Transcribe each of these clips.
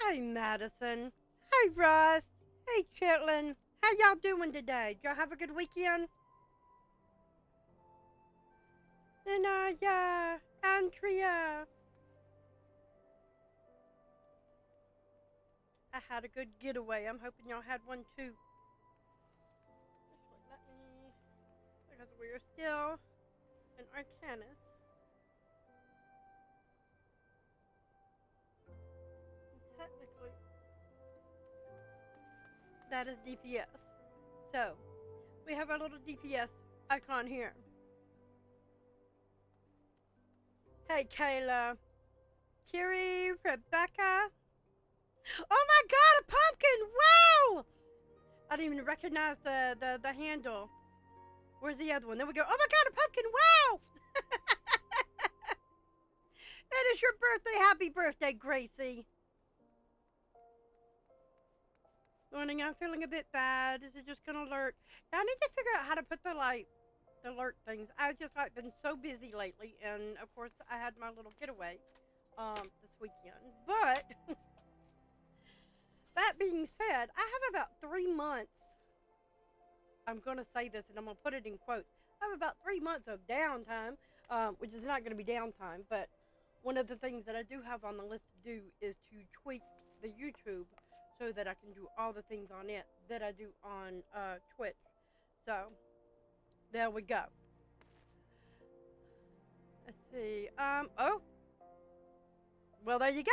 Hi, Madison. Hi, Ross. Hey, Chitlin. How y'all doing today? Did y'all have a good weekend? Anaya, Andrea. I had a good getaway. I'm hoping y'all had one too. Actually, let me, because we're still an Arcanist. Technically, that is DPS. So, we have our little DPS icon here. Hey, Kayla. Kiri, Rebecca. Oh my god, a pumpkin! Wow! I didn't even recognize the handle. Where's the other one? There we go. Oh my god, a pumpkin! Wow! It is your birthday. Happy birthday, Gracie. Morning, I'm feeling a bit bad. Is it just gonna alert? I need to figure out how to put the alert things. I've just been so busy lately, and of course I had my little getaway this weekend. But that being said, I have about 3 months. I'm gonna say this, and I'm gonna put it in quotes. I have about 3 months of downtime, which is not gonna be downtime, but one of the things that I do have on the list to do is to tweak the YouTube so that I can do all the things on it that I do on Twitch. So there we go. Let's see. Oh, well, there you go.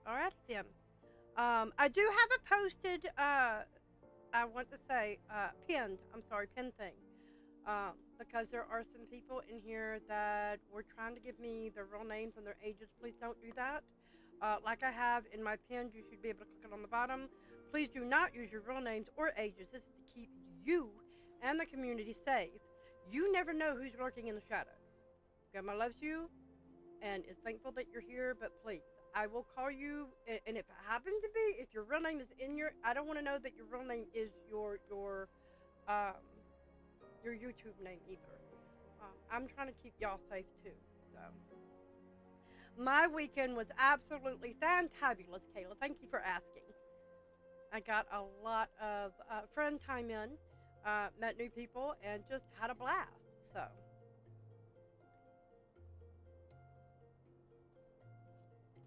Alright then. I do have a posted. I want to say pinned. I'm sorry, pinned thing. Because there are some people in here that were trying to give me their real names and their ages. Please don't do that. Like I have in my pin, you should be able to click it on the bottom. Please do not use your real names or ages. This is to keep you and the community safe. You never know who's lurking in the shadows. Grandma loves you and is thankful that you're here, but please, I will call you, and if it happens to be, if your real name is in your, I don't want to know that your real name is um, your YouTube name either. I'm trying to keep y'all safe too, so. My weekend was absolutely fantabulous, Kayla. Thank you for asking. I got a lot of friend time in, met new people, and just had a blast. So,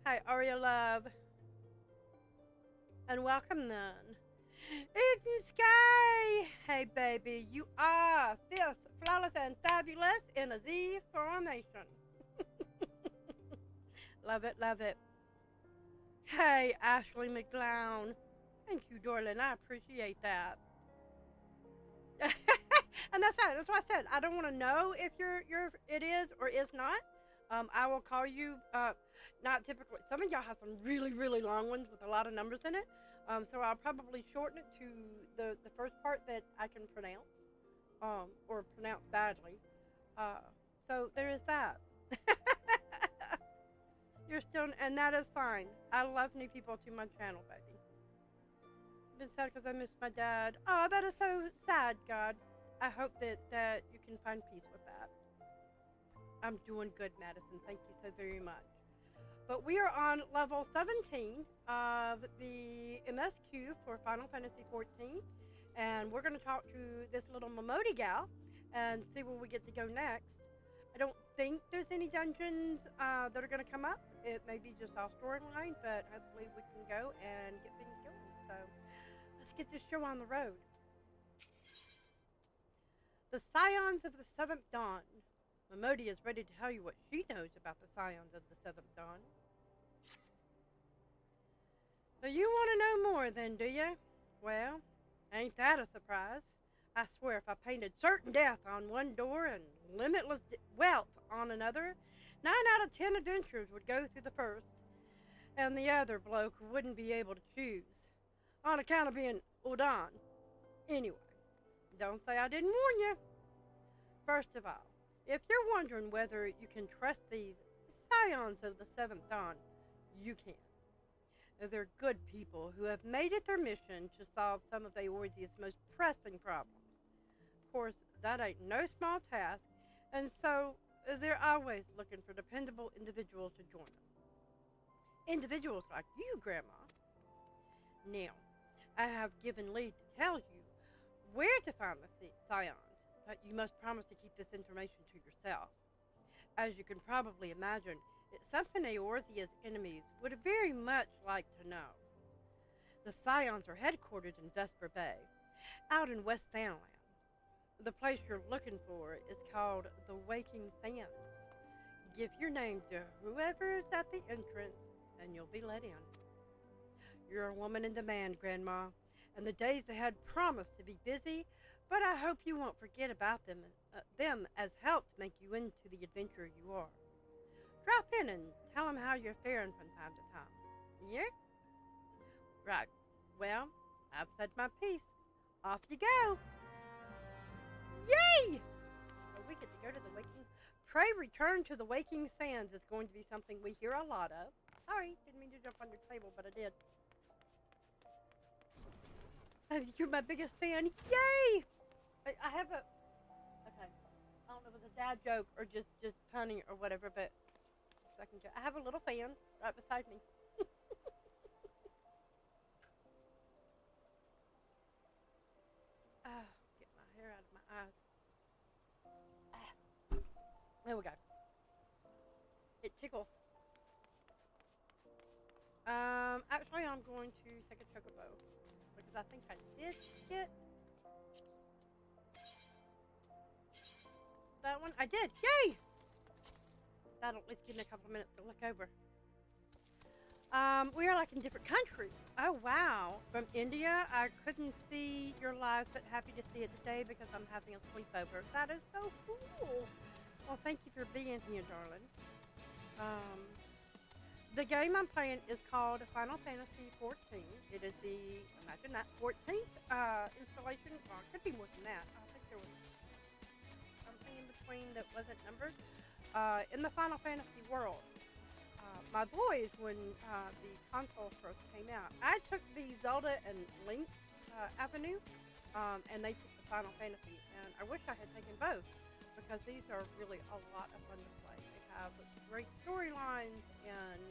hi, Aria Love, and welcome then. It's Sky! Hey, baby, you are fierce, flawless, and fabulous in a Z formation. Love it, love it. Hey, Ashley McGlown. Thank you, darling. I appreciate that. And that's that. That's why I said I don't want to know if it is or is not. I will call you. Not typically. Some of y'all have some really really long ones with a lot of numbers in it. So I'll probably shorten it to the first part that I can pronounce, or pronounce badly. So there is that. You're still, and that is fine. I love new people to my channel, baby. I've been sad because I missed my dad. Oh, that is so sad, God. I hope that you can find peace with that. I'm doing good, Madison. Thank you so very much. But we are on level 17 of the MSQ for Final Fantasy 14. And we're going to talk to this little Momodi gal and see where we get to go next. I don't think there's any dungeons that are going to come up. It may be just our storyline, but hopefully we can go and get things going. So let's get this show on the road. The Scions of the Seventh Dawn. Momodi is ready to tell you what she knows about the Scions of the Seventh Dawn. So you want to know more then, do you? Well, ain't that a surprise? I swear if I painted certain death on one door and limitless wealth on another, 9 out of 10 adventurers would go through the first, and the other bloke wouldn't be able to choose, on account of being Udon. Anyway, don't say I didn't warn you. First of all, if you're wondering whether you can trust these Scions of the Seventh Dawn, you can. They're good people who have made it their mission to solve some of Eorzea's most pressing problems. Of course, that ain't no small task, and so they're always looking for dependable individuals to join them. individuals like you, Grandma. Now, I have given leave to tell you where to find the Scions, but you must promise to keep this information to yourself. As you can probably imagine, it's something Eorzea's enemies would very much like to know. The Scions are headquartered in Vesper Bay, out in West Sandland. The place you're looking for is called the Waking Sands. Give your name to whoever is at the entrance, and you'll be let in. You're a woman in demand, Grandma, and the days ahead promise to be busy, but I hope you won't forget about them as help to make you into the adventurer you are. Drop in and tell them how you're faring from time to time. Yeah? Right. Well, I've said my piece. Off you go. Yay! So we get to go to the Waking... Pray return to the Waking Sands is going to be something we hear a lot of. Sorry, didn't mean to jump on your table, but I did. You're my biggest fan. Yay! I have a... Okay. I don't know if it's a dad joke or just punning or whatever, but... Second joke. I have a little fan right beside me. Get my hair out of my eyes. There we go. It tickles. Actually, I'm going to take a chocobo because I think I did get that one. I did. Yay! That'll at least give me a couple of minutes to look over. We are like in different countries. Oh, wow. From India, I couldn't see your lives, but happy to see it today because I'm having a sleepover. That is so cool. Well, thank you for being here, darling. The game I'm playing is called Final Fantasy XIV. It is the, imagine that, 14th installation. Well, it could be more than that. I think there was something in between that wasn't numbered. In the Final Fantasy world. My boys, when the console first came out, I took the Zelda and Link avenue, and they took the Final Fantasy. And I wish I had taken both, because these are really a lot of fun to play. They have great storylines, and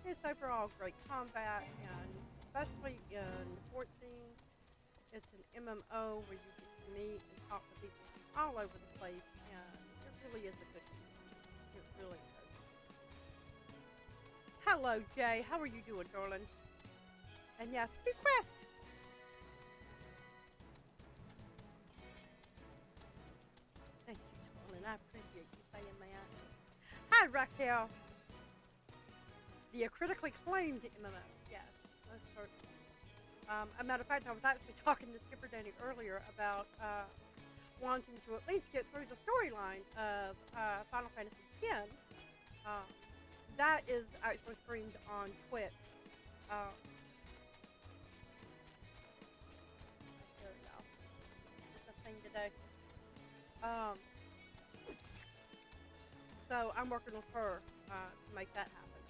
it's overall great combat, and especially in 14, it's an MMO where you get to meet and talk to people all over the place, and it really is a good game. It really is. Hello, Jay. How are you doing, darling? And yes, request. Thank you, darling. I appreciate you saying that. Hi, Raquel. The critically acclaimed MMO. Yes, most certainly. A matter of fact, I was actually talking to Skipper Danny earlier about wanting to at least get through the storyline of Final Fantasy X. That is actually streamed on Twitch. There we go. It's a thing today. So I'm working with her to make that happen.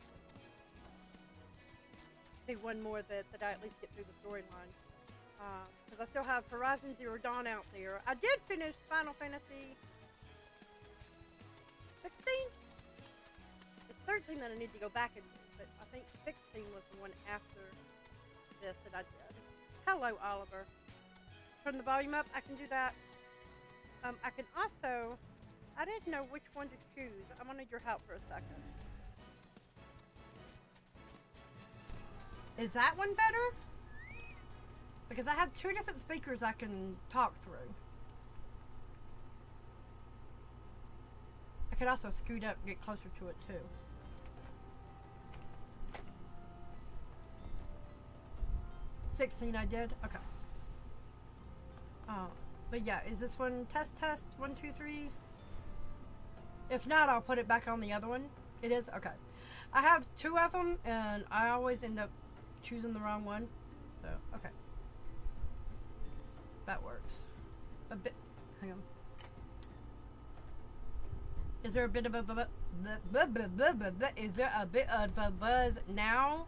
Be one more that I at least get through the storyline. Because I still have Horizon Zero Dawn out there. I did finish Final Fantasy 16? It's 13 that I need to go back into, but I think 16 was the one after this that I did. Hello, Oliver. Turn the volume up, I can do that. I can also, I didn't know which one to choose. I'm gonna need your help for a second. Is that one better? Because I have two different speakers I can talk through. I could also scoot up and get closer to it too. $16 I did? Okay. But yeah, is this one test 1, 2, 3? If not, I'll put it back on the other one. It is? Okay. I have two of them and I always end up choosing the wrong one. So, okay. That works. A bit. Hang on. Is there a bit of a buzz now?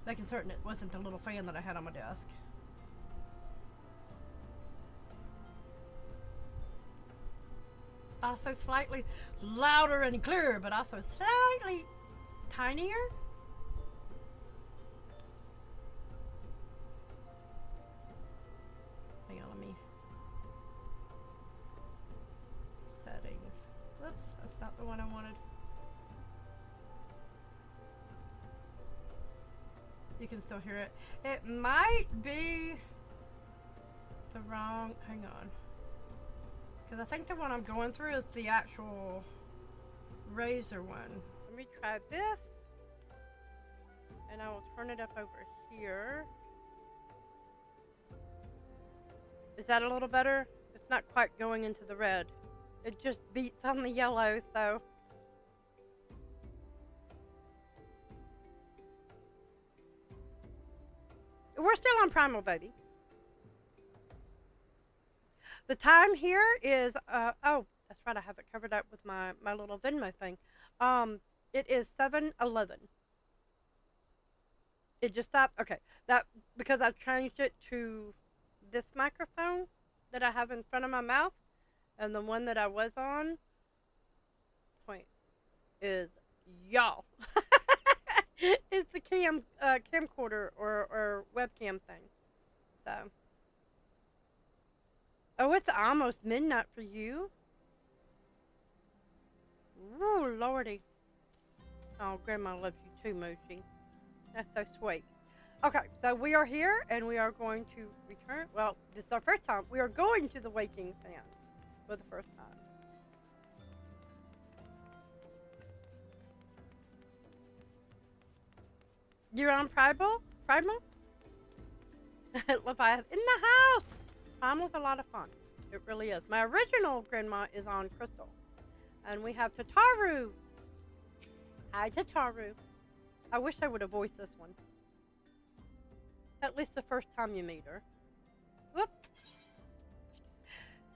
Making certain it wasn't the little fan that I had on my desk. Also slightly louder and clearer, but also slightly tinier. one I wanted. You can still hear it. It might be the wrong, hang on. Because I think the one I'm going through is the actual razor one. Let me try this. And I will turn it up over here. Is that a little better? It's not quite going into the red. It just beats on the yellow, so. We're still on Primal, baby. The time here is, oh, that's right, I have it covered up with my little Venmo thing. It is 7:11. It just stopped. Okay, that because I changed it to this microphone that I have in front of my mouth, and the one that I was on point is y'all. It's the camcorder or webcam thing. So, oh, it's almost midnight for you. Ooh, lordy. Oh, Grandma loves you too, Mochi. That's so sweet. Okay, so we are here, and we are going to return. Well, this is our first time. We are going to the Waking Sands for the first time. You're on Primal? Primal? Leviathan in the house! Primal's a lot of fun. It really is. My original grandma is on Crystal. And we have Tataru. Hi, Tataru. I wish I would have voiced this one. At least the first time you meet her. Whoop.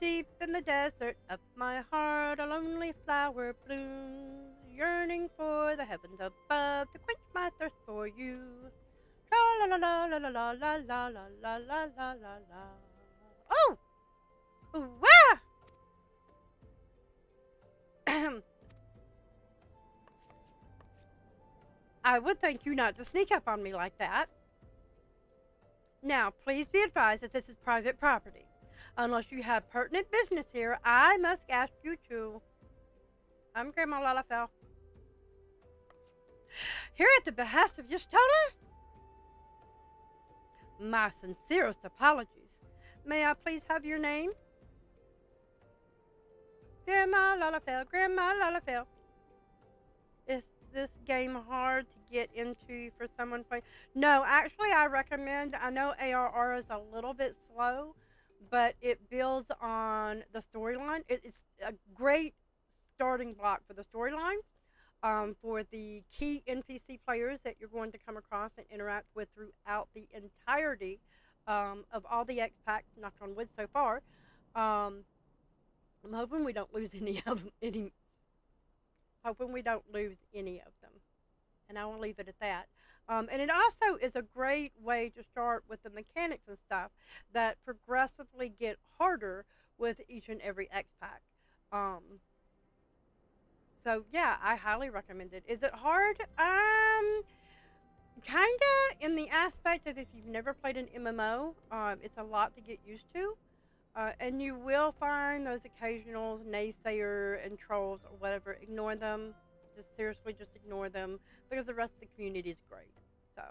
Deep in the desert of my heart, a lonely flower blooms, yearning for the heavens above to quench my thirst for you. La la la la la la la la la la la la la la. Oh! Ooh, ah! I would thank you not to sneak up on me like that. Now, please be advised that this is private property. Unless you have pertinent business here, I must ask you to. I'm Gran'ma Lalafell. Here at the behest of Y'shtola? My sincerest apologies. May I please have your name? Gran'ma Lalafell, Gran'ma Lalafell. Is this game hard to get into for someone playing? No, actually I recommend, I know ARR is a little bit slow, but it builds on the storyline. It's a great starting block for the storyline, for the key NPC players that you're going to come across and interact with throughout the entirety of all the X packs, knock on wood so far. I'm hoping we don't lose any of them. Hoping we don't lose any of them. And I will leave it at that. And it also is a great way to start with the mechanics and stuff that progressively get harder with each and every X pack. So yeah, I highly recommend it. Is it hard? Kinda in the aspect of if you've never played an MMO, it's a lot to get used to. And you will find those occasional naysayer and trolls or whatever. Ignore them. Just seriously, just ignore them because the rest of the community is great. So,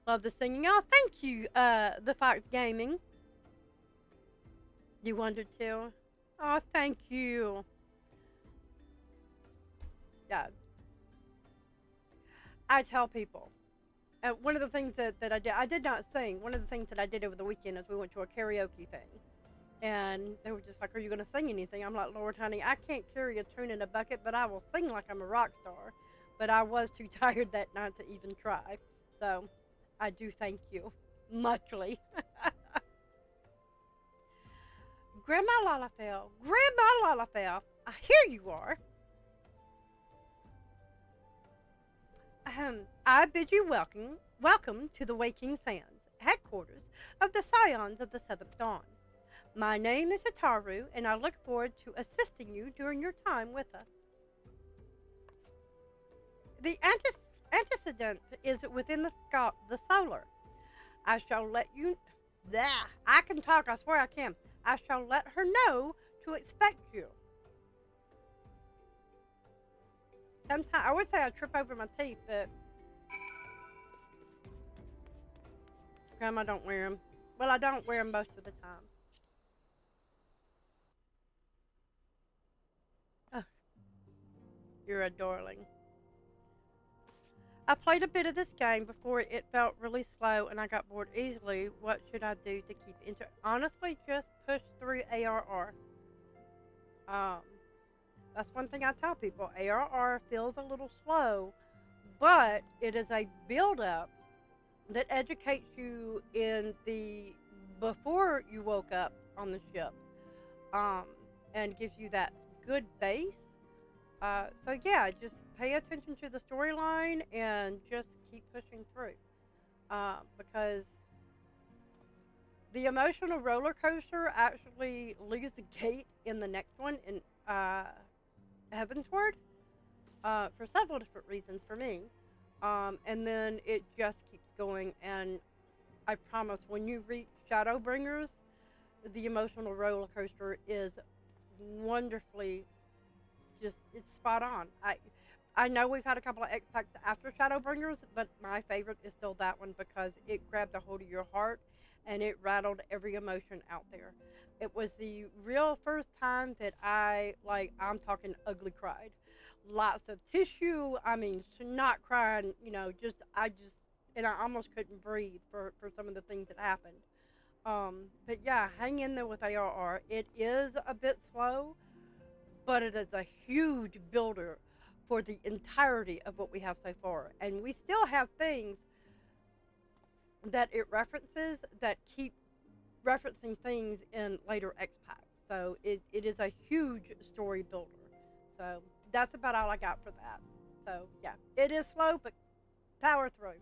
love the singing. Oh, thank you, The Fox Gaming. You wanted to? Oh, thank you. Yeah. I tell people. One of the things that I did not sing. One of the things that I did over the weekend is we went to a karaoke thing. And they were just like, are you going to sing anything? I'm like, Lord, honey, I can't carry a tune in a bucket, but I will sing like I'm a rock star. But I was too tired that night to even try. So, I do thank you. Muchly. Gran'ma Lalafell. Gran'ma Lalafell. Here you are. I bid you welcome to the Waking Sands, headquarters of the Sciions of the Seventh Dawn. My name is Ataru, and I look forward to assisting you during your time with us. The antecedent is within the solar. I shall let you... I can talk, I swear I can. I shall let her know to expect you. sometimes I would say I trip over my teeth, but Grandma don't wear them. Well, I don't wear them most of the time. Oh, you're a darling. I played a bit of this game before it felt really slow and I got bored easily. What should I do to keep into it? Honestly, just push through ARR. Um, that's one thing I tell people. ARR feels a little slow, but it is a build up that educates you in the before you woke up on the ship, um, and gives you that good base. So yeah, just pay attention to the storyline and just keep pushing through, because the emotional roller coaster actually leaves the gate in the next one in Heavensward, for several different reasons for me. And then it just keeps going, and I promise when you reach Shadowbringers, the emotional roller coaster is wonderfully just, it's spot on. I know we've had a couple of X packs after Shadowbringers, but my favorite is still that one because it grabbed a hold of your heart and it rattled every emotion out there. It was the real first time that I'm talking ugly cried. Lots of tissue, I mean, not crying, and I almost couldn't breathe for some of the things that happened. But yeah, hang in there with ARR. It is a bit slow, but it is a huge builder for the entirety of what we have so far. And we still have things that it references that keep referencing things in later X packs. So it is a huge story builder. So that's about all I got for that. So yeah, it is slow, but power through.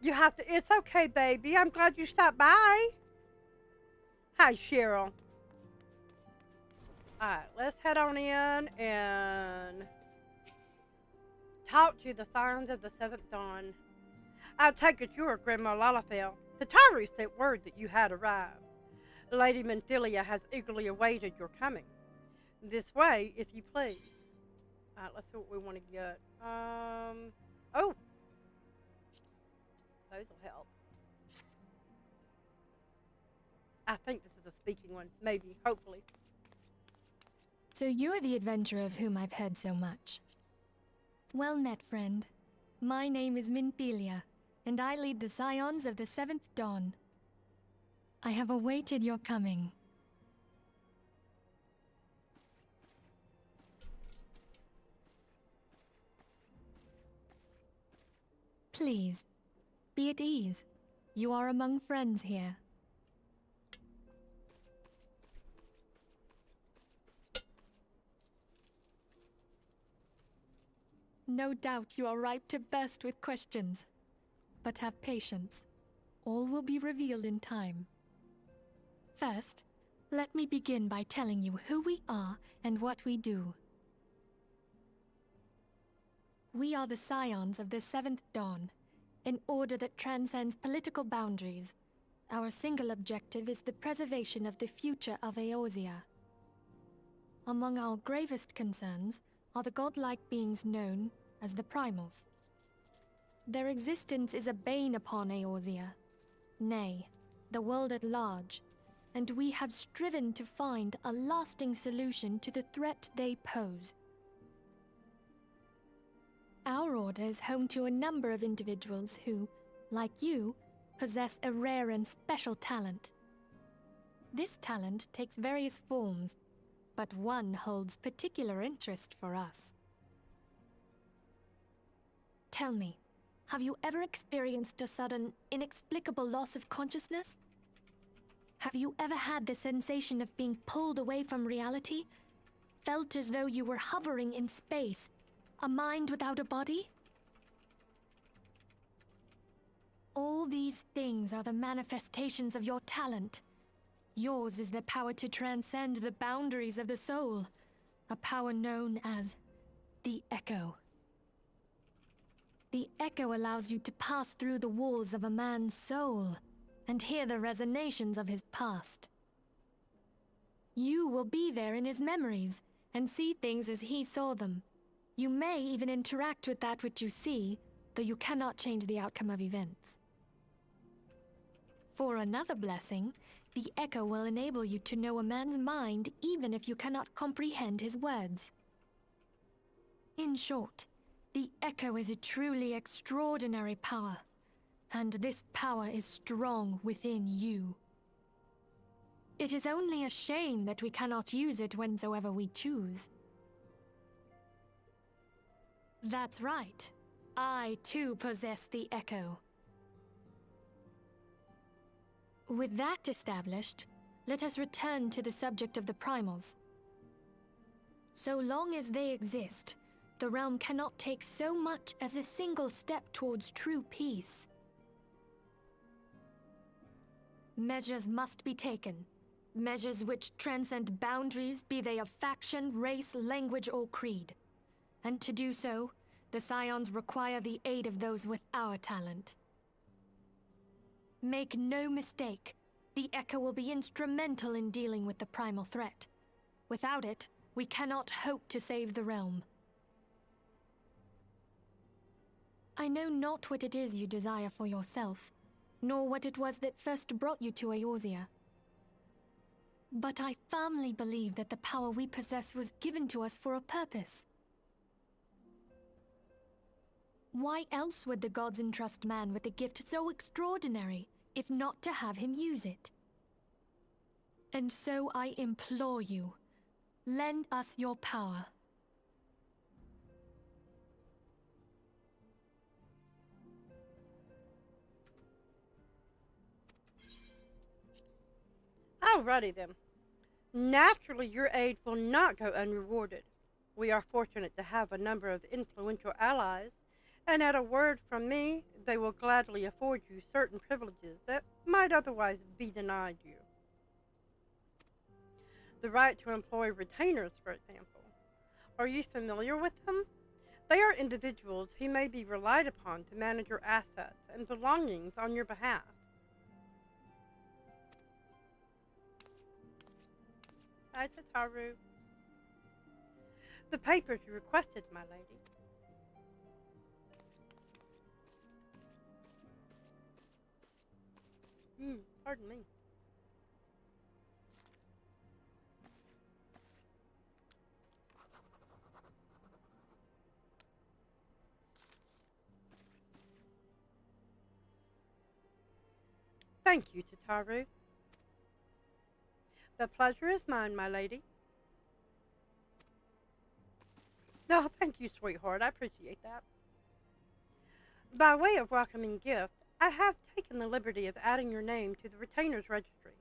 You have to, it's okay, baby. I'm glad you stopped by. Hi, Cheryl. Alright, let's head on in and talk to the Scions of the Seventh Dawn. I take it you are Gran'ma Lalafell. The Tari sent word that you had arrived. Lady Menthilia has eagerly awaited your coming. This way, if you please. Alright, let's see what we want to get. Oh! Those will help. I think this is a speaking one. Maybe, hopefully. So you're the adventurer of whom I've heard so much. Well met, friend. My name is Menthilia, and I lead the Scions of the Seventh Dawn. I have awaited your coming. Please, be at ease. You are among friends here. No doubt you are ripe to burst with questions. But have patience. All will be revealed in time. First, let me begin by telling you who we are and what we do. We are the Scions of the Seventh Dawn, an order that transcends political boundaries. Our single objective is the preservation of the future of Eorzea. Among our gravest concerns are the godlike beings known as the Primals. Their existence is a bane upon Eorzea, nay, the world at large, and we have striven to find a lasting solution to the threat they pose. Our order is home to a number of individuals who, like you, possess a rare and special talent. This talent takes various forms, but one holds particular interest for us. Tell me, have you ever experienced a sudden, inexplicable loss of consciousness? Have you ever had the sensation of being pulled away from reality? Felt as though you were hovering in space, a mind without a body? All these things are the manifestations of your talent. Yours is the power to transcend the boundaries of the soul, a power known as the Echo. The Echo allows you to pass through the walls of a man's soul and hear the resonations of his past. You will be there in his memories, and see things as he saw them. You may even interact with that which you see, though you cannot change the outcome of events. For another blessing, the Echo will enable you to know a man's mind even if you cannot comprehend his words. In short, the Echo is a truly extraordinary power, and this power is strong within you. It is only a shame that we cannot use it whensoever we choose. That's right. I too possess the Echo. With that established, let us return to the subject of the primals. So long as they exist, the realm cannot take so much as a single step towards true peace. Measures must be taken. Measures which transcend boundaries, be they of faction, race, language, or creed. And to do so, the Scions require the aid of those with our talent. Make no mistake, the Echo will be instrumental in dealing with the primal threat. Without it, we cannot hope to save the realm. I know not what it is you desire for yourself, nor what it was that first brought you to Eorzea. But I firmly believe that the power we possess was given to us for a purpose. Why else would the gods entrust man with a gift so extraordinary, if not to have him use it? And so I implore you, lend us your power. Alrighty then. Naturally, your aid will not go unrewarded. We are fortunate to have a number of influential allies, and at a word from me, they will gladly afford you certain privileges that might otherwise be denied you. The right to employ retainers, for example. Are you familiar with them? They are individuals who may be relied upon to manage your assets and belongings on your behalf. Hi, Tataru. The papers you requested, my lady. Pardon me. Thank you, Tataru. The pleasure is mine, my lady. Oh, thank you, sweetheart. I appreciate that. By way of welcoming gift, I have taken the liberty of adding your name to the retainers registry.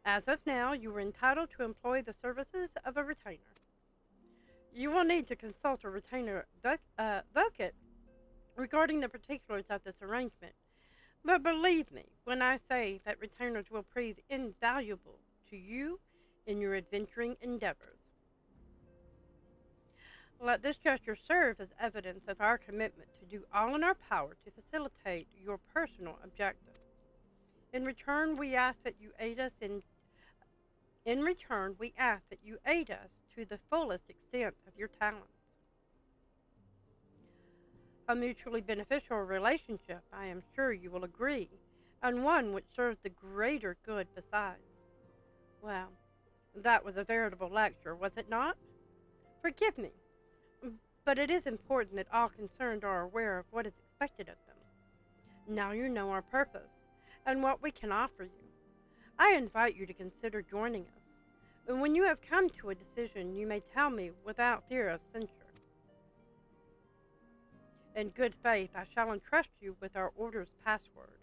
As of now, you are entitled to employ the services of a retainer. You will need to consult a retainer advocate regarding the particulars of this arrangement. But believe me when I say that retainers will prove invaluable to you in your adventuring endeavors. Let this gesture serve as evidence of our commitment to do all in our power to facilitate your personal objectives. In return, we ask that you aid us to the fullest extent of your talents. A mutually beneficial relationship, I am sure you will agree, and one which serves the greater good besides. Well, that was a veritable lecture, was it not? Forgive me, but it is important that all concerned are aware of what is expected of them. Now you know our purpose, and what we can offer you. I invite you to consider joining us, and when you have come to a decision, you may tell me without fear of censure. In good faith, I shall entrust you with our order's password,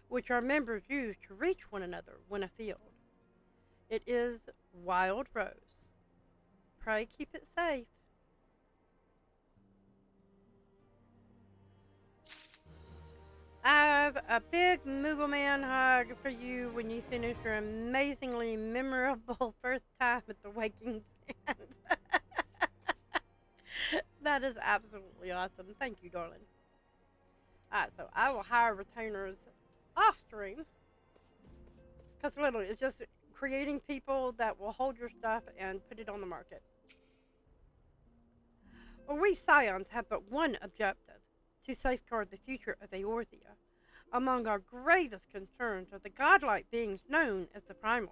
which our members use to reach one another when afield. It is Wild Rose. Pray keep it safe. I have a big Moogle Man hug for you when you finish your amazingly memorable first time at the Waking Sands. That is absolutely awesome. Thank you, darling. Alright, so I will hire retainers off stream. Because literally, it's just creating people that will hold your stuff and put it on the market. Well, we Scions have but one objective, to safeguard the future of Eorzea. Among our gravest concerns are the godlike beings known as the Primals.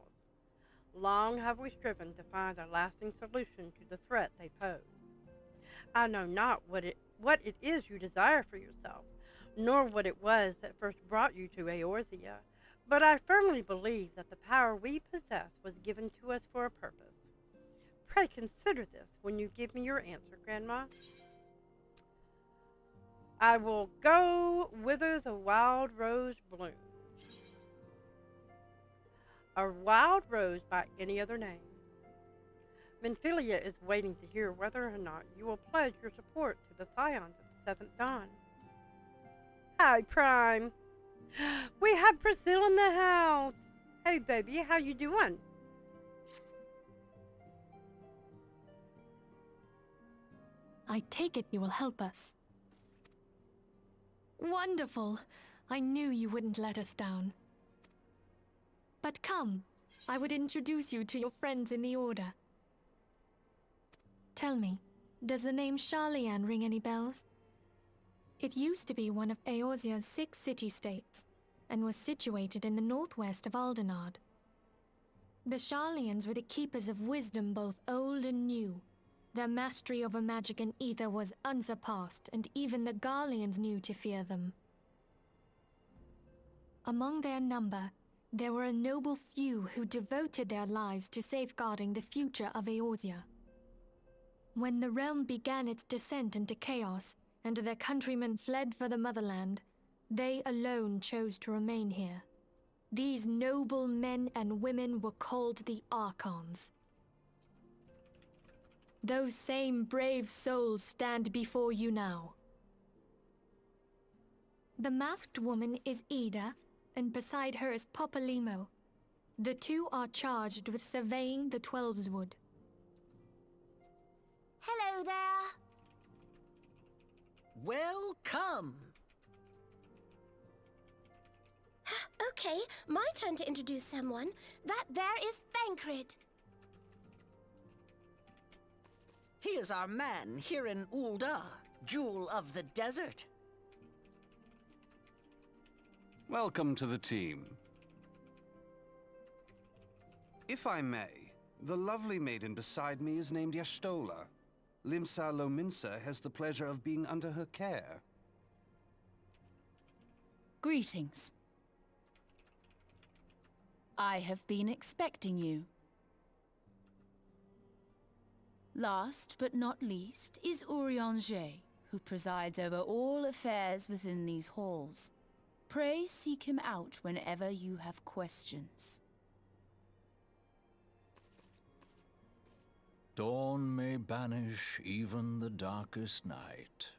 Long have we striven to find a lasting solution to the threat they pose. I know not what it is you desire for yourself, nor what it was that first brought you to Eorzea, but I firmly believe that the power we possess was given to us for a purpose. Pray consider this when you give me your answer, Grandma. I will go whither the wild rose blooms. A wild rose by any other name. Minfilia is waiting to hear whether or not you will pledge your support to the Scions of the Seventh Dawn. Hi, Prime. We have Priscilla in the house. Hey, baby, how you doing? I take it you will help us. Wonderful! I knew you wouldn't let us down. But come, I would introduce you to your friends in the Order. Tell me, does the name Sharlayan ring any bells? It used to be one of Eorzea's 6 city-states, and was situated in the northwest of Aldenard. The Sharlayans were the keepers of wisdom both old and new. Their mastery over magic and ether was unsurpassed, and even the Garleans knew to fear them. Among their number, there were a noble few who devoted their lives to safeguarding the future of Eorzea. When the realm began its descent into chaos, and their countrymen fled for the motherland, they alone chose to remain here. These noble men and women were called the Archons. Those same brave souls stand before you now. The masked woman is Ida, and beside her is Popalimo. The two are charged with surveying the Twelveswood. Hello there. Welcome. Okay, my turn to introduce someone. That there is Thancred. He is our man here in Ul'dah, Jewel of the Desert. Welcome to the team. If I may, the lovely maiden beside me is named Y'shtola. Limsa Lominsa has the pleasure of being under her care. Greetings. I have been expecting you. Last but not least is Eorzea, who presides over all affairs within these halls. Pray seek him out whenever you have questions. Dawn may banish even the darkest night.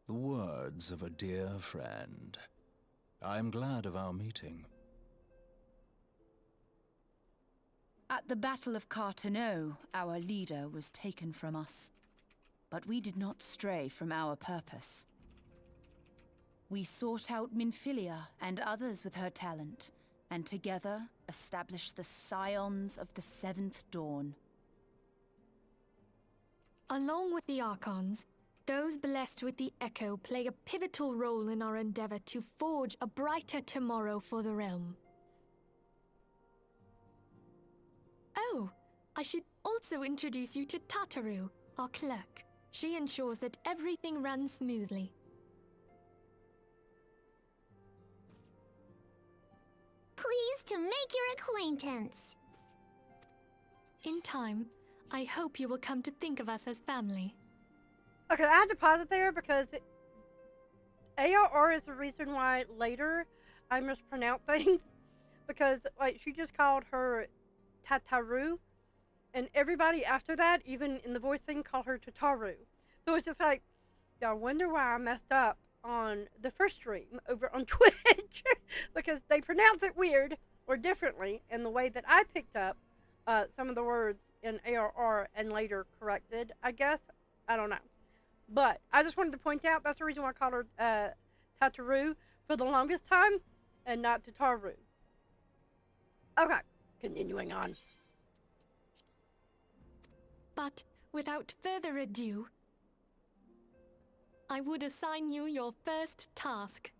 The words of a dear friend. I am glad of our meeting. At the Battle of Carteneau, our leader was taken from us. But we did not stray from our purpose. We sought out Minfilia and others with her talent, and together established the Scions of the Seventh Dawn. Along with the Archons, those blessed with the Echo play a pivotal role in our endeavor to forge a brighter tomorrow for the realm. Oh, I should also introduce you to Tataru, our clerk. She ensures that everything runs smoothly. Pleased to make your acquaintance. In time, I hope you will come to think of us as family. Okay, I had to pause it there because ARR is the reason why later I mispronounce things. Because, like, she just called her Tataru, and everybody after that, even in the voice thing, called her Tataru. So it's just like, I wonder why I messed up on the first stream over on Twitch. Because they pronounce it weird or differently in the way that I picked up some of the words in ARR and later corrected, I guess. I don't know. But I just wanted to point out that's the reason why I called her Tataru for the longest time and not Tataru. Okay, continuing on. But without further ado, I would assign you your first task.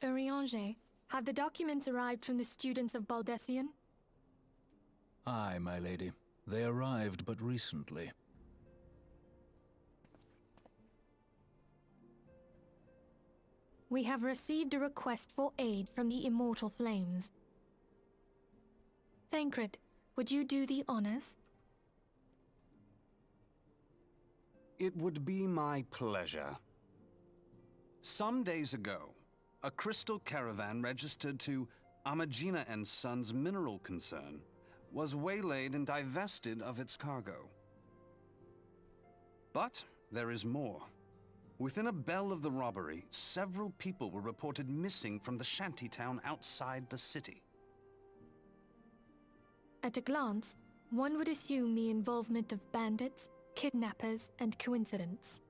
Eorzea, have the documents arrived from the students of Baldessian? Aye, my lady. They arrived but recently. We have received a request for aid from the Immortal Flames. Thancred, would you do the honors? It would be my pleasure. Some days ago, a crystal caravan registered to Amagina and Sons mineral concern was waylaid and divested of its cargo. But there is more. Within a bell of the robbery, several people were reported missing from the shantytown outside the city. At a glance, one would assume the involvement of bandits, kidnappers, and coincidence.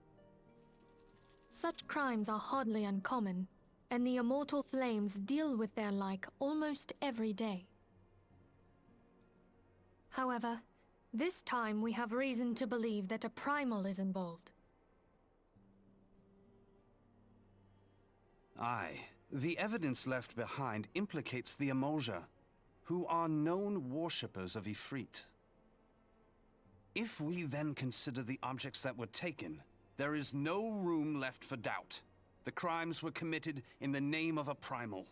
Such crimes are hardly uncommon, and the Immortal Flames deal with their like almost every day. However, this time we have reason to believe that a primal is involved. Aye, the evidence left behind implicates the Eorzea, who are known worshippers of Ifrit. If we then consider the objects that were taken, there is no room left for doubt. The crimes were committed in the name of a primal.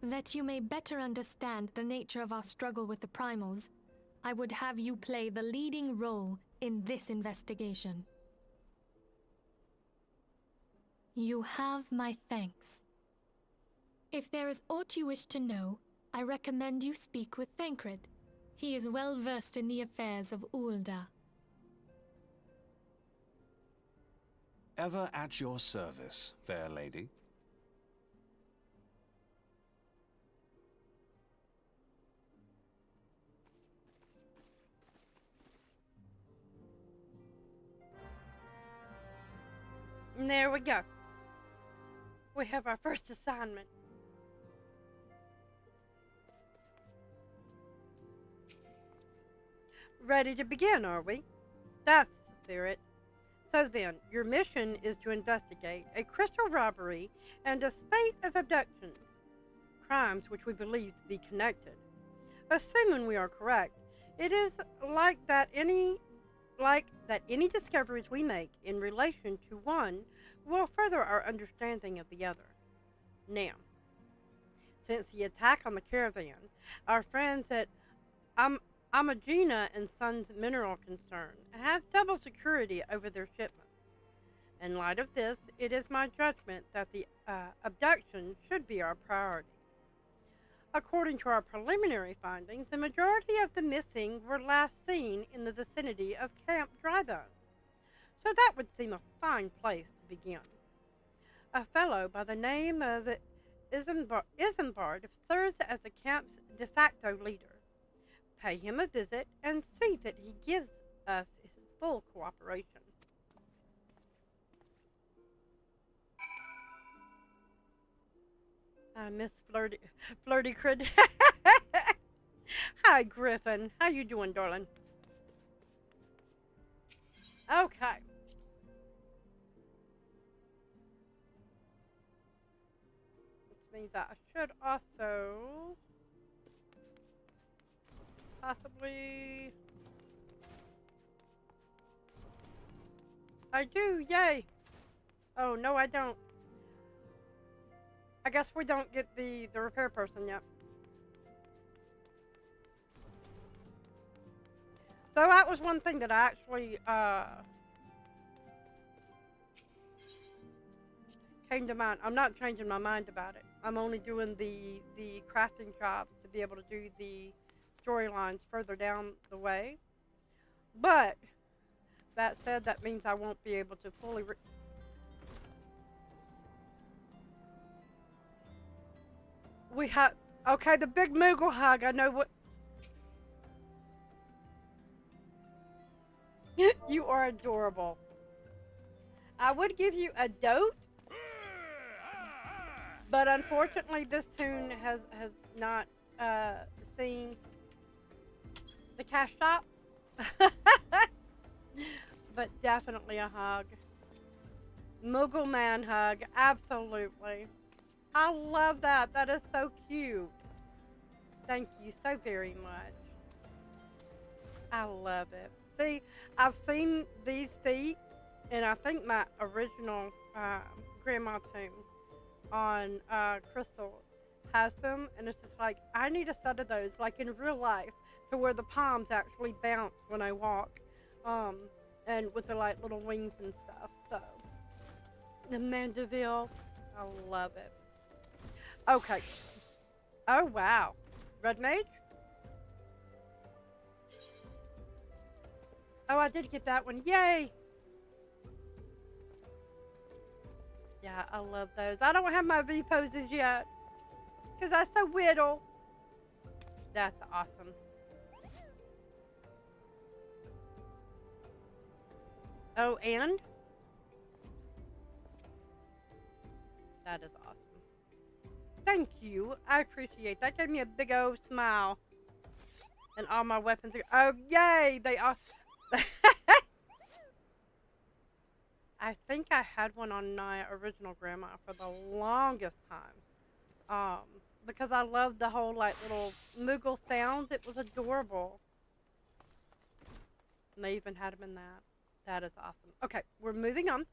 That you may better understand the nature of our struggle with the primals, I would have you play the leading role in this investigation. You have my thanks. If there is aught you wish to know, I recommend you speak with Thancred. He is well versed in the affairs of Ul'dah. Ever at your service, fair lady. And there we go. We have our first assignment. Ready to begin, are we? That's the spirit. So then, your mission is to investigate a crystal robbery and a spate of abductions, crimes which we believe to be connected. Assuming we are correct, it is like that any discoveries we make in relation to one will further our understanding of the other. Now, since the attack on the caravan, our friends at Amagina and Sons Mineral Concern have double security over their shipments. In light of this, it is my judgment that the abduction should be our priority. According to our preliminary findings, the majority of the missing were last seen in the vicinity of Camp Drybone, so that would seem a fine place to begin. A fellow by the name of Isambard serves as the camp's de facto leader. Pay him a visit and see that he gives us his full cooperation. Miss Flirty Crid. Hi, Griffin. How you doing, darling? Okay. Which means that I should also possibly... I do, yay! Oh, no, I don't. I guess we don't get the repair person yet. So that was one thing that I actually came to mind. I'm not changing my mind about it. I'm only doing the crafting jobs to be able to do the storylines further down the way. But that said, that means I won't be able to fully we have, okay, the big Moogle hug. I know what. You are adorable. I would give you a dote, but unfortunately, this tune has not seen the cash shop. But definitely a hug. Moogle man hug, absolutely. I love that. That is so cute. Thank you so very much. I love it. See, I've seen these feet, and I think my original grandma tomb on Crystal has them, and it's just like, I need a set of those, like in real life, to where the palms actually bounce when I walk, and with the like little wings and stuff. So, the Mandeville, I love it. Okay. Oh wow, Red Mage. Oh, I did get that one. Yay! Yeah, I love those. I don't have my V poses yet, because I'm so whittle. That's awesome. Oh, and? That is awesome. Thank you. I appreciate that. Gave me a big old smile. And all my weapons are... Oh, yay! They are... I think I had one on my original grandma for the longest time. Because I loved the whole, like, little Moogle sounds. It was adorable. And they even had them in that. That is awesome. Okay, we're moving on.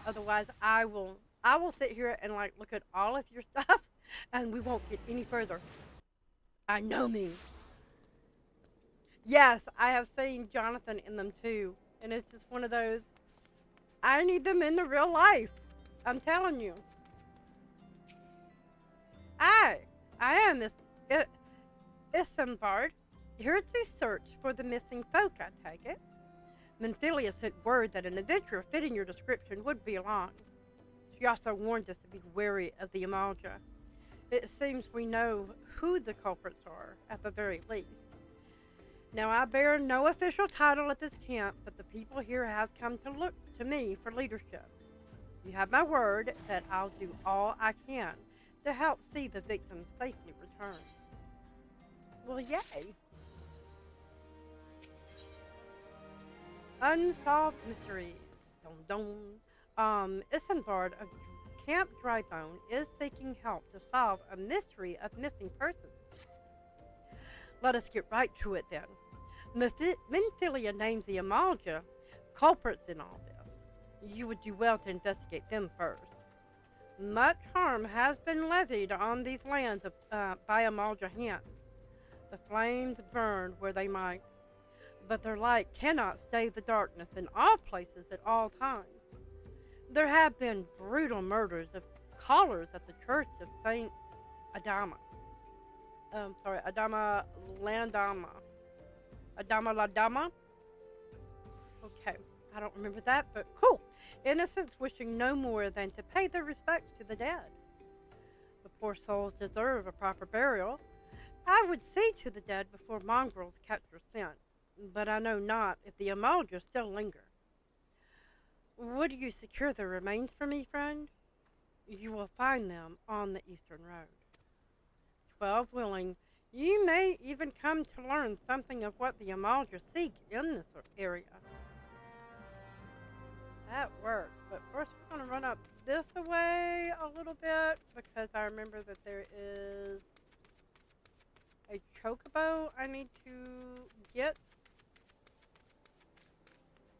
Otherwise, I will sit here and, like, look at all of your stuff, and we won't get any further. I know me. Yes, I have seen Jonathan in them too, and it's just one of those, I need them in the real life. I'm telling you. I am Isambard, here to search for the missing folk, I take it. Menthilia sent word that an adventure fitting your description would be along. She also warned us to be wary of the Eorzea. It seems we know who the culprits are, at the very least. Now, I bear no official title at this camp, but the people here have come to look to me for leadership. You have my word that I'll do all I can to help see the victims safely return. Well, yay. Unsolved mysteries. Dum dum. Isambard of Camp Drybone is seeking help to solve a mystery of missing persons. Let us get right to it then. Menthilia names the Eorzea culprits in all this. You would do well to investigate them first. Much harm has been levied on these lands by Eorzea hands. The flames burn where they might, but their light cannot stay the darkness in all places at all times. There have been brutal murders of callers at the church of Saint Adama. Adama Landama. Adama Ladama? Okay, I don't remember that, but cool. Innocents wishing no more than to pay their respects to the dead. The poor souls deserve a proper burial. I would see to the dead before mongrels catch their scent, but I know not if the Eorzea still linger. Would you secure their remains for me, friend? You will find them on the eastern road. 12 willing, you may even come to learn something of what the Eorzea seek in this area. That works, but first we're going to run up this way a little bit, because I remember that there is a chocobo I need to get.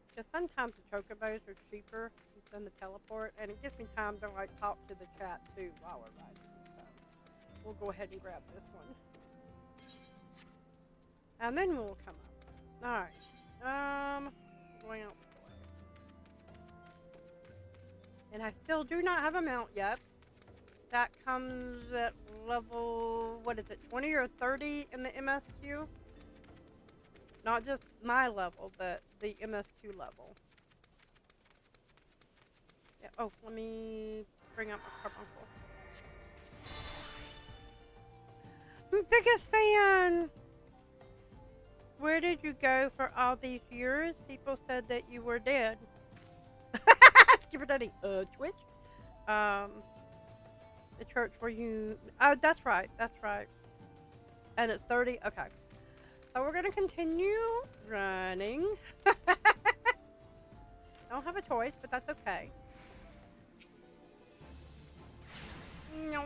Because sometimes the chocobos are cheaper than the teleport, and it gives me time to like talk to the chat too while we're riding. So we'll go ahead and grab this one, and then we'll come up. All right, going out this way, and I still do not have a mount yet. That comes at level, what is it, 20 or 30 in the MSQ? Not just my level, but the MSQ level. Yeah, oh, let me bring up my carbuncle. Biggest fan! Where did you go for all these years? People said that you were dead. Skipper Daddy, Twitch? The church where you... Oh, that's right, that's right. And it's 30? Okay. So we're gonna continue running. Don't have a choice, but that's okay. No.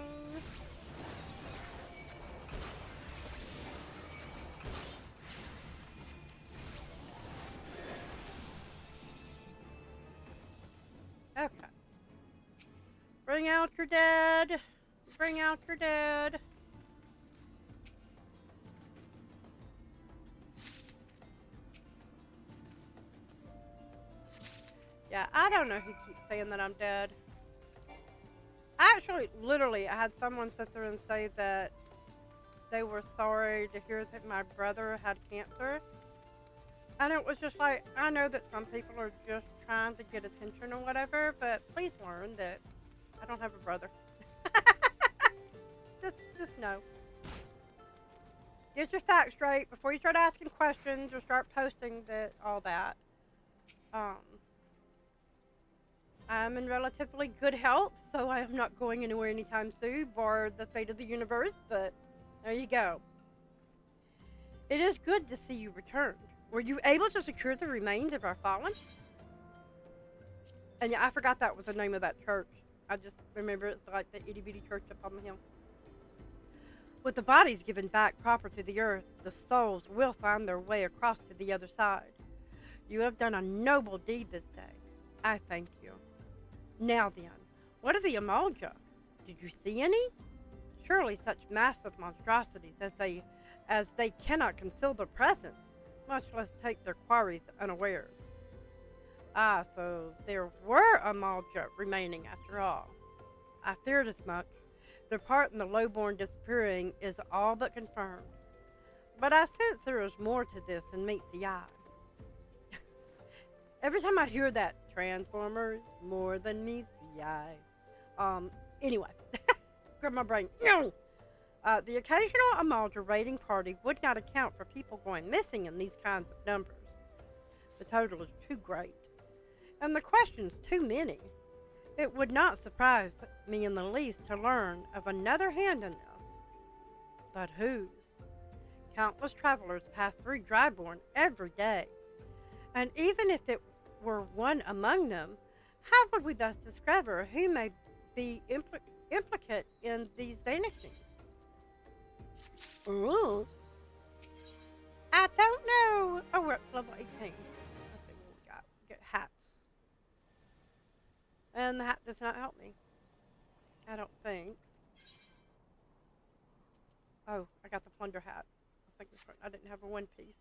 Okay. Bring out your dead. Bring out your dead. Yeah, I don't know who keeps saying that I'm dead. Actually, literally, I had someone sit there and say that they were sorry to hear that my brother had cancer. And it was just like, I know that some people are just trying to get attention or whatever, but please learn that I don't have a brother. just know. Get your facts straight before you start asking questions or start posting all that. I'm in relatively good health, so I am not going anywhere anytime soon, bar the fate of the universe, but there you go. It is good to see you returned. Were you able to secure the remains of our fallen? And yeah, I forgot that was the name of that church. I just remember it's like the itty bitty church up on the hill. With the bodies given back proper to the earth, the souls will find their way across to the other side. You have done a noble deed this day. I thank you. Now then, what of the Eorzea? Did you see any? Surely such massive monstrosities as they cannot conceal their presence, much less take their quarries unawares. Ah, so there were Eorzea remaining after all. I feared as much. Their part in the lowborn disappearing is all but confirmed. But I sense there is more to this than meets the eye. Every time I hear that, Transformers, more than meets the eye. Anyway, grab my brain. The occasional Eorzea raiding party would not account for people going missing in these kinds of numbers. The total is too great. And the questions too many. It would not surprise me in the least to learn of another hand in this. But whose? Countless travelers pass through Dryborn every day. And even if it were one among them, how would we thus discover who may be implicate in these vanishings? Ooh. I don't know. Oh, we're up to level 18. Let's see what we got. We get hats. And the hat does not help me. I don't think. Oh, I got the plunder hat. I didn't have a one piece.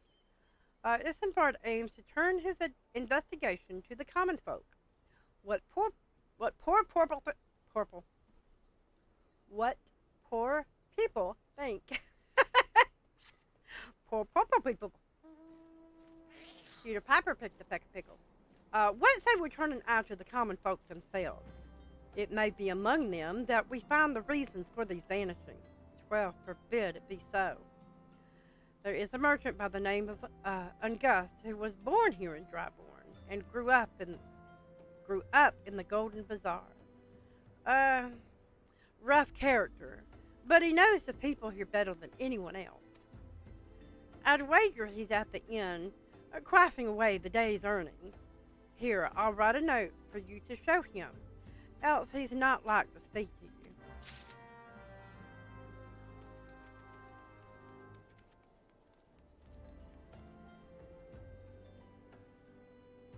Isambard aims to turn his investigation to the common folk. What poor people think. Poor people. Peter Piper picked a peck of pickles. What say we turn an eye to the common folk themselves? It may be among them that we find the reasons for these vanishings. 12 forbid it be so. There is a merchant by the name of Ungust who was born here in Dryborn and grew up in the Golden Bazaar. Rough character, but he knows the people here better than anyone else. I'd wager he's at the inn, quaffing away the day's earnings. Here, I'll write a note for you to show him, else he's not like to speak to you.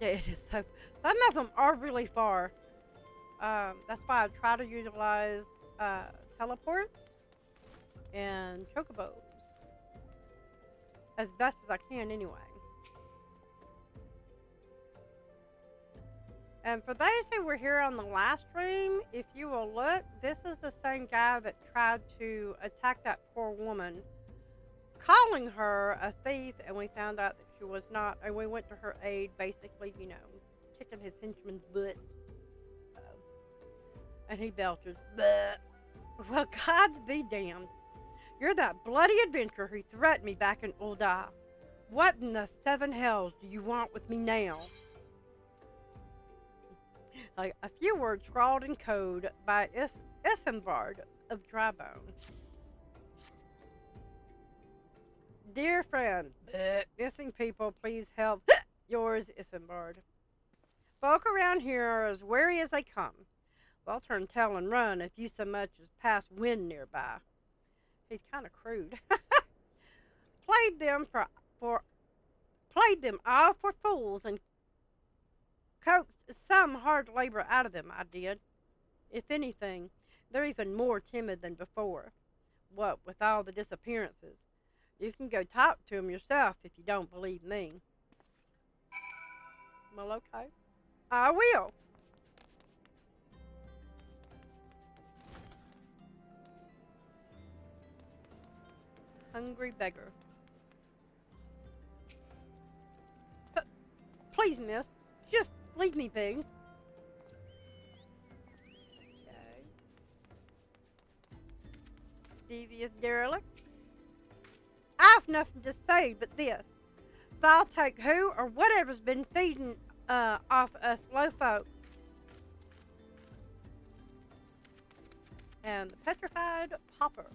Yeah, it is so. Some of them are really far. That's why I try to utilize teleports and chocobos as best as I can, anyway. And for those who were here on the last stream, if you will look, this is the same guy that tried to attack that poor woman, calling her a thief, and we found out that she was not, and we went to her aid, basically, you know, kicking his henchman's butts. So, and he belches, bleh. Well, gods be damned. You're that bloody adventurer who threatened me back in Ul'dah. What in the seven hells do you want with me now? Like a few words scrawled in code by Isambard of Drybone. Dear friend, missing people, please help. Yours, Isambard. Folk around here are as wary as they come. They'll turn tail and run if you so much as pass wind nearby. He's kind of crude. Played them all for fools and coaxed some hard labor out of them, I did. If anything, they're even more timid than before. What with all the disappearances. You can go talk to them yourself if you don't believe me. Well, okay. I will. Hungry beggar. Please, miss, just leave me be. Okay. Devious derelict. I've nothing to say but this. They'll take who or whatever's been feeding off us low folk. And the petrified pauper.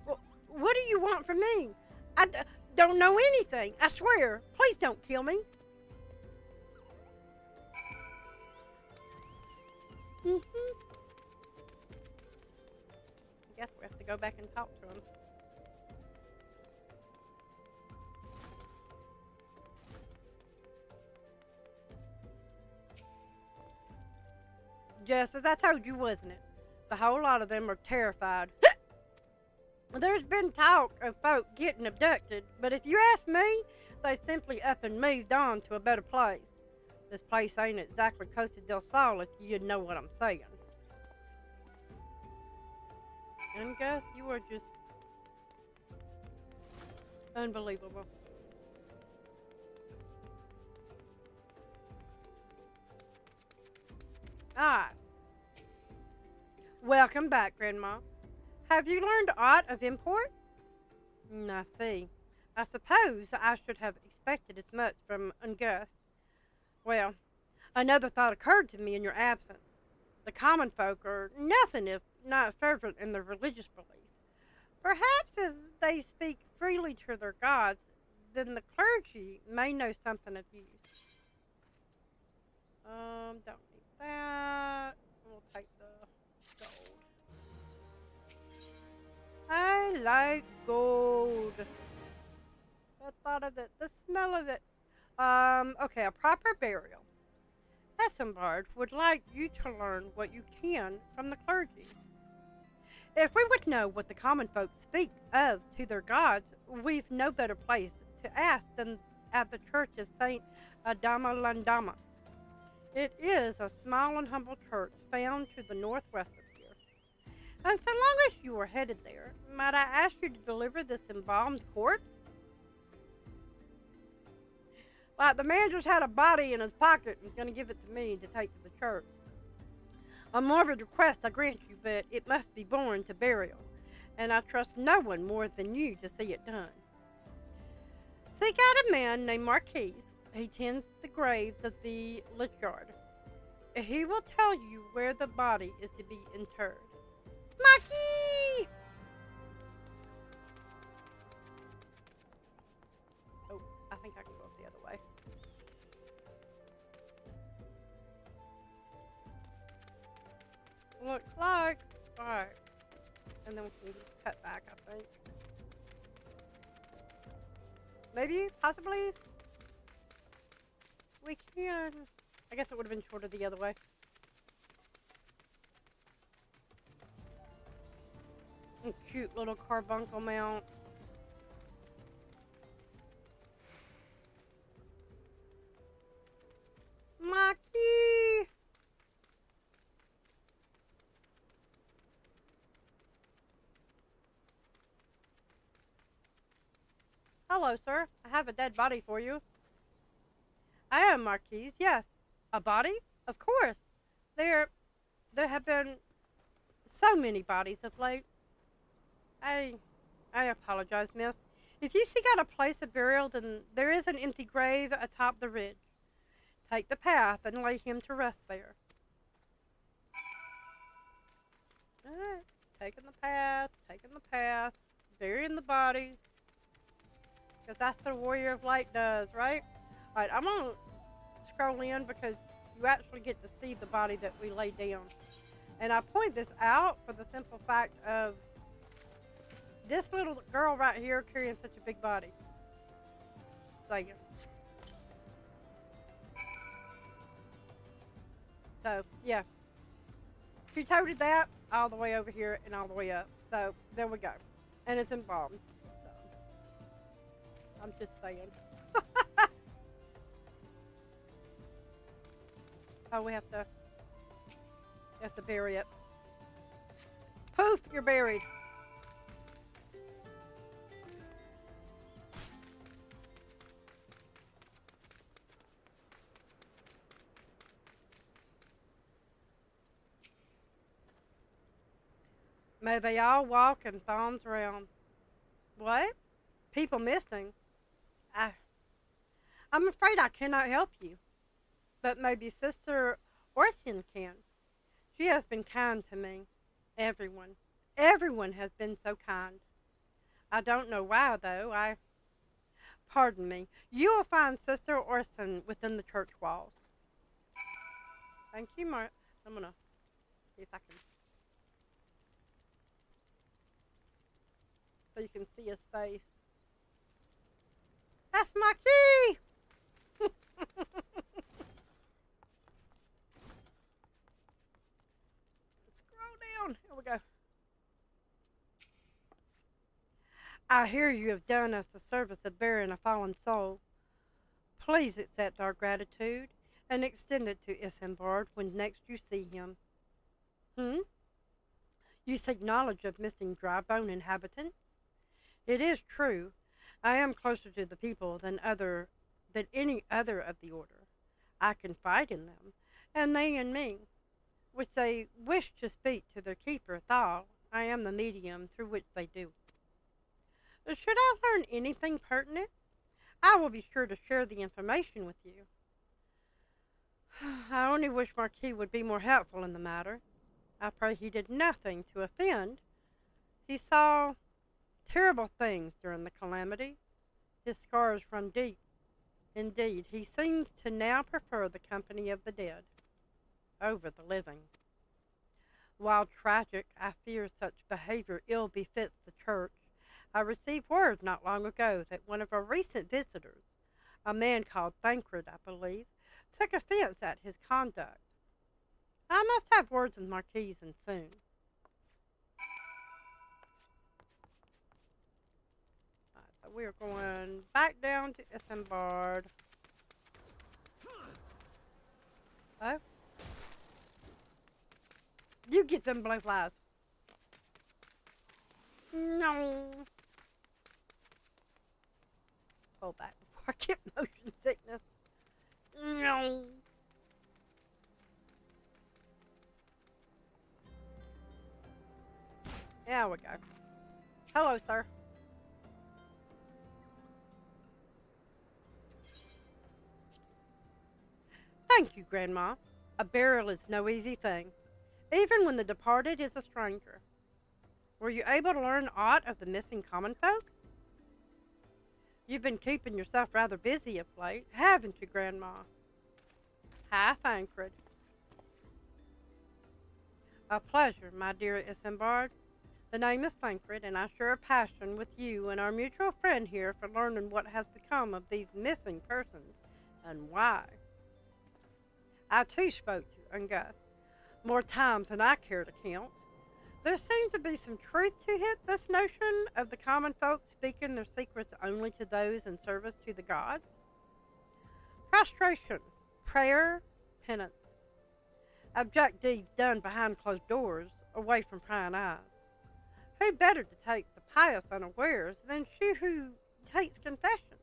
What do you want from me? I don't know anything, I swear. Please don't kill me. I guess we have to go back and talk to him. Just as I told you, wasn't it? The whole lot of them are terrified. There's been talk of folk getting abducted, but if you ask me, they simply up and moved on to a better place. This place ain't exactly Costa del Sol if you know what I'm saying. And Gus, you are just unbelievable. Ah. Welcome back, Grandma. Have you learned aught of import? I see. I suppose I should have expected as much from Ungust. Well, another thought occurred to me in your absence. The common folk are nothing if not fervent in their religious belief. Perhaps as they speak freely to their gods, then the clergy may know something of use. Don't need that. We'll take the gold. I like gold. The thought of it, the smell of it. Okay, a proper burial. Isambard would like you to learn what you can from the clergy. If we would know what the common folk speak of to their gods, we've no better place to ask than at the church of Saint Adama Landama. It is a small and humble church found to the northwest of here. And so long as you are headed there, might I ask you to deliver this embalmed corpse? Like the man just had a body in his pocket and is going to give it to me to take to the church. A morbid request I grant you, but it must be borne to burial, and I trust no one more than you to see it done. Seek out a man named Marquis. He tends the graves of the Lichyard. He will tell you where the body is to be interred. Marquis! Oh, I think I can go up the other way. Looks like. Alright. And then we can cut back, I think. Maybe, possibly. We can. I guess it would have been shorter the other way. A cute little carbuncle mount. Maki! Hello, sir. I have a dead body for you. I am Marquise, yes. A body? Of course. There have been so many bodies of late. I apologize, miss. If you seek out a place of burial, then there is an empty grave atop the ridge. Take the path and lay him to rest there. Alright, taking the path, burying the body. Because that's what a warrior of light does, right? Alright, I'm going to scroll in because you actually get to see the body that we laid down. And I point this out for the simple fact of this little girl right here carrying such a big body. Just saying. So, yeah. She toted that all the way over here and all the way up. So, there we go. And it's embalmed. So, I'm just saying. Oh, we have to bury it. Poof, you're buried. May they all walk in Thom's realm. What? People missing? I'm afraid I cannot help you. But maybe Sister Eorzea can. She has been kind to me. Everyone. Everyone has been so kind. I don't know why, though. Pardon me. You will find Sister Eorzea within the church walls. Thank you, Mark. I'm going to see if I can. So you can see his face. That's my key! Scroll down. Here we go. I hear you have done us the service of burying a fallen soul. Please accept our gratitude and extend it to Isambard when next you see him. You seek knowledge of missing dry bone inhabitants? It is true. I am closer to the people than any other of the order. I confide in them, and they in me. Which they wish to speak to their keeper, Thal. I am the medium through which they do. Should I learn anything pertinent, I will be sure to share the information with you. I only wish Marquis would be more helpful in the matter. I pray he did nothing to offend. He saw terrible things during the calamity. His scars run deep. Indeed, he seems to now prefer the company of the dead over the living. While tragic, I fear such behavior ill befits the church. I received word not long ago that one of our recent visitors, a man called Thancred, I believe, took offense at his conduct. I must have words with Marquis and soon. So we're going back down to Isambard. Oh. You get them blowflies. No. Pull back before I get motion sickness. No. There we go. Hello, sir. Thank you, Grandma. A burial is no easy thing, even when the departed is a stranger. Were you able to learn aught of the missing common folk? You've been keeping yourself rather busy of late, haven't you, Grandma? Hi, Thancred. A pleasure, my dear Isambard. The name is Thancred, and I share a passion with you and our mutual friend here for learning what has become of these missing persons and why. I too spoke to Ungust more times than I care to count. There seems to be some truth to this notion of the common folk speaking their secrets only to those in service to the gods. Prostration, prayer, penance. Abject deeds done behind closed doors, away from prying eyes. Who better to take the pious unawares than she who takes confessions?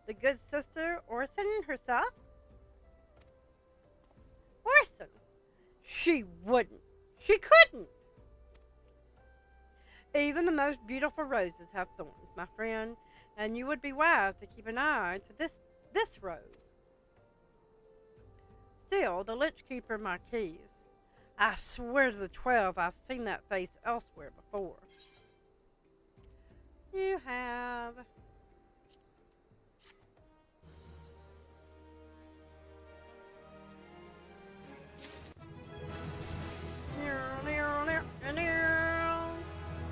The good sister Eorzea herself? Eorzea? She wouldn't. She couldn't. Even the most beautiful roses have thorns, my friend, and you would be wise to keep an eye to this rose. Still, the Lich Keeper Marquis. I swear to the 12 I've seen that face elsewhere before. You have.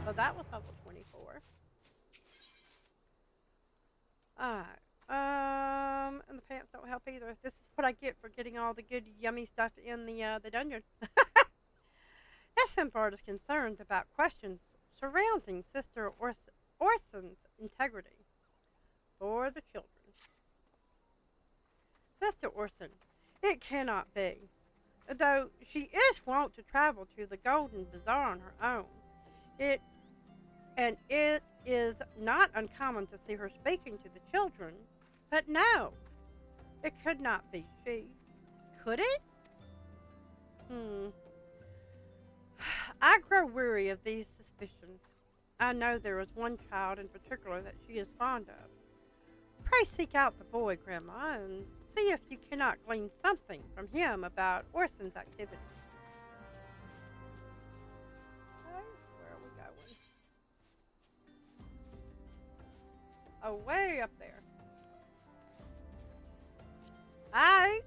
So that was level 24. Alright. And the pants don't help either. This is what I get for getting all the good, yummy stuff in the dungeon. Emperor is concerned about questions surrounding Sister Orson's integrity for the children. Sister Orson, it cannot be. Though she is wont to travel to the Golden Bazaar on her own, it is not uncommon to see her speaking to the children. But no, it could not be she. Could it? I grow weary of these suspicions. I know there is one child in particular that she is fond of. Pray seek out the boy, Grandma, and see if you cannot glean something from him about Orson's activities. Okay, where are we going? Oh, way up there. Hi.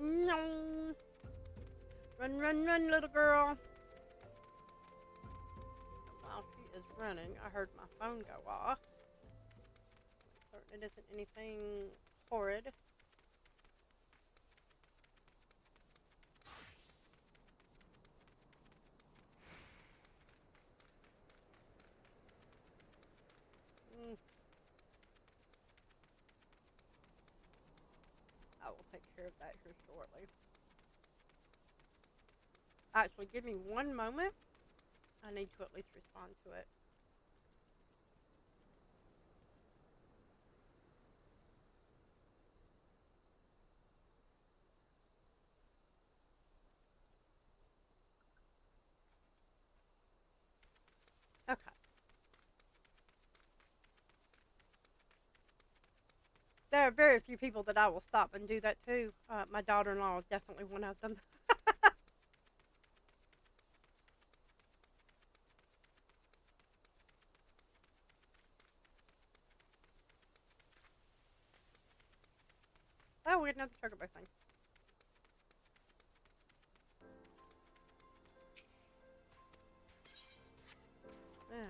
No. Run, run, run, little girl. While she is running, I heard my phone go off. I'm certain it isn't anything horrid. I will take care of that here shortly. Actually, give me one moment. I need to at least respond to it. Okay. There are very few people that I will stop and do that to. My daughter-in-law is definitely one of them. Oh, we had another chocobo thing. Alright.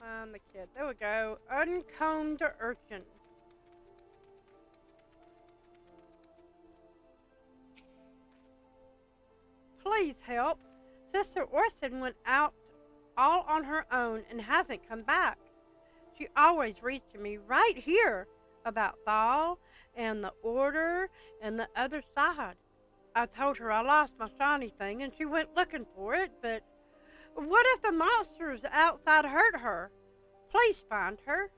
Find the kid. There we go. Uncombed urchin. Please help. Sister Orson went out all on her own and hasn't come back. She always reads to me right here about Thal and the Order and the other side. I told her I lost my shiny thing and she went looking for it, but what if the monsters outside hurt her? Please find her.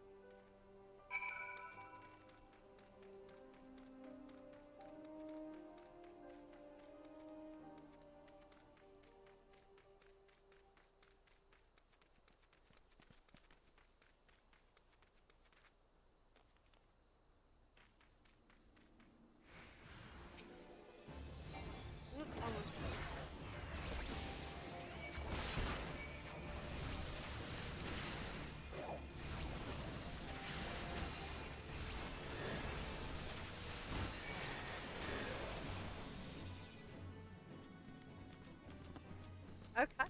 Okay.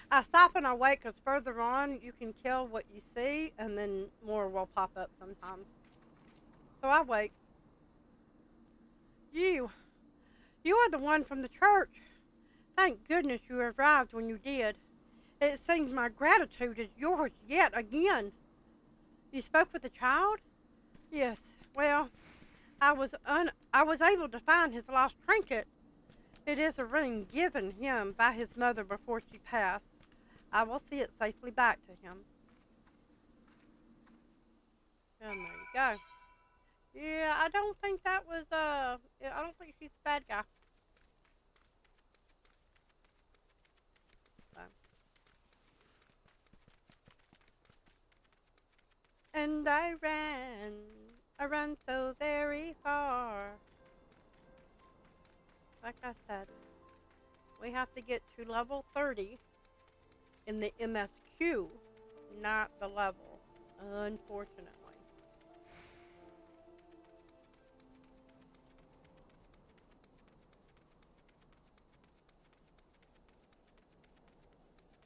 I stop and I wait because further on you can kill what you see and then more will pop up sometimes. So I wait. You are the one from the church. Thank goodness you arrived when you did. It seems my gratitude is yours yet again. You spoke with the child? Yes. Well, I was able to find his lost trinket. It is a ring given him by his mother before she passed. I will see it safely back to him. And there you go. Yeah, I don't think that was, I don't think she's a bad guy. So. And I ran. I run so very far. Like I said, we have to get to level 30 in the MSQ, not the level, unfortunately.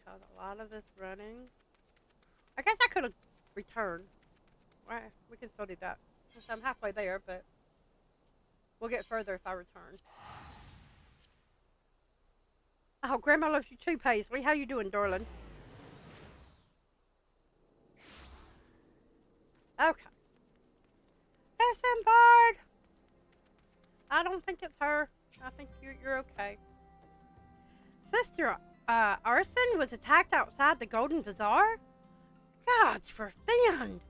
Because a lot of this running, I guess I could have returned. Well, we can still do that. Since I'm halfway there, but we'll get further if I return. Oh, Grandma loves you too, Paisley. How you doing, darling? Okay. Listen, Bard. I don't think it's her. I think you're okay. Sister Arson was attacked outside the Golden Bazaar? Gods forfend!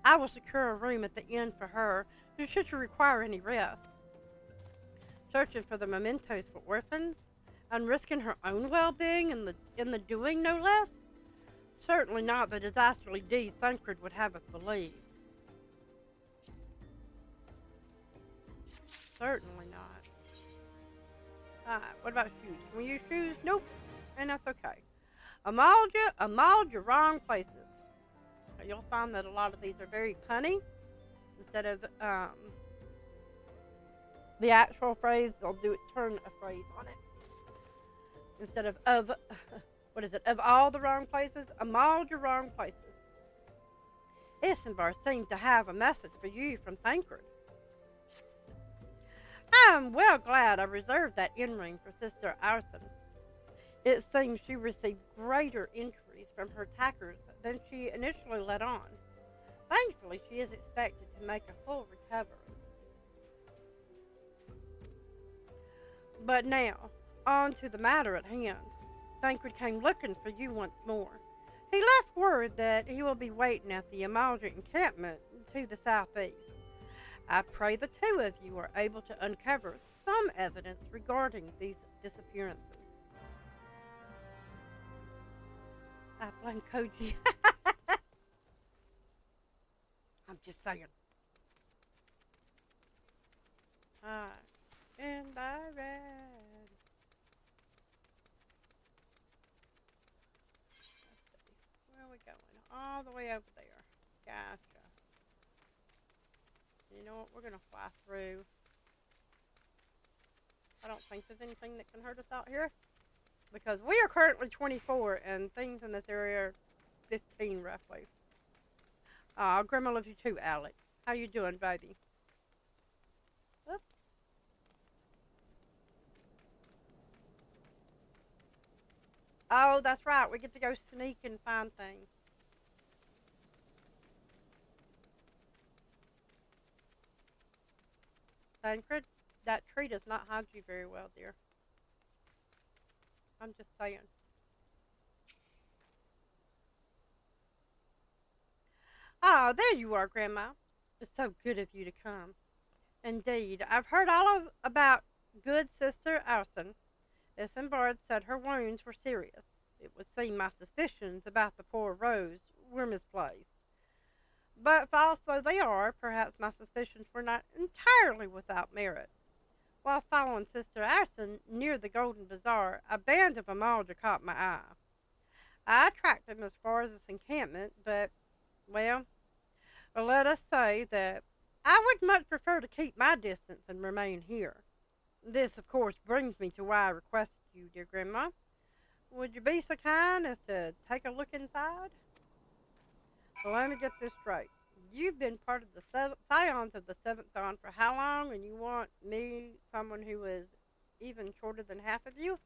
I will secure a room at the inn for her, should she require any rest. Searching for the mementos for orphans, and risking her own well-being in the doing, no less? Certainly not the disasterly deed Thancred would have us believe. Certainly not. What about shoes? Can we use shoes? Nope. And that's okay. Amald, you're wrong places. You'll find that a lot of these are very punny. Instead of the actual phrase, they'll turn a phrase on it. Instead of what is it? Of all the wrong places, Amald, you're wrong places. Issenbar seemed to have a message for you from Thancred. I'm well glad I reserved that ring for Sister Arson. It seems she received greater inquiries from her attackers than she initially let on. Thankfully, she is expected to make a full recovery. But now, on to the matter at hand. Thancred came looking for you once more. He left word that he will be waiting at the Amalja encampment to the southeast. I pray the two of you are able to uncover some evidence regarding these disappearances. I blame Koji. I'm just saying. And I read. Let's see. Where are we going? All the way over there. Gotcha. You know what? We're going to fly through. I don't think there's anything that can hurt us out here. Because we are currently 24 and things in this area are 15 roughly. Grandma loves you too, Alex. How you doing, baby? Oop. Oh, that's right. We get to go sneak and find things. Thancred, that tree does not hide you very well, dear. I'm just saying. Oh, there you are, Grandma. It's so good of you to come. Indeed, I've heard about good Sister Arson. Issenbard said her wounds were serious. It would seem my suspicions about the poor Rose were misplaced. But false though they are, perhaps my suspicions were not entirely without merit. Whilst following Sister Arson near the Golden Bazaar, a band of Amalja caught my eye. I tracked them as far as this encampment, but, well, let us say that I would much prefer to keep my distance and remain here. This, of course, brings me to why I requested you, dear Grandma. Would you be so kind as to take a look inside? So let me get this straight. You've been part of the Sciions of the 7th Dawn for how long, and you want me, someone who is even shorter than half of you?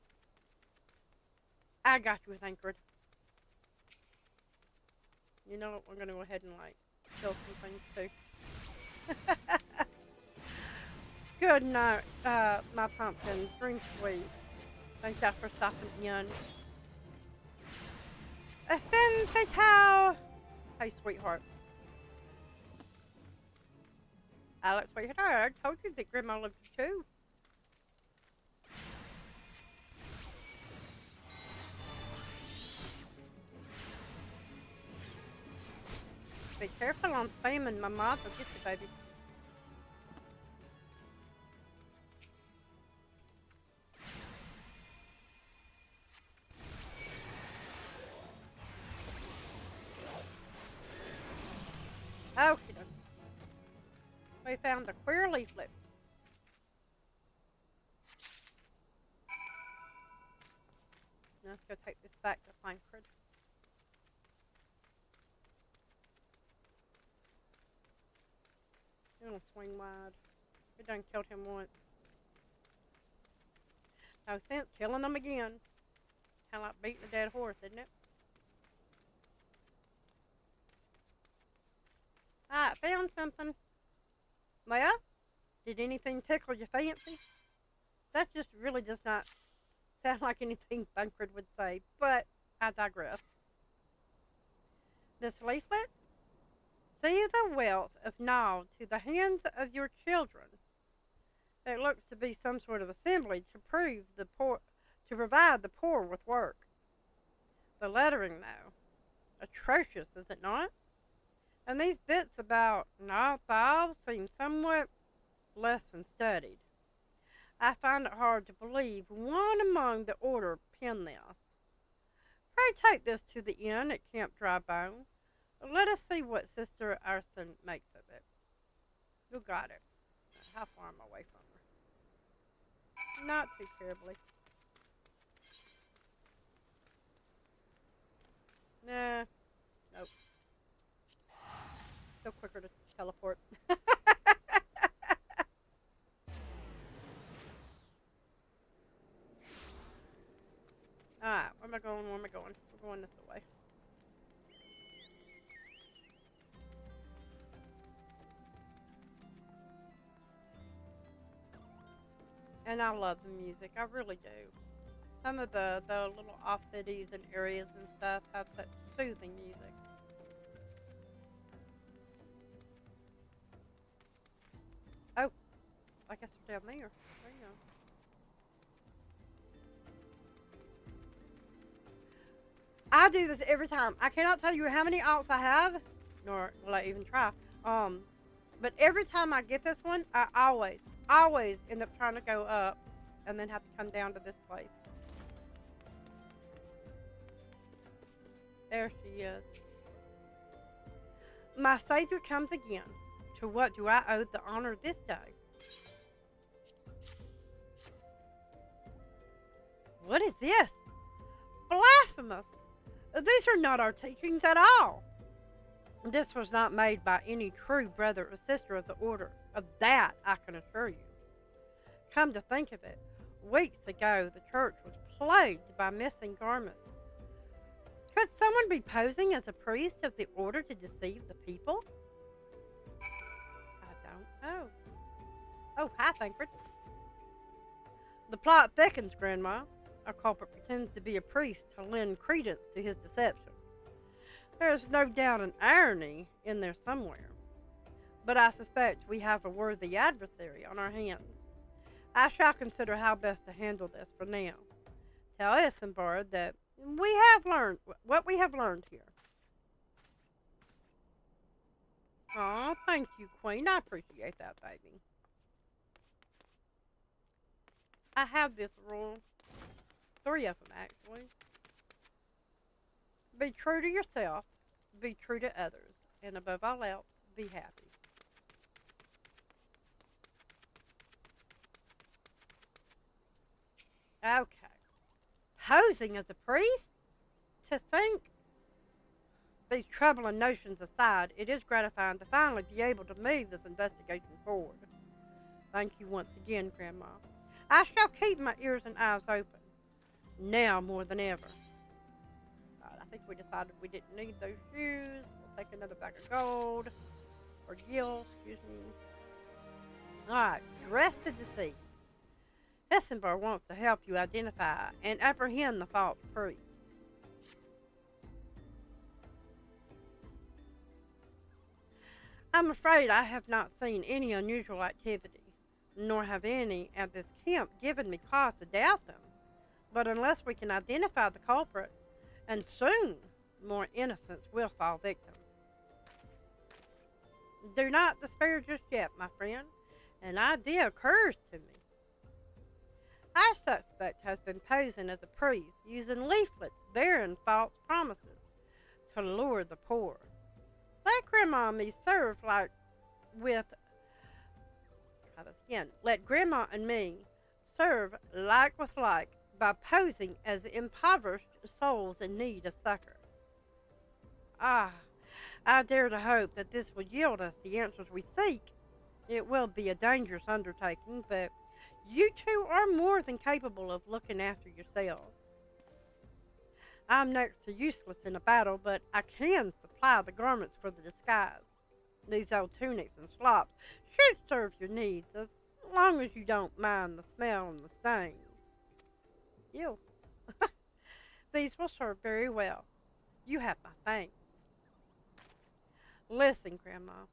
I got you, Thancred. You know what, we're going to go ahead and, kill some things, too. Good night, my pumpkins. Drink sweet. Thank you for stopping in. A thin fatal. Hey, sweetheart. Alex, sweetheart, I told you that Grandma loved you too. Be careful on spamming my mod. They'll get you, baby. Okay. We found a queer leaflet. Let's go take this back to Frankfurt. We're gonna swing wide. We done killed him once. No sense killing him again. Kind of like beating a dead horse, isn't it? Alright, found something. Well, did anything tickle your fancy? That just really does not sound like anything Thancred would say, but I digress. This leaflet? See the wealth of knowledge to the hands of your children. It looks to be some sort of assembly to provide the poor with work. The lettering, though, atrocious, is it not? And these bits about Nalthal seem somewhat less than studied. I find it hard to believe one among the order penned this. Pray take this to the inn at Camp Drybone. Let us see what Sister Arson makes of it. Who got it? How far am I away from her? Not too terribly. Nah. Nope. Still quicker to teleport. Alright, where am I going? Where am I going? We're going this way. And I love the music. I really do. Some of the little off cities and areas and stuff have such soothing music. Oh, I guess we're down there. There you go. I do this every time. I cannot tell you how many alts I have, nor will I even try. But every time I get this one, I always end up trying to go up and then have to come down to this place. There she is. My Savior comes again. To what do I owe the honor this day? What is this? Blasphemous! These are not our teachings at all. This was not made by any true brother or sister of the order. Of that, I can assure you. Come to think of it, weeks ago the church was plagued by missing garments. Could someone be posing as a priest of the order to deceive the people? I don't know. Oh, hi, Thancred. The plot thickens, Grandma. Our culprit pretends to be a priest to lend credence to his deception. There is no doubt an irony in there somewhere, but I suspect we have a worthy adversary on our hands. I shall consider how best to handle this for now. Tell Isambard that we have learned what we have learned here. Oh, thank you, Queen. I appreciate that, baby. I have this rule. 3 of them, actually. Be true to yourself, be true to others, and above all else, be happy. Okay. Posing as a priest? To think? These troubling notions aside, it is gratifying to finally be able to move this investigation forward. Thank you once again, Grandma. I shall keep my ears and eyes open. Now more than ever. Right, I think we decided we didn't need those shoes. We'll take another bag of gold. Or gil, excuse me. Alright, dress to deceive. Isambard wants to help you identify and apprehend the false priest. I'm afraid I have not seen any unusual activity, nor have any at this camp given me cause to doubt them. But unless we can identify the culprit, and soon, more innocents will fall victim. Do not despair just yet, my friend. An idea occurs to me. Our suspect has been posing as a priest, using leaflets bearing false promises to lure the poor. Let Grandma and me serve like with. Try this again. Let Grandma and me serve like with like by posing as impoverished souls in need of succor. Ah, I dare to hope that this will yield us the answers we seek. It will be a dangerous undertaking, but you two are more than capable of looking after yourselves. I'm next to useless in a battle, but I can supply the garments for the disguise. These old tunics and slops should serve your needs, as long as you don't mind the smell and the stains. Ew. These will serve very well. You have my thanks. Listen, Grandma.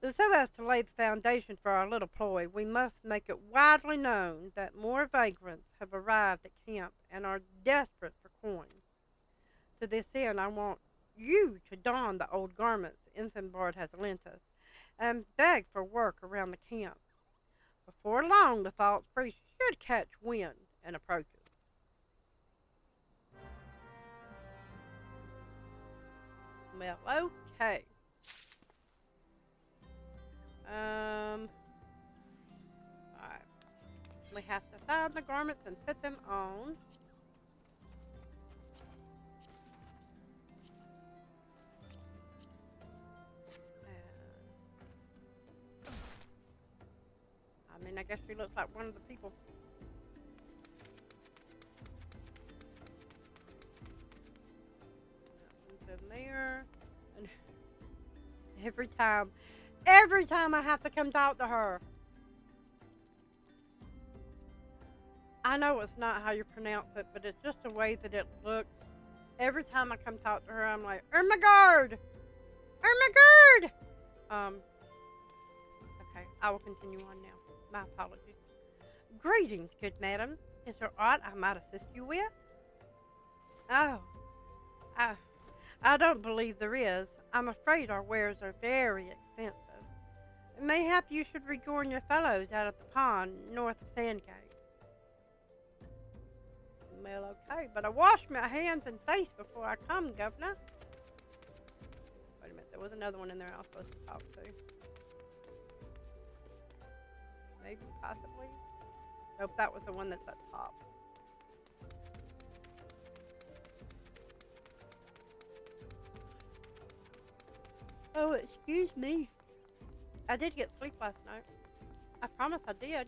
So as to lay the foundation for our little ploy, we must make it widely known that more vagrants have arrived at camp and are desperate for coin. To this end, I want you to don the old garments Isambard has lent us and beg for work around the camp. Before long, the false priest should catch wind and approach us. Well, okay. Alright. We have to find the garments and put them on. I mean, I guess she looks like one of the people. That one's in there. And every time I have to come talk to her. I know it's not how you pronounce it, but it's just the way that it looks. Every time I come talk to her, I'm like, Ermagard! Ermagard! Okay, I will continue on now. My apologies. Greetings, good madam. Is there aught I might assist you with? Oh, I don't believe there is. I'm afraid our wares are very expensive. Mayhap you should rejoin your fellows out at the pond north of Sandgate. Well, okay, but I wash my hands and face before I come, Governor. Wait a minute, there was another one in there I was supposed to talk to. Maybe, possibly. Nope, that was the one that's up top. Oh, excuse me. I did get sleep last night. I promise I did.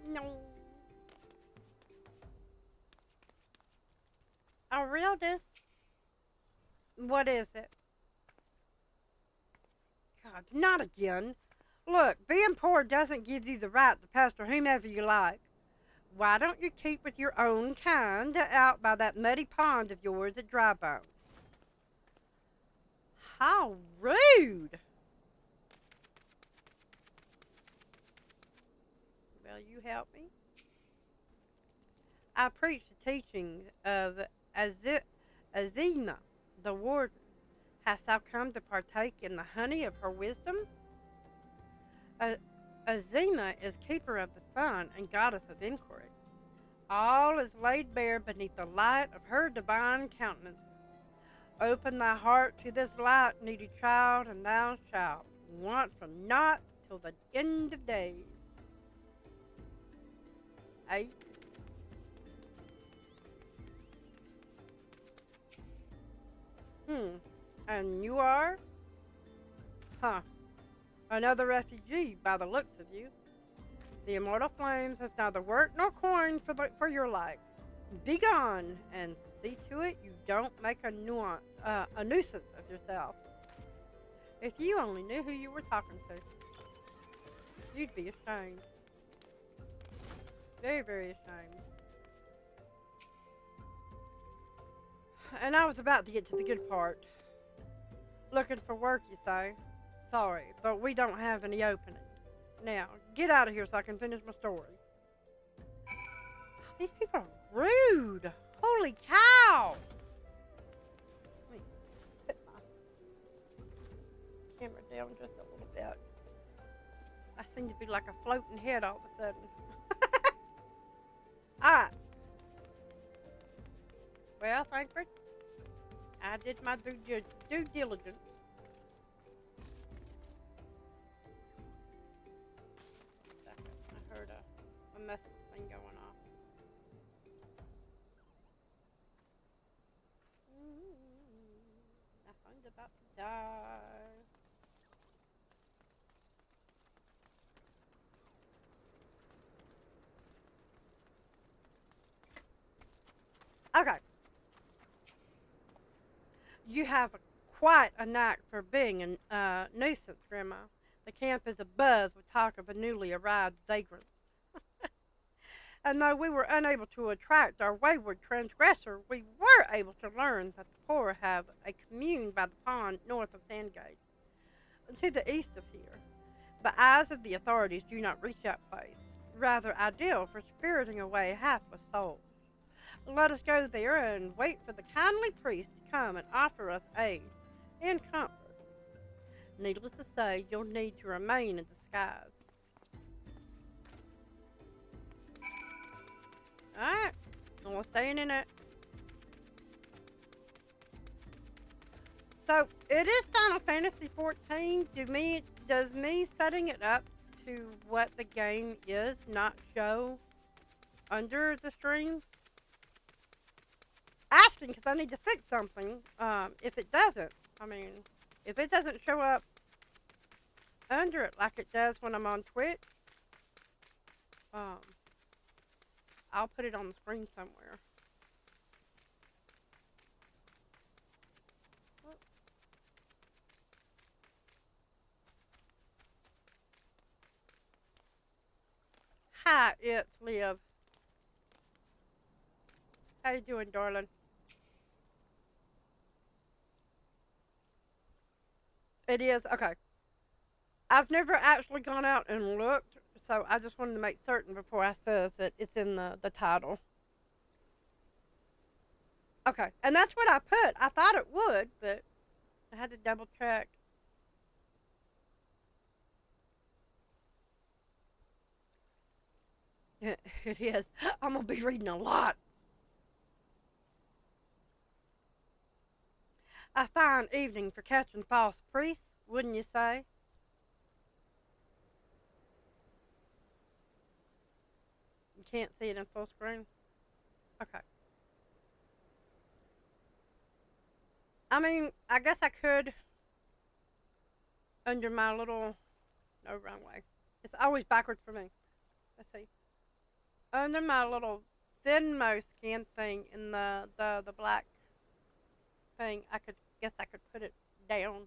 No. Aurelius. What is it? God, not again. Look, being poor doesn't give you the right to pester whomever you like. Why don't you keep with your own kind out by that muddy pond of yours at Drybone? How rude! Will you help me? I preach the teachings of Azima, the warden. Hast thou come to partake in the honey of her wisdom? Azima is keeper of the sun and goddess of inquiry. All is laid bare beneath the light of her divine countenance. Open thy heart to this light, needy child, and thou shalt want for naught till the end of days. 8. And you are? Huh. Another refugee, by the looks of you. The immortal flames have neither work nor coin for your life. Begone, and see to it you don't make a nuisance of yourself. If you only knew who you were talking to, you'd be ashamed. Very, very ashamed. And I was about to get to the good part. Looking for work, you say? Sorry, but we don't have any openings. Now, get out of here so I can finish my story. These people are rude. Holy cow! camera down just a little bit. I seem to be like a floating head all of a sudden. Alright. Well, Frankfurt, I did my due diligence. I heard a message thing going off. My phone's about to die. Okay. You have quite a knack for being a nuisance, Grandma. The camp is abuzz with talk of a newly arrived vagrant. And though we were unable to attract our wayward transgressor, we were able to learn that the poor have a commune by the pond north of Sandgate, to the east of here. The eyes of the authorities do not reach that place, rather ideal for spiriting away hapless souls. Let us go there and wait for the kindly priest to come and offer us aid and comfort. Needless to say, you'll need to remain in disguise. Alright, I'm staying in it. So, it is Final Fantasy 14. Does me setting it up to what the game is not show under the stream? Asking because I need to fix something. If it doesn't, if it doesn't show up under it like it does when I'm on Twitch, I'll put it on the screen somewhere. Hi, it's Liv. How you doing, darling? It is, okay. I've never actually gone out and looked, so I just wanted to make certain before I says that it's in the title. Okay, and that's what I put. I thought it would, but I had to double check. It is. I'm going to be reading a lot. A fine evening for catching false priests, wouldn't you say? You can't see it in full screen? Okay. I guess I could under my little... No, wrong way. It's always backwards for me. Let's see. Under my little thinmost skin thing in the black thing, I could put it down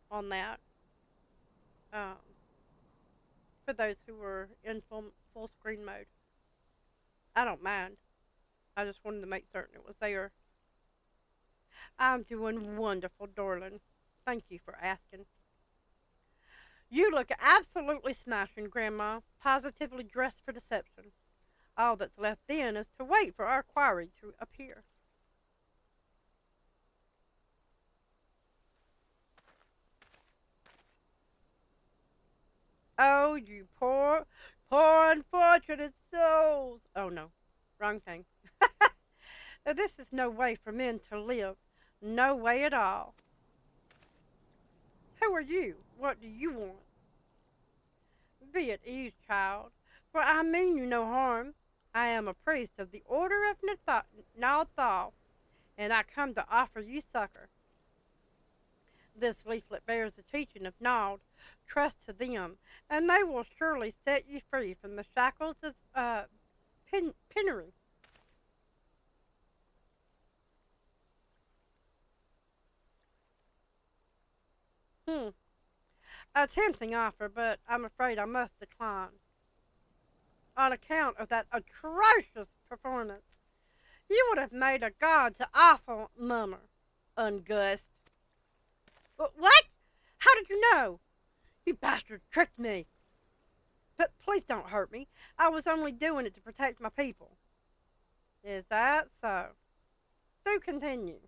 on that. For those who were in full screen mode. I don't mind. I just wanted to make certain it was there. I'm doing wonderful, darling. Thank you for asking. You look absolutely smashing, Grandma. Positively dressed for deception. All that's left then is to wait for our quarry to appear. Oh, you poor unfortunate souls. Oh, no. Wrong thing. This is no way for men to live. No way at all. Who are you? What do you want? Be at ease, child, for I mean you no harm. I am a priest of the Order of Nalthal, and I come to offer you succor. This leaflet bears the teaching of Nald. Trust to them, and they will surely set you free from the shackles of penury. A tempting offer, but I'm afraid I must decline. On account of that atrocious performance, you would have made a god to awful mummer, Ungust. But what? How did you know? You bastard tricked me. But please don't hurt me. I was only doing it to protect my people. Is that so? Do continue.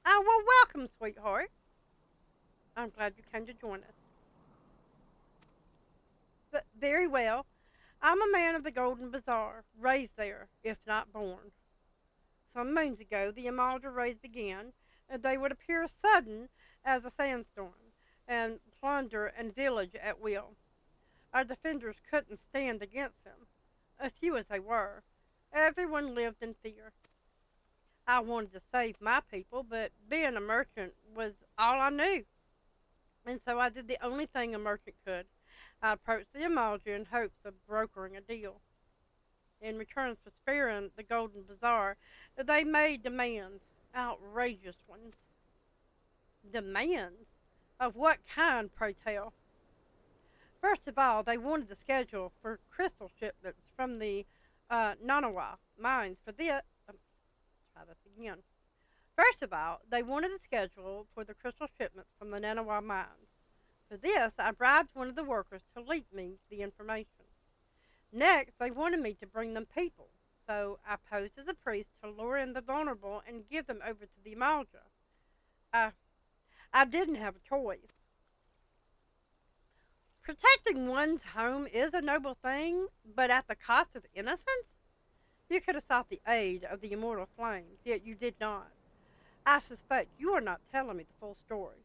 I will Welcome, sweetheart. I'm glad you came to join us. But very well. I'm a man of the Golden Bazaar, raised there, if not born. Some moons ago, the Amalda raids began, and they would appear sudden as a sandstorm, and plunder and village at will. Our defenders couldn't stand against them, a few as they were. Everyone lived in fear. I wanted to save my people, but being a merchant was all I knew. And so I did the only thing a merchant could. I approached the Amalda in hopes of brokering a deal. In return for sparing the Golden Bazaar, they made demands, outrageous ones. Demands? Of what kind, pray tell? First of all, they wanted the schedule for crystal shipments from the Nanawa mines. Try this again. First of all, they wanted the schedule for the crystal shipments from the Nanawa mines. For this, I bribed one of the workers to leak me the information. Next, they wanted me to bring them people, so I posed as a priest to lure in the vulnerable and give them over to the Amalda. I didn't have a choice. Protecting one's home is a noble thing, but at the cost of innocence? You could have sought the aid of the immortal flames, yet you did not. I suspect you are not telling me the full story.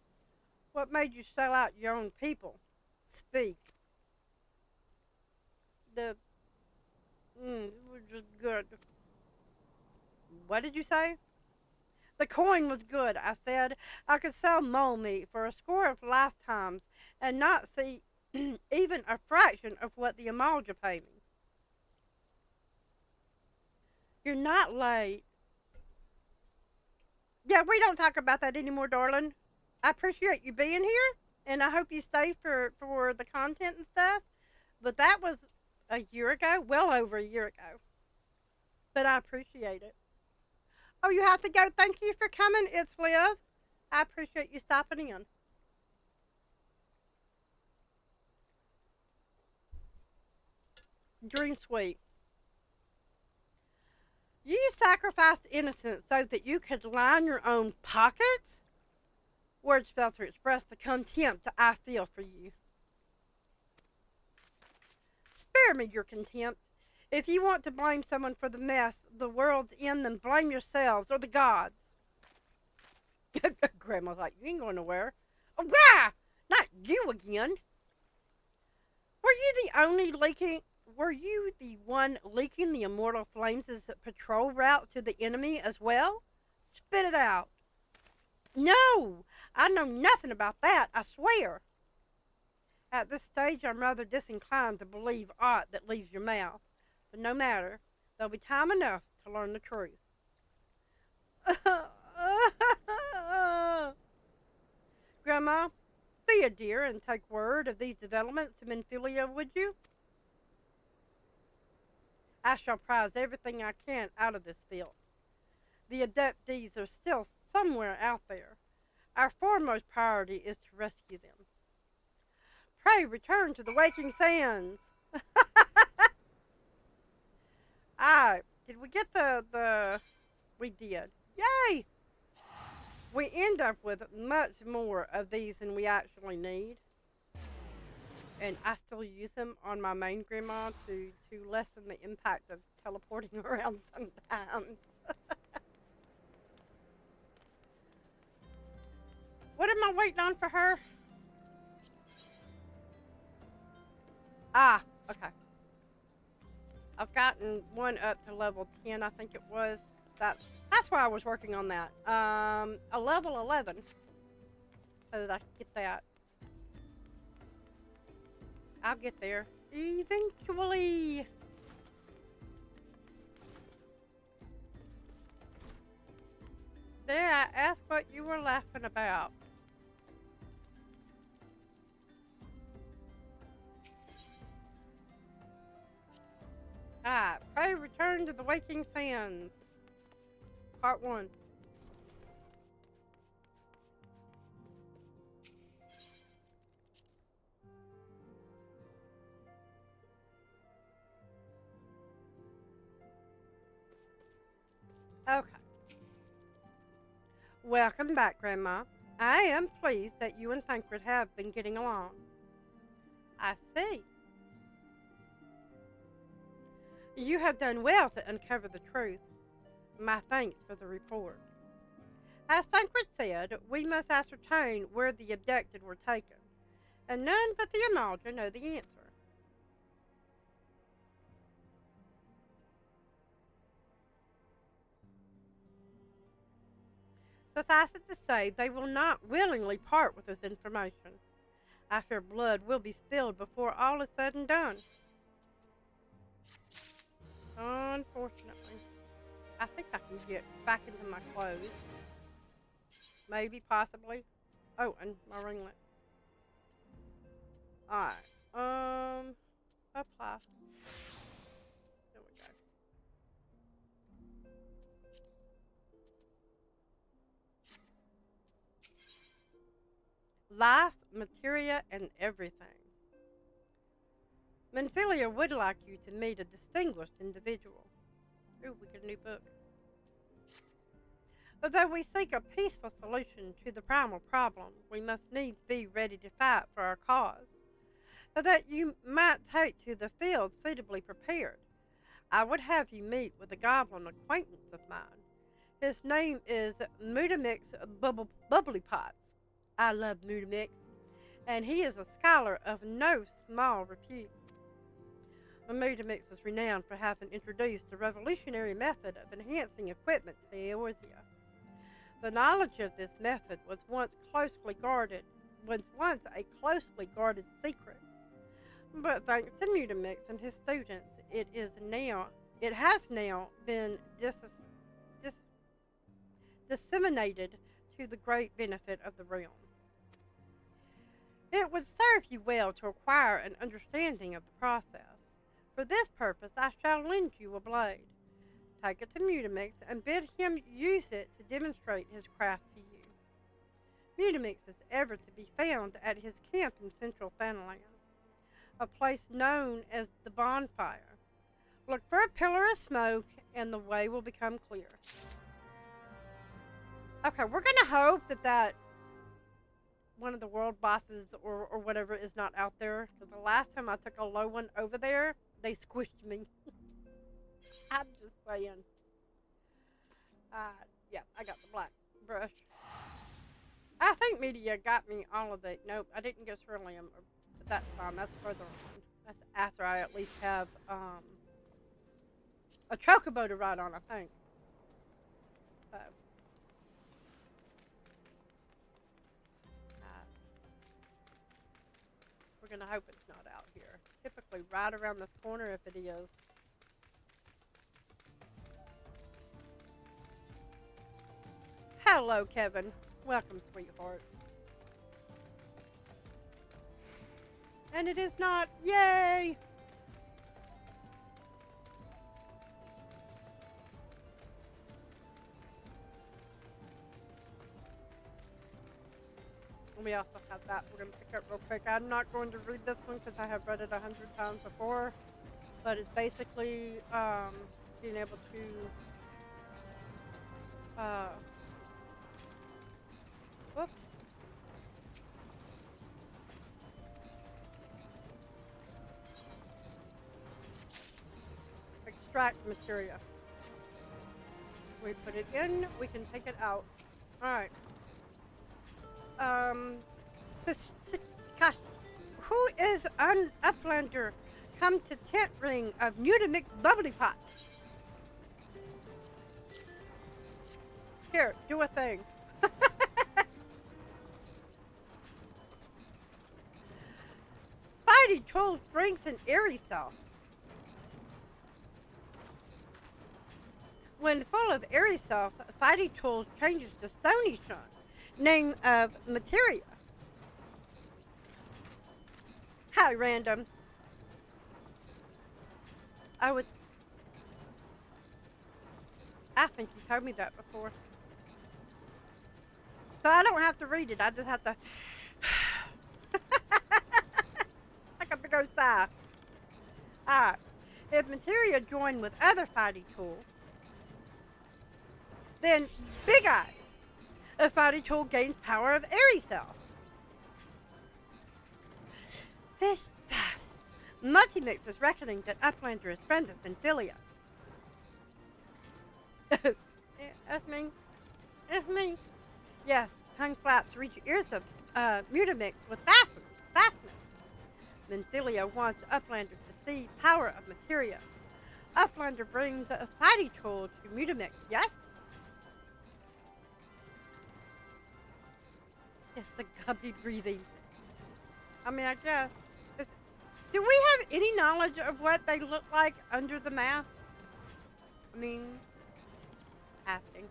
What made you sell out your own people? Speak. It was just good. What did you say? The coin was good, I said. I could sell mole meat for a score of lifetimes and not see even a fraction of what the Amalda paid me. You're not late. Yeah, we don't talk about that anymore, darling. I appreciate you being here, and I hope you stay for the content and stuff. But that was a year ago, well over a year ago. But I appreciate it. Oh, you have to go. Thank you for coming. It's Liv. I appreciate you stopping in. Dream sweet. You sacrificed innocence so that you could line your own pockets? Words fail to express the contempt I feel for you. Spare me your contempt. If you want to blame someone for the mess the world's in, then blame yourselves or the gods. Grandma's like, you ain't going nowhere. Oh, God! Not you again. Were you the one leaking the immortal flames' patrol route to the enemy as well? Spit it out. No! I know nothing about that, I swear. At this stage, I'm rather disinclined to believe aught that leaves your mouth. But no matter, there'll be time enough to learn the truth. Grandma, be a dear and take word of these developments to Menphilia, would you? I shall prize everything I can out of this field. The adeptees are still somewhere out there. Our foremost priority is to rescue them. Pray return to the waking sands. Did we get we did. Yay! We end up with much more of these than we actually need. And I still use them on my main grandma to lessen the impact of teleporting around sometimes. What am I waiting on for her? Okay. I've gotten one up to level 10, I think it was. That's why I was working on that. A level 11. So that I can get that. I'll get there. Eventually. There, I asked what you were laughing about. Pray return to the waking sands. Part 1. Okay. Welcome back, Grandma. I am pleased that you and Thancred have been getting along. I see. You have done well to uncover the truth. My thanks for the report. As Thancred said, we must ascertain where the abducted were taken, and none but the Eorzea know the answer. Suffice it to say, they will not willingly part with this information. I fear blood will be spilled before all is said and done. Unfortunately. I think I can get back into my clothes. Maybe, possibly. Oh, and my ringlet. Alright. Apply. There we go. Life, materia, and everything. Menphilia would like you to meet a distinguished individual. Ooh, we get a new book. Although we seek a peaceful solution to the primal problem, we must needs be ready to fight for our cause, so that you might take to the field suitably prepared. I would have you meet with a goblin acquaintance of mine. His name is Mudamix Bubbly Pots. I love Mudamix, and he is a scholar of no small repute. Mudamix is renowned for having introduced a revolutionary method of enhancing equipment to Eorzea. The knowledge of this method was once a closely guarded secret, but thanks to Mudamix and his students, it has now been disseminated to the great benefit of the realm. It would serve you well to acquire an understanding of the process. For this purpose, I shall lend you a blade. Take it to Mudamix and bid him use it to demonstrate his craft to you. Mudamix is ever to be found at his camp in central Thanalan, a place known as the Bonfire. Look for a pillar of smoke and the way will become clear. Okay, we're going to hope that one of the world bosses or whatever is not out there, because the last time I took a low one over there, they squished me. I'm just saying. Yeah, I got the black brush. I think media got me all of the... Nope, I didn't get Ceruleum, but that's fine. That's further on. That's after I at least have a chocobo to ride on, I think. So... we're going to hope it's not out here. Typically right around this corner if it is. Hello, Kevin. Welcome, sweetheart. And it is not. Yay! We also have that we're going to pick up real quick. I'm not going to read this one because I have read it 100 times before. But it's basically being able to... whoops. Extract materia. We put it in, we can take it out. Alright. Gosh, who is an uplander? Come to tent ring of Mudamix Bubbly Pot. Here, do a thing. Fighty Trolls drinks an Eorzea. When full of Eorzea, Fighty Trolls changes to Stony Shun, name of materia. Hi, random. I think you told me that before. So I don't have to read it, I just have to like a big old sigh. Alright. If materia join with other fighting tools, then Big Eyes, A fighting tool gains power of Eorzea. This stuff. Multimix is reckoning that Uplander is friends of Venthylia. Yeah, that's me. That's me. Yes, tongue flaps reach ears of Mutamix with fastness. Venthylia wants Uplander to see power of materia. Uplander brings a fighting tool to Mutamix, yes? Yes, the guppy breathing. I mean, I guess. Do we have any knowledge of what they look like under the mask? I mean, asking.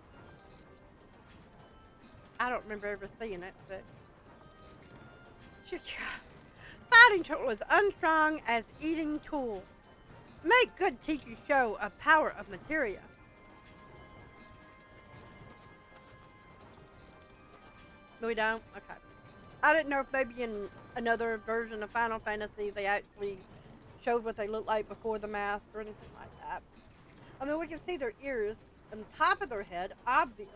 I don't remember ever seeing it, but... Fighting tool is unstrung as eating tool. Make good teachers show a power of materia. We don't? Okay. I didn't know if maybe in another version of Final Fantasy they actually showed what they looked like before the mask or anything like that. I mean, we can see their ears and the top of their head, obviously.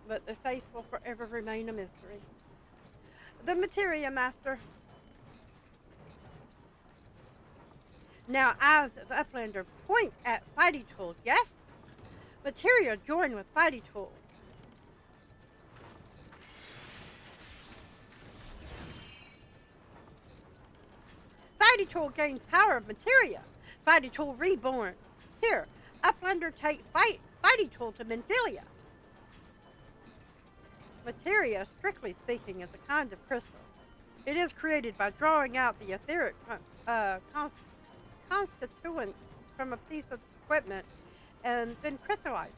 But their face will forever remain a mystery. The Materia Master. Now, eyes of Uplander point at Fighting Tool, yes? Materia join with Fighting Tool. Fighting Tool gains power of materia. Fighting Tool reborn. Here, Uplander take Fighting Tool to Venthylia. Materia, strictly speaking, is a kind of crystal. It is created by drawing out the etheric constituents from a piece of equipment and then crystallizing.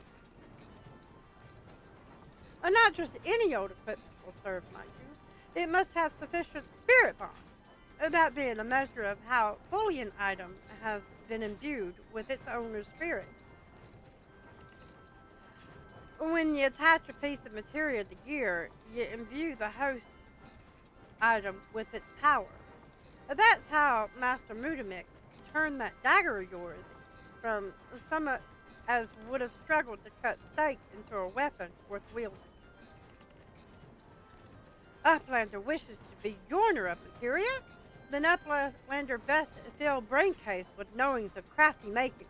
And not just any old equipment will serve, mind you. It must have sufficient spirit bond. That being a measure of how fully an item has been imbued with its owner's spirit. When you attach a piece of material to gear, you imbue the host item with its power. That's how Master Mutamix turned that dagger of yours from some as would have struggled to cut steak into a weapon worth wielding. Uplander wishes to be joiner of materia, then Uplander best fill brain case with knowings of crafty making.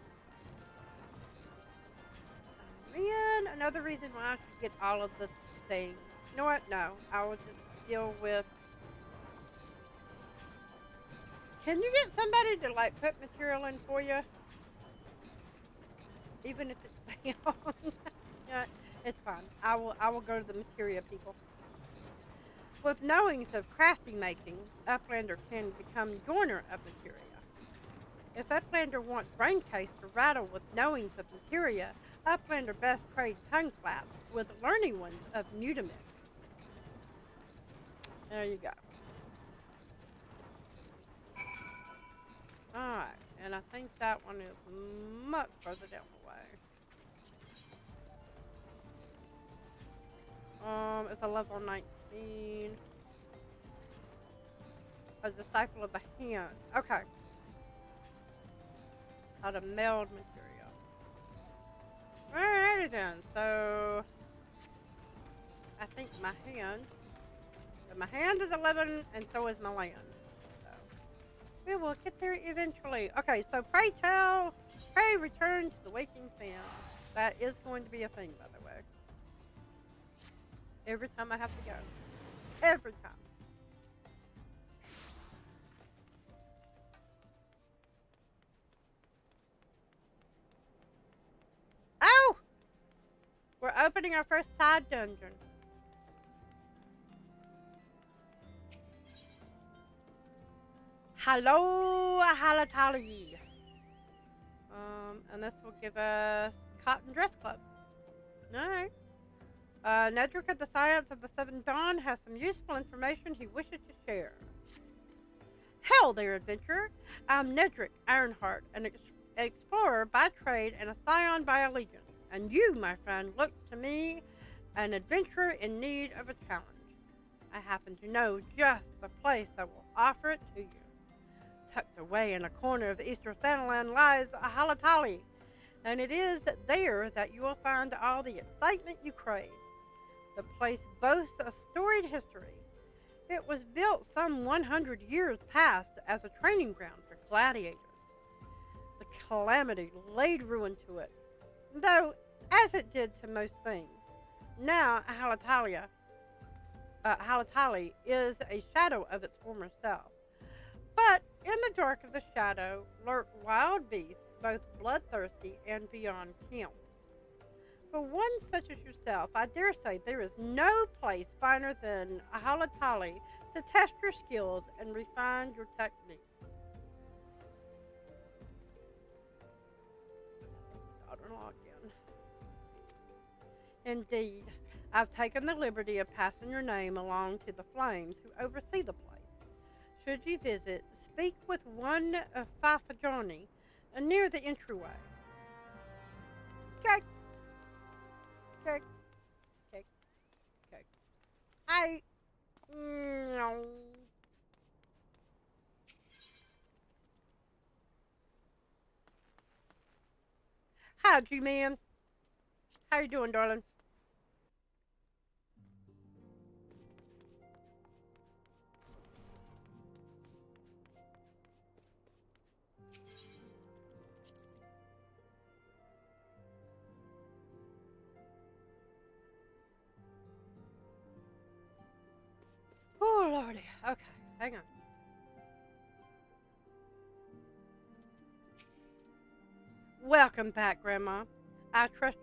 Man, another reason why I should get all of the things. You know what? No, I will just deal with... Can you get somebody to, like, put material in for you? Even if it's yeah, it's fine. I will go to the materia people. With knowings of crafty making, Uplander can become joiner of materia. If Uplander wants brain case to rattle with knowings of materia, Uplander best trade tongue flaps with learning ones of Mutamix. There you go. Alright, and I think that one is much further down the way. It's a level 19. A disciple of the hand. Okay. How to meld material. Alrighty then, so I think my hand is 11 and so is my land. So we will get there eventually. Okay, so pray return to the waking sand. That is going to be a thing, by the way. Every time I have to go. Every time. Oh! We're opening our first side dungeon. Hello, Halatali. And this will give us cotton dress clubs. Alright. Nedrick of the Sciions of the Seventh Dawn has some useful information he wishes to share. Hell there, adventurer. I'm Nedrick Ironheart, an explorer by trade and a Scion by allegiance. And you, my friend, look to me, an adventurer in need of a challenge. I happen to know just the place that will offer it to you. Tucked away in a corner of the Eastern Thanalan lies a Halatali, And it is there that you will find all the excitement you crave. The place boasts a storied history. It was built some 100 years past as a training ground for gladiators. The calamity laid ruin to it, though, as it did to most things. Now, Halatali is a shadow of its former self. But in the dark of the shadow lurk wild beasts, both bloodthirsty and beyond count. For one such as yourself, I dare say there is no place finer than Halatali to test your skills and refine your technique. Daughter-in-law again. Indeed, I've taken the liberty of passing your name along to the Flames who oversee the place. Should you visit, speak with one of Fafajani near the entryway. Okay. Okay. Okay. Okay. No. Hi, G-Man. How you doing, darling? Oh, Lordy. Okay, hang on. Welcome back, Grandma. I trust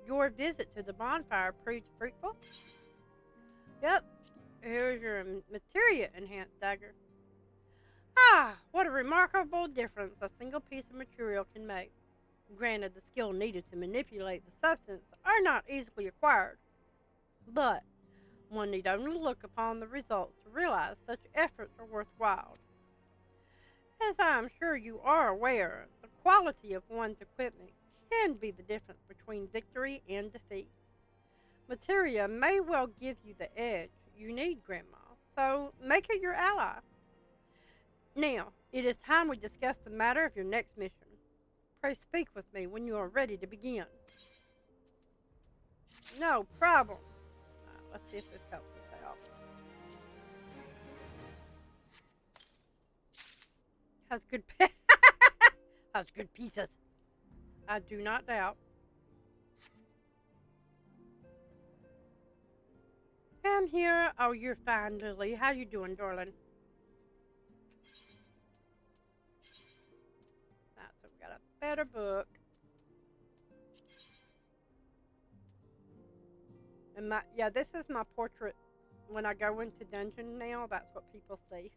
your visit to the bonfire proved fruitful? Yep. Here's your materia enhanced dagger. Ah, what a remarkable difference a single piece of material can make. Granted, the skill needed to manipulate the substance are not easily acquired, but one need only look upon the results to realize such efforts are worthwhile. As I am sure you are aware, the quality of one's equipment can be the difference between victory and defeat. Materia may well give you the edge you need, Grandma, so make it your ally. Now, it is time we discuss the matter of your next mission. Pray speak with me when you are ready to begin. No problem. Let's see if this helps us out. Has good pieces. I do not doubt. I'm here. Oh, you're fine, Lily. How you doing, darling? So we got a better book. And this is my portrait when I go into dungeon now. That's what people see.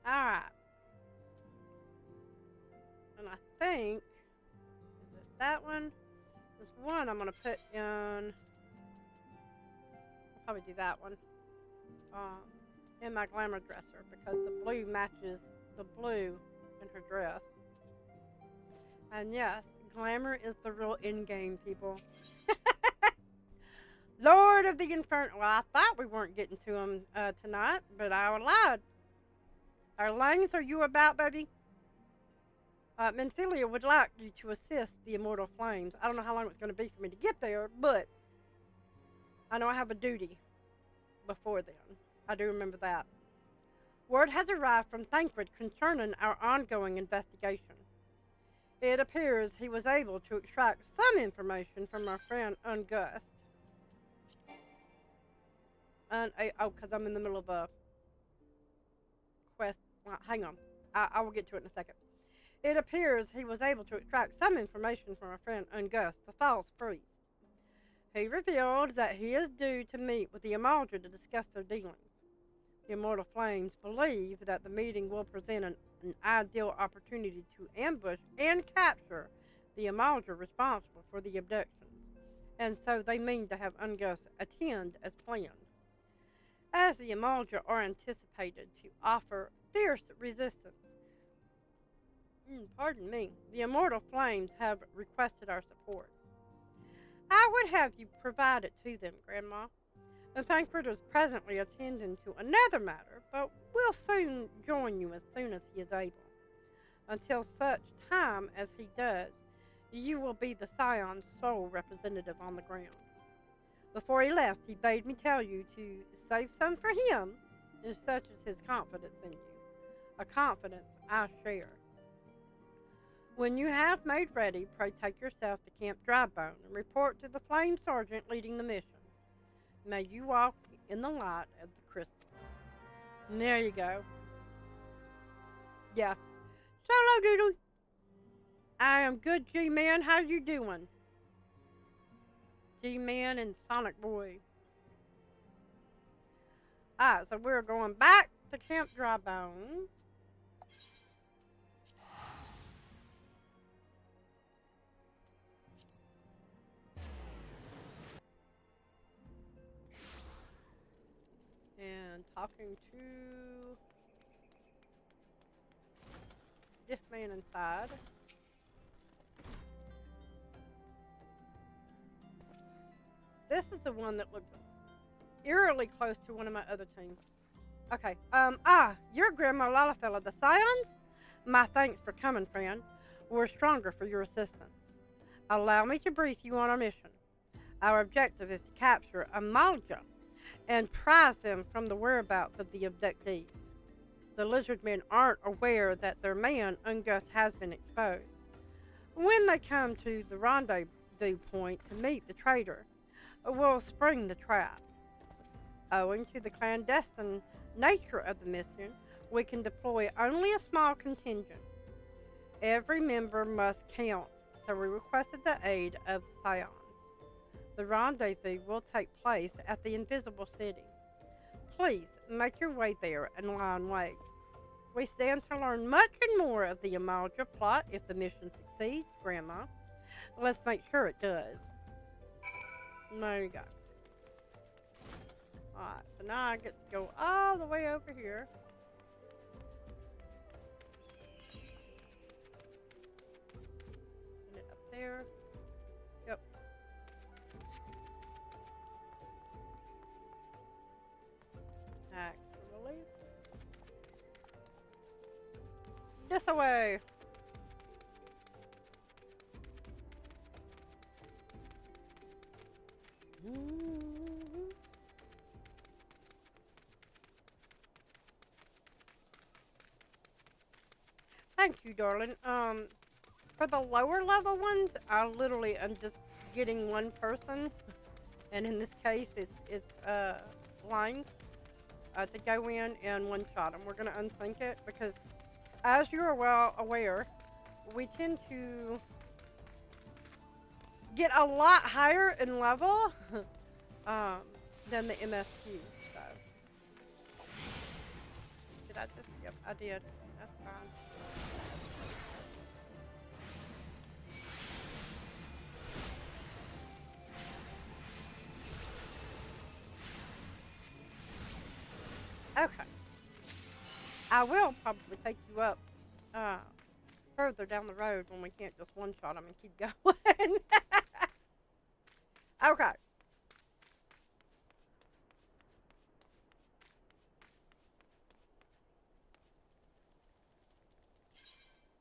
Alright. And I think, is it that one? This one I'm going to put in, I'll probably do that one, in my glamour dresser because the blue matches the blue in her dress. And yes, glamour is the real end game, people. Lord of the Inferno. Well, I thought we weren't getting to him tonight, but I lied. Our lanes are you about, baby? Menthelia would like you to assist the Immortal Flames. I don't know how long it's going to be for me to get there, but I know I have a duty before then. I do remember that. Word has arrived from Thancred concerning our ongoing investigation. It appears he was able to extract some information from our friend Ungust. Because I'm in the middle of a quest. Well, hang on. I will get to it in a second. It appears he was able to extract some information from our friend Ungust, the false priest. He revealed that he is due to meet with the Immortal to discuss their dealings. The Immortal Flames believe that the meeting will present an ideal opportunity to ambush and capture the Immortal responsible for the abductions, and so they mean to have Ungust attend as planned. As the Immortal are anticipated to offer fierce resistance, pardon me, the Immortal Flames have requested our support. I would have you provide it to them, Grandma. The Thancred is presently attending to another matter, but will soon join you as soon as he is able. Until such time as he does, you will be the Scion's sole representative on the ground. Before he left, he bade me tell you to save some for him, and such is his confidence in you, a confidence I share. When you have made ready, pray take yourself to Camp Drybone and report to the Flame Sergeant leading the mission. May you walk in the light of the crystal. And there you go. Yeah. Solo Doodle. I am good, G-Man. How you doing? G-Man and Sonic Boy. Alright, so we're going back to Camp Drybone. And talking to this man inside. This is the one that looks eerily close to one of my other teams. Okay, you're Gran'ma Lalafell of the Scions? My thanks for coming, friend. We're stronger for your assistance. Allow me to brief you on our mission. Our objective is to capture Amalja and prize them from the whereabouts of the abductees. The lizard men aren't aware that their man, Ungus, has been exposed. When they come to the rendezvous point to meet the traitor, we'll spring the trap. Owing to the clandestine nature of the mission, we can deploy only a small contingent. Every member must count, so we requested the aid of the Scions. The rendezvous will take place at the Invisible City. Please make your way there and lie in wait. We stand to learn much and more of the Amalja plot if the mission succeeds, Grandma. Let's make sure it does. There you go. Alright, so now I get to go all the way over here. Put it up there. Yep. Actually, this away. Thank you, darling. For the lower level ones, I literally am just getting one person, and in this case, it's lines to go in and one shot them. We're gonna unsync it because, as you are well aware, we tend to get a lot higher in level than the MSQ. So, did I just? Yep, I did. That's fine. Okay. I will probably take you up further down the road when we can't just one-shot them and keep going. Okay.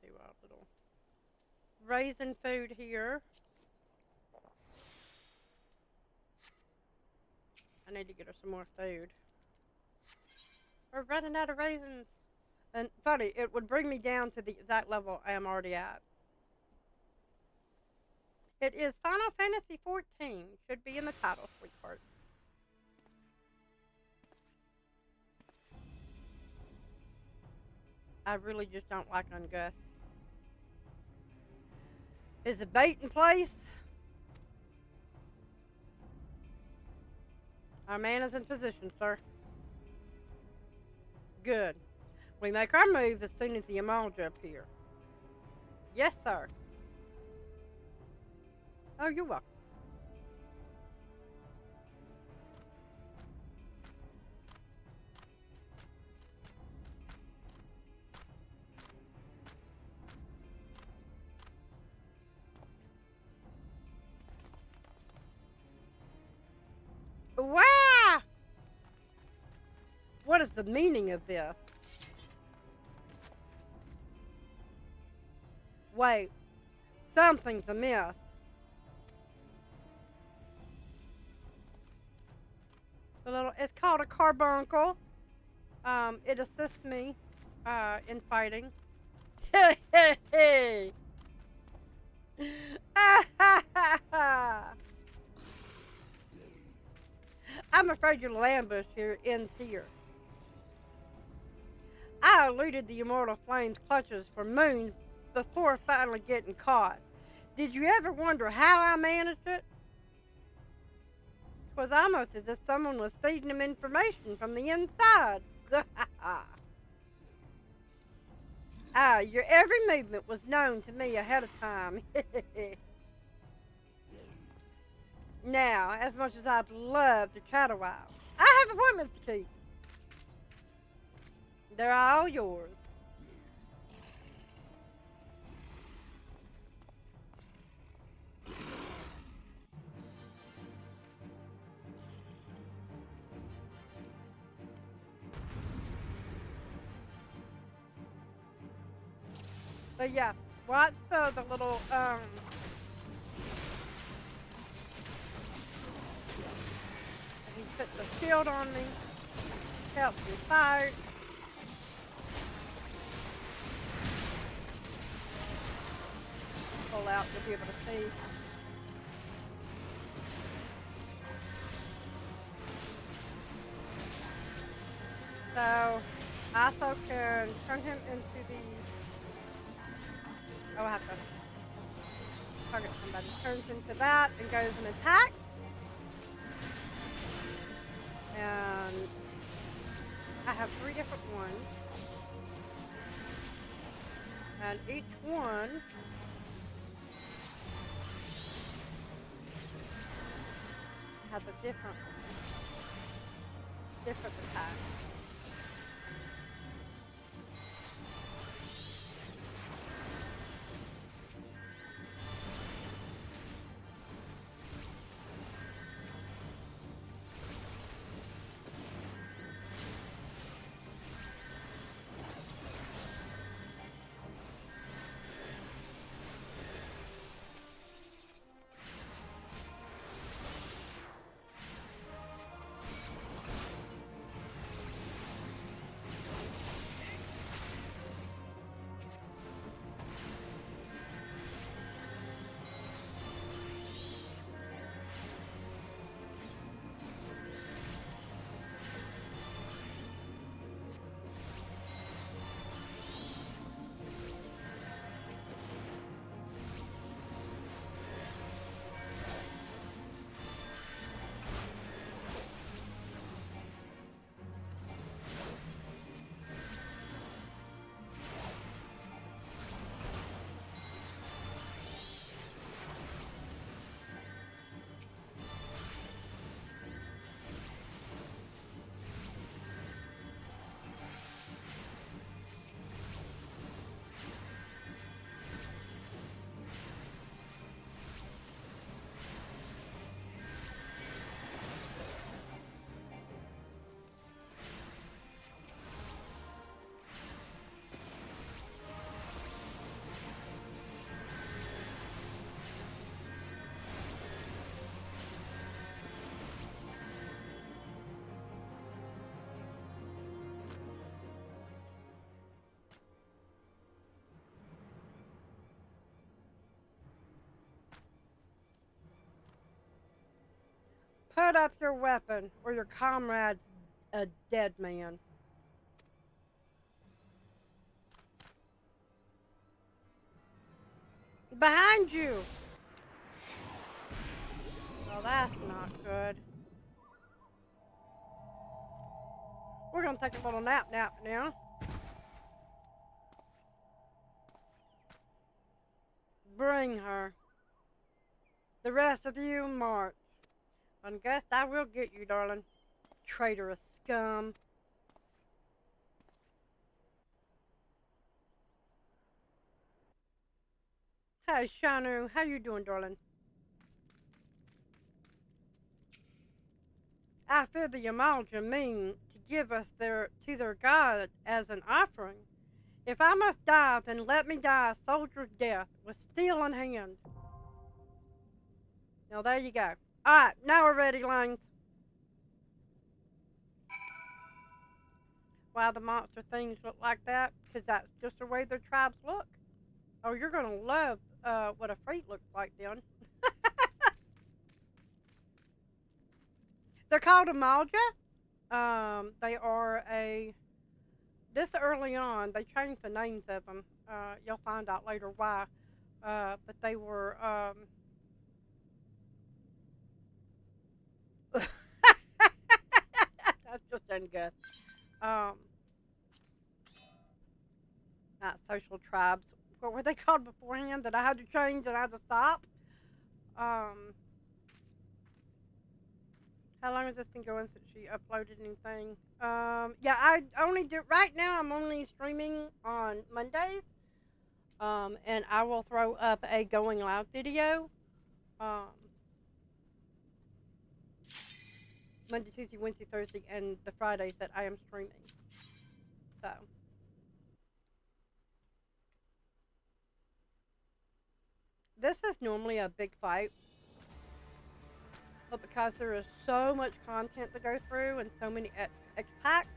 Do our little raisin food here. I need to get her some more food. We're running out of raisins. And funny, it would bring me down to the exact level I am already at. It is Final Fantasy 14. Should be in the title, sweetheart. I really just don't like Ungust. Is the bait in place? Our man is in position, sir. Good. We make our move as soon as the Amalja appear. Yes, sir. Oh, you're welcome. Wow! What is the meaning of this? wait. Something's amiss. It's called a carbuncle. It assists me in fighting. I'm afraid your ambush here ends here. I eluded the immortal flame's clutches for moons before finally getting caught. Did you ever wonder how I managed it? It was almost as if someone was feeding him information from the inside. Your every movement was known to me ahead of time. Now, as much as I'd love to chat a while, I have appointments to keep. They're all yours. But yeah, watch the little he put the shield on me, helps me fight. Pull out to be able to see. So I also can turn him into the I have to target somebody. Turns into that and goes and attacks. And I have 3 different ones. And each one has a different attack. Put up your weapon, or your comrade's a dead man. Behind you! Well, that's not good. We're gonna take a little nap now. Bring her. The rest of you march. And guess I will get you, darling. Traitorous scum. Hey, Shanu, how you doing, darling? I fear the Amalgam mean to give us to their god as an offering. If I must die, then let me die a soldier's death, with steel in hand. Now, there you go. Alright, now we're ready, Lanes. Why the monster things look like that? Because that's just the way their tribes look. Oh, you're going to love what a Freet looks like then. They're called a Malja. They are a... This early on, they changed the names of them. You'll find out later why. But they were... That's just ungood. Not social tribes. What were they called beforehand that I had to change and I had to stop? How long has this been going since she uploaded anything? Yeah, I only do, right now I'm only streaming on Mondays. And I will throw up a going live video. Monday, Tuesday, Wednesday, Thursday, and the Fridays that I am streaming. So. This is normally a big fight. But because there is so much content to go through and so many X-Packs,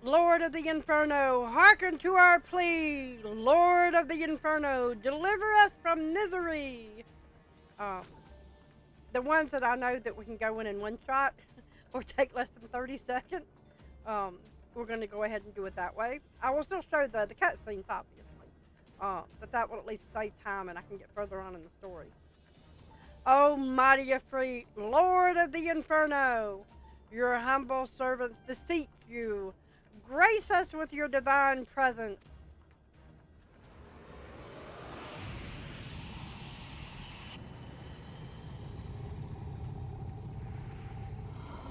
Lord of the Inferno, hearken to our plea! Lord of the Inferno, deliver us from misery! The ones that I know that we can go in one shot or take less than 30 seconds, we're going to go ahead and do it that way. I will still show the cutscenes, obviously, but that will at least save time and I can get further on in the story. O mighty Efreet, Lord of the Inferno, your humble servants beseech you, grace us with your divine presence.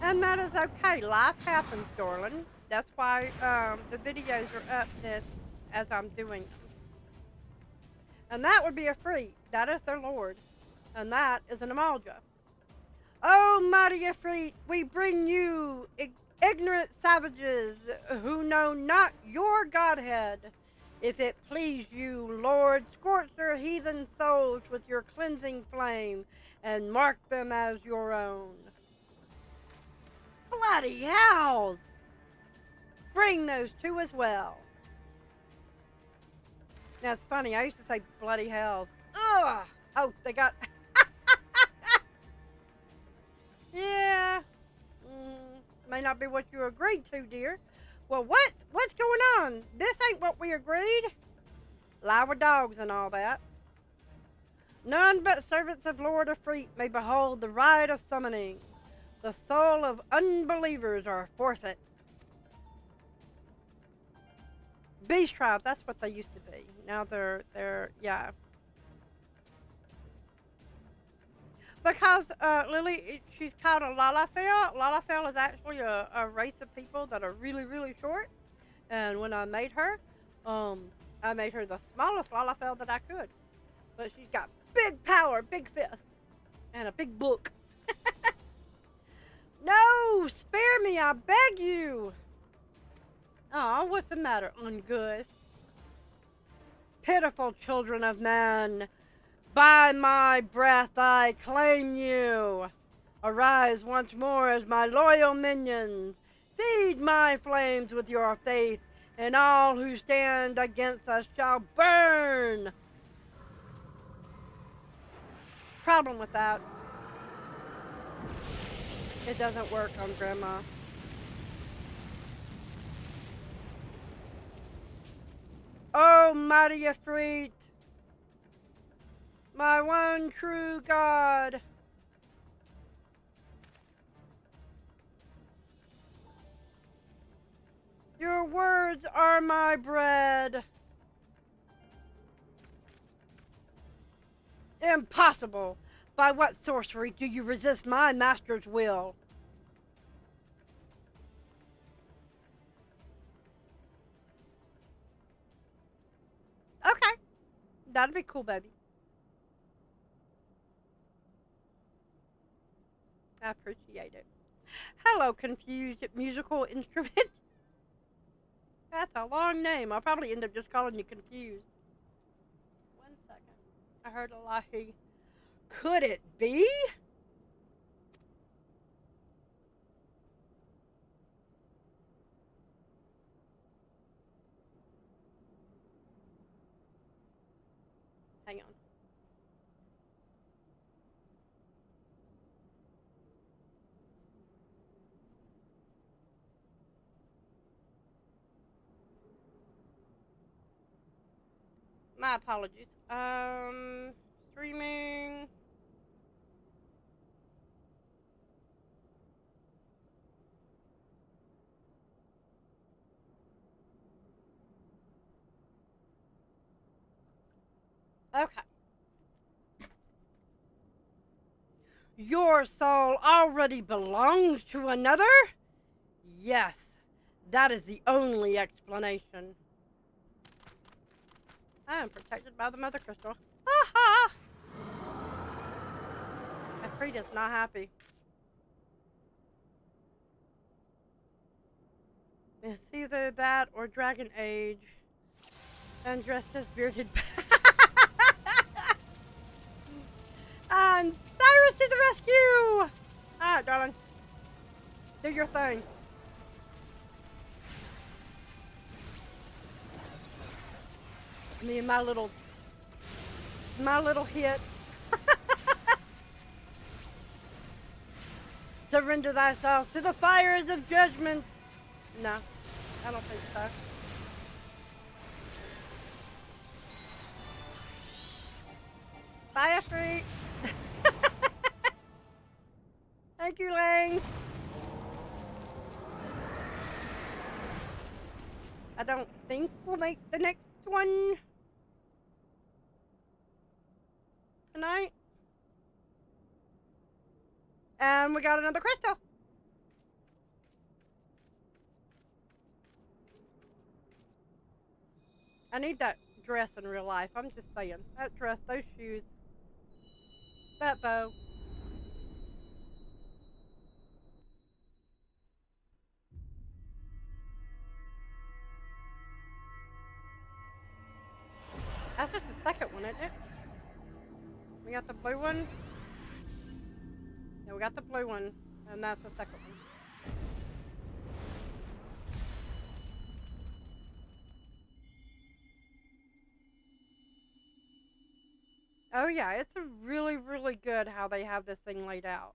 And that is okay. Life happens, darling. That's why the videos are up as I'm doing them. And that would be a Efreet. That is their lord. And that is an Amalja. Oh, mighty Efreet, we bring you ignorant savages who know not your godhead. If it please you, Lord, scorch their heathen souls with your cleansing flame and mark them as your own. Bloody hells! Bring those two as well. Now it's funny, I used to say bloody hells. Ugh! Oh, they got... Yeah. May not be what you agreed to, dear. Well, what's going on? This ain't what we agreed. Lie with dogs and all that. None but servants of Lord Efreet may behold the rite of summoning. The soul of unbelievers are forfeit. Beast tribes, that's what they used to be. Now they're yeah. Because Lily, she's called a Lalafell. Lalafell is actually a race of people that are really, really short. And when I made her the smallest Lalafell that I could. But she's got big power, big fist, and a big book. No, spare me, I beg you. Oh, what's the matter, Ungood? Pitiful children of men. By my breath I claim you. Arise once more as my loyal minions. Feed my flames with your faith, and all who stand against us shall burn. Problem with that. It doesn't work on Grandma. Oh, mighty Efreet, my one true God. Your words are my bread. Impossible! By what sorcery do you resist my master's will? Okay. That'd be cool, baby. I appreciate it. Hello, confused musical instrument. That's a long name. I'll probably end up just calling you Confused. 1 second. I heard a lahi. Could it be? Hang on. My apologies. Streaming. Okay. Your soul already belongs to another? Yes, that is the only explanation. I am protected by the Mother Crystal. Ha ha! Afrita's not happy. It's either that or Dragon Age. And dressed as bearded. And Cyrus to the rescue! Alright, darling. Do your thing. Me and my little hit. Surrender thyself to the fires of judgment. No, I don't think so. Bye, Freak. Thank you, Langs. I don't think we'll make the next one tonight. And we got another crystal. I need that dress in real life. I'm just saying. That dress, those shoes, that bow. That's just the second one, isn't it? We got the blue one. Yeah, we got the blue one, and that's the second one. Oh yeah, it's a really, really good how they have this thing laid out.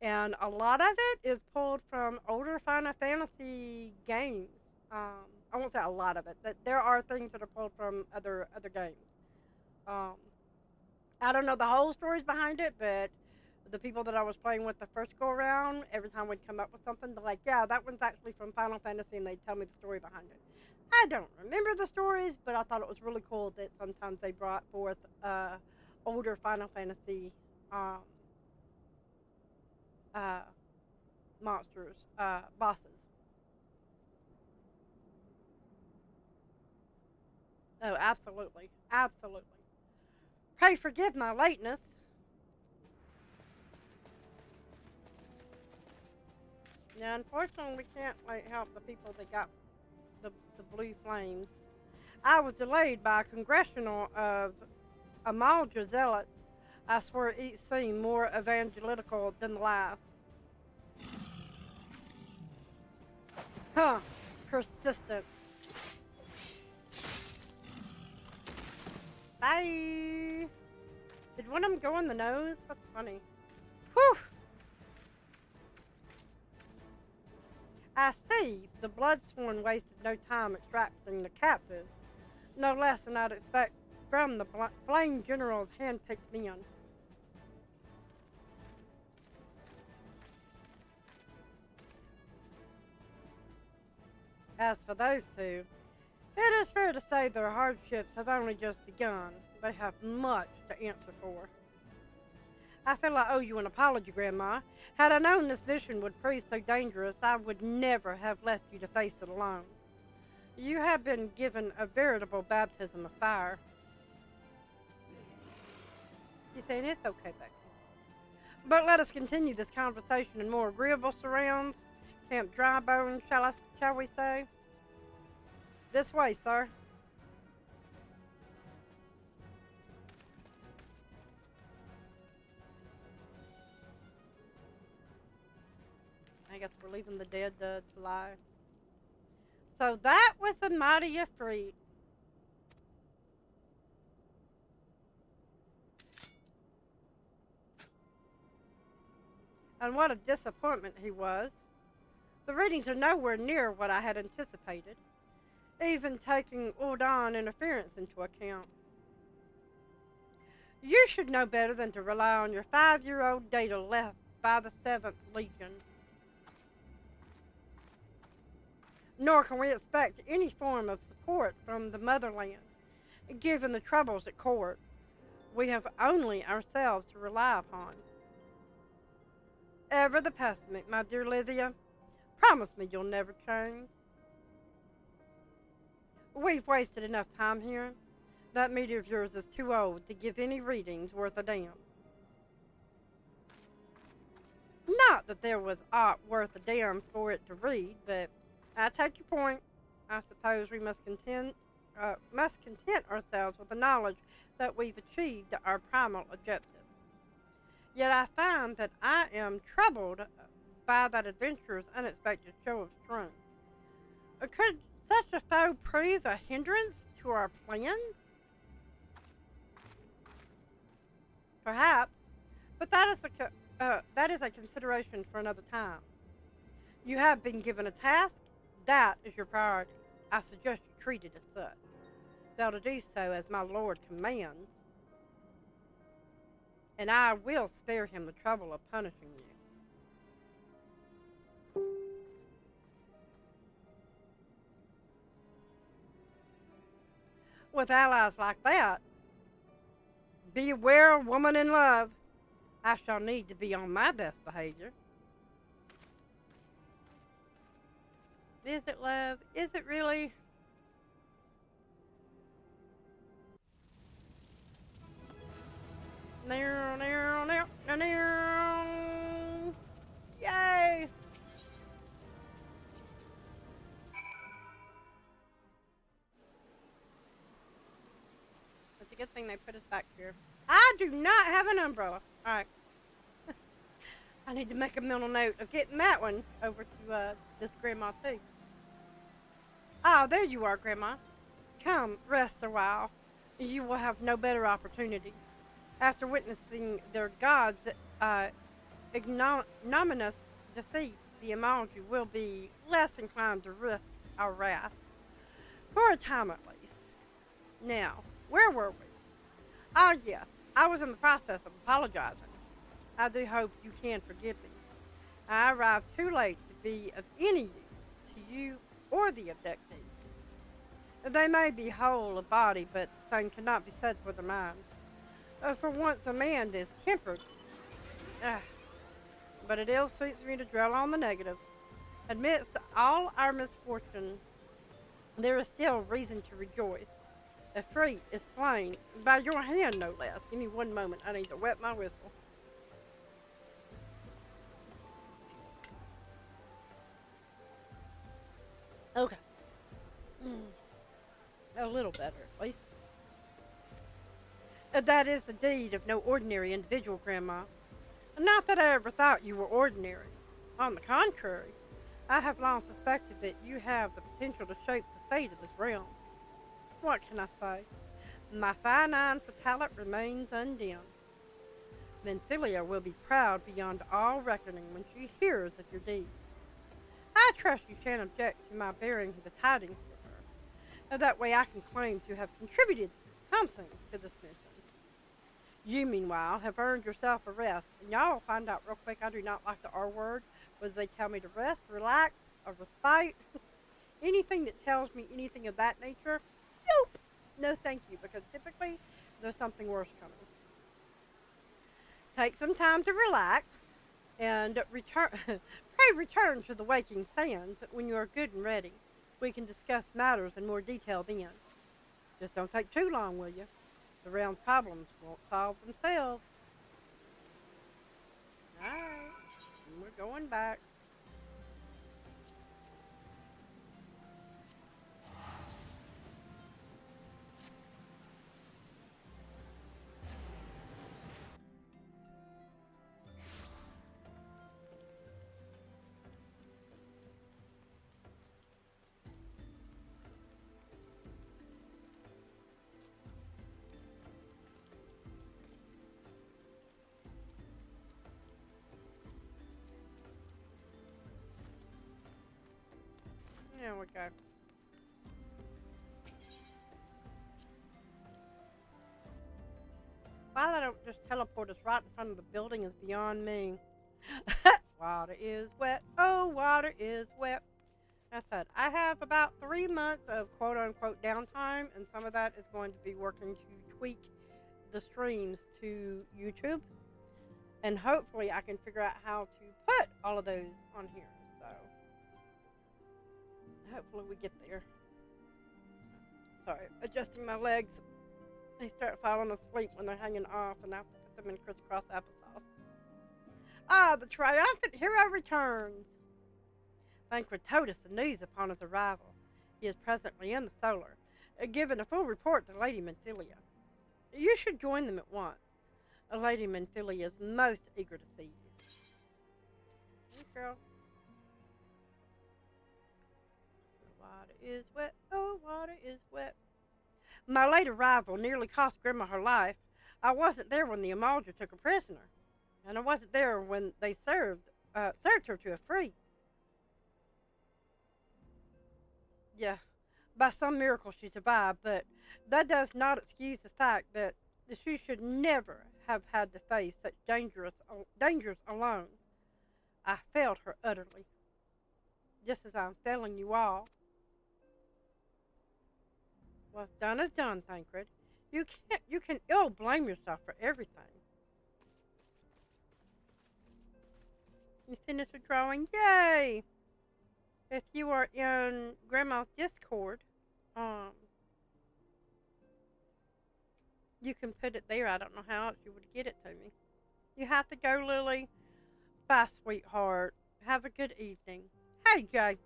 And a lot of it is pulled from older Final Fantasy games. I won't say a lot of it. That there are things that are pulled from other games. I don't know the whole stories behind it, but the people that I was playing with the first go around, every time we'd come up with something, they're like, yeah, that one's actually from Final Fantasy, and they'd tell me the story behind it. I don't remember the stories, but I thought it was really cool that sometimes they brought forth older Final Fantasy monsters, bosses. Oh, absolutely. Absolutely. Pray forgive my lateness. Now, unfortunately, we can't help the people that got the blue flames. I was delayed by a congressional of Amalja zealots. I swear each seemed more evangelical than the last. Huh. Persistent. Bye. Did one of them go in the nose? That's funny. Whew. I see. The Bloodsworn wasted no time extracting the captive. No less than I'd expect from the Flame General's hand-picked men. As for those two, it is fair to say their hardships have only just begun. They have much to answer for. I feel I owe you an apology, Grandma. Had I known this mission would prove so dangerous, I would never have left you to face it alone. You have been given a veritable baptism of fire. She's saying it's okay, Becky. But let us continue this conversation in more agreeable surrounds. Camp Dry Bones, shall we say? This way, sir. I guess we're leaving the dead to lie. So that was the mighty Ifrit. And what a disappointment he was. The readings are nowhere near what I had anticipated, even taking Uldan interference into account. You should know better than to rely on your 5-year-old data left by the 7th Legion. Nor can we expect any form of support from the motherland, given the troubles at court. We have only ourselves to rely upon. Ever the pessimistic, my dear Livia. Promise me you'll never change. We've wasted enough time here. That meter of yours is too old to give any readings worth a damn. Not that there was aught worth a damn for it to read, but I take your point. I suppose we must content ourselves with the knowledge that we've achieved our primal objective. Yet I find that I am troubled by that adventurer's unexpected show of strength. Could such a foe prove a hindrance to our plans? Perhaps, but that is a consideration for another time. You have been given a task. That is your priority. I suggest you treat it as such. Thou to do so as my lord commands, and I will spare him the trouble of punishing you. With allies like that, beware, woman in love. I shall need to be on my best behavior. Is it love? Is it really? Yay! It's a good thing they put us back here. I do not have an umbrella. Alright. I need to make a mental note of getting that one over to this grandma too. Ah, there you are, Grandma. Come, rest a while. You will have no better opportunity. After witnessing their gods' ignominious defeat, the Amalji will be less inclined to risk our wrath. For a time at least. Now, where were we? Ah, yes, I was in the process of apologizing. I do hope you can forgive me. I arrived too late to be of any use to you or the abductees. They may be whole of body, but the same cannot be said for their minds. For once a man is tempered. But it ill suits me to dwell on the negatives. Amidst all our misfortune, there is still reason to rejoice. Ifrit is slain, by your hand no less. Give me one moment, I need to wet my whistle. Okay. A little better, at least. That is the deed of no ordinary individual, Grandma. Not that I ever thought you were ordinary. On the contrary, I have long suspected that you have the potential to shape the fate of this realm. What can I say? My fine eye for talent remains undimmed. Venthilia will be proud beyond all reckoning when she hears of your deeds. I trust you shan't object to my bearing the tidings to her. That way I can claim to have contributed something to this mission. You, meanwhile, have earned yourself a rest, and y'all will find out real quick I do not like the R word, was they tell me to rest, relax, or respite. Anything that tells me anything of that nature, nope, no thank you, because typically there's something worse coming. Take some time to relax, and return to the waking sands when you are good and ready. We can discuss matters in more detail then. Just don't take too long, will you? The realm's problems won't solve themselves. Alright, we're going back. There we go. Why they don't just teleport us right in front of the building is beyond me. Water is wet. Oh, water is wet. I said, I have about 3 months of quote-unquote downtime, and some of that is going to be working to tweak the streams to YouTube. And hopefully I can figure out how to put all of those on here. So, hopefully we get there. Sorry, adjusting my legs. They start falling asleep when they're hanging off, and I have to put them in crisscross applesauce. Ah, the triumphant hero returns. Thancred told us the news upon his arrival. He is presently in the Solar, giving a full report to Lady Menthilia. You should join them at once. Lady Menthilia is most eager to see you. Hey, girl. The water is wet. Oh, water is wet. My late arrival nearly cost Gran'ma her life. I wasn't there when the Eorzea took her prisoner, and I wasn't there when they served her to a free. Yeah, by some miracle she survived, but that does not excuse the fact that she should never have had to face such dangers alone. I failed her utterly, just as I'm failing you all. What's done is done, Thancred. You can ill blame yourself for everything. You finished the drawing? Yay! If you are in Grandma's Discord, you can put it there. I don't know how else you would get it to me. You have to go, Lily. Bye, sweetheart. Have a good evening. Hey, Jay.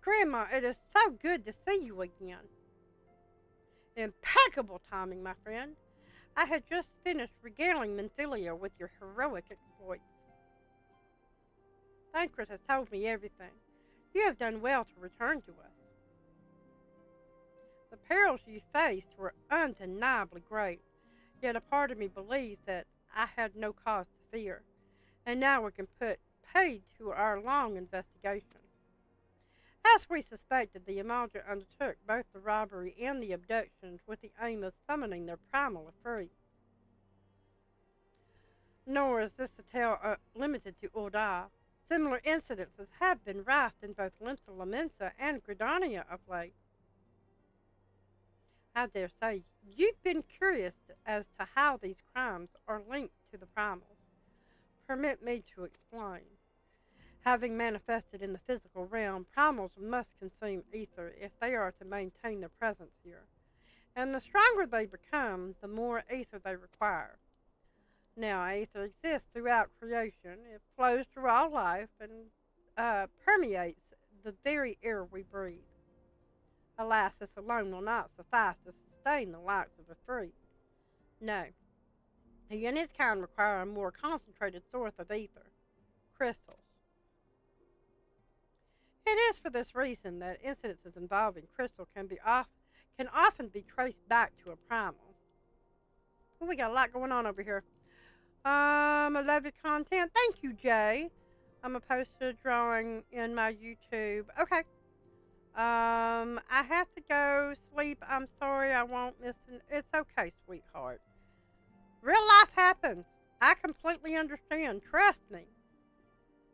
Grandma, it is so good to see you again. Impeccable timing, my friend. I had just finished regaling Menthilia with your heroic exploits. Thancred has told me everything. You have done well to return to us. The perils you faced were undeniably great, yet a part of me believes that I had no cause to fear, and now we can put paid to our long investigation. As we suspected, the Eorzea undertook both the robbery and the abductions with the aim of summoning their primal Ifrit. Nor is this a tale limited to Ul'dah. Similar incidences have been rife in both Limsa Lominsa and Gridania of late. I dare say you've been curious as to how these crimes are linked to the primals. Permit me to explain. Having manifested in the physical realm, primals must consume ether if they are to maintain their presence here. And the stronger they become, the more ether they require. Now, ether exists throughout creation. It flows through all life and permeates the very air we breathe. Alas, this alone will not suffice to sustain the likes of Ifrit. No. He and his kind require a more concentrated source of ether. Crystals. It is for this reason that incidences involving crystal can often be traced back to a primal. Oh, we got a lot going on over here. I love your content. Thank you, Jay. I'm going to post a drawing in my YouTube. Okay. I have to go sleep. I'm sorry I won't miss it. It's okay, sweetheart. Real life happens. I completely understand. Trust me.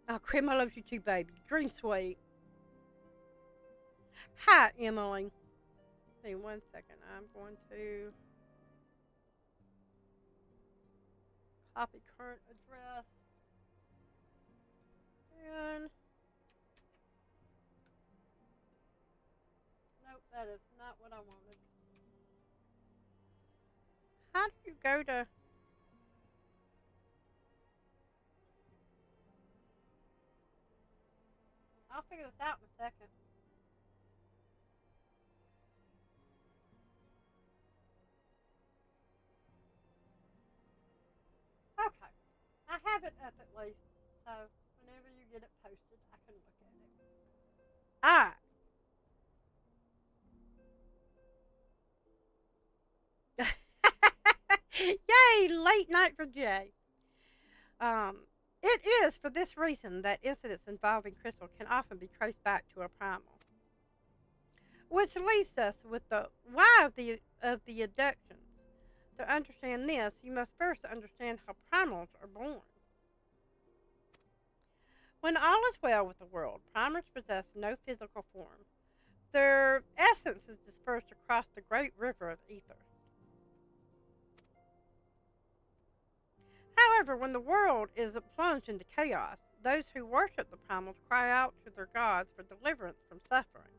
Oh, Gran'ma loves you too, baby. Dream sweet. Hi, Emily. Hey, 1 second. I'm going to copy current address. And nope, that is not what I wanted. How do you go to... I'll figure this out in a second. Okay. I have it up at least. So whenever you get it posted, I can look at it. Alright. Yay! Late night for Jay. It is for this reason that incidents involving crystal can often be traced back to a primal. Which leaves us with the why of the abductions. To understand this, you must first understand how primals are born. When all is well with the world, primals possess no physical form. Their essence is dispersed across the great river of ether. However, when the world is plunged into chaos, those who worship the primals cry out to their gods for deliverance from suffering.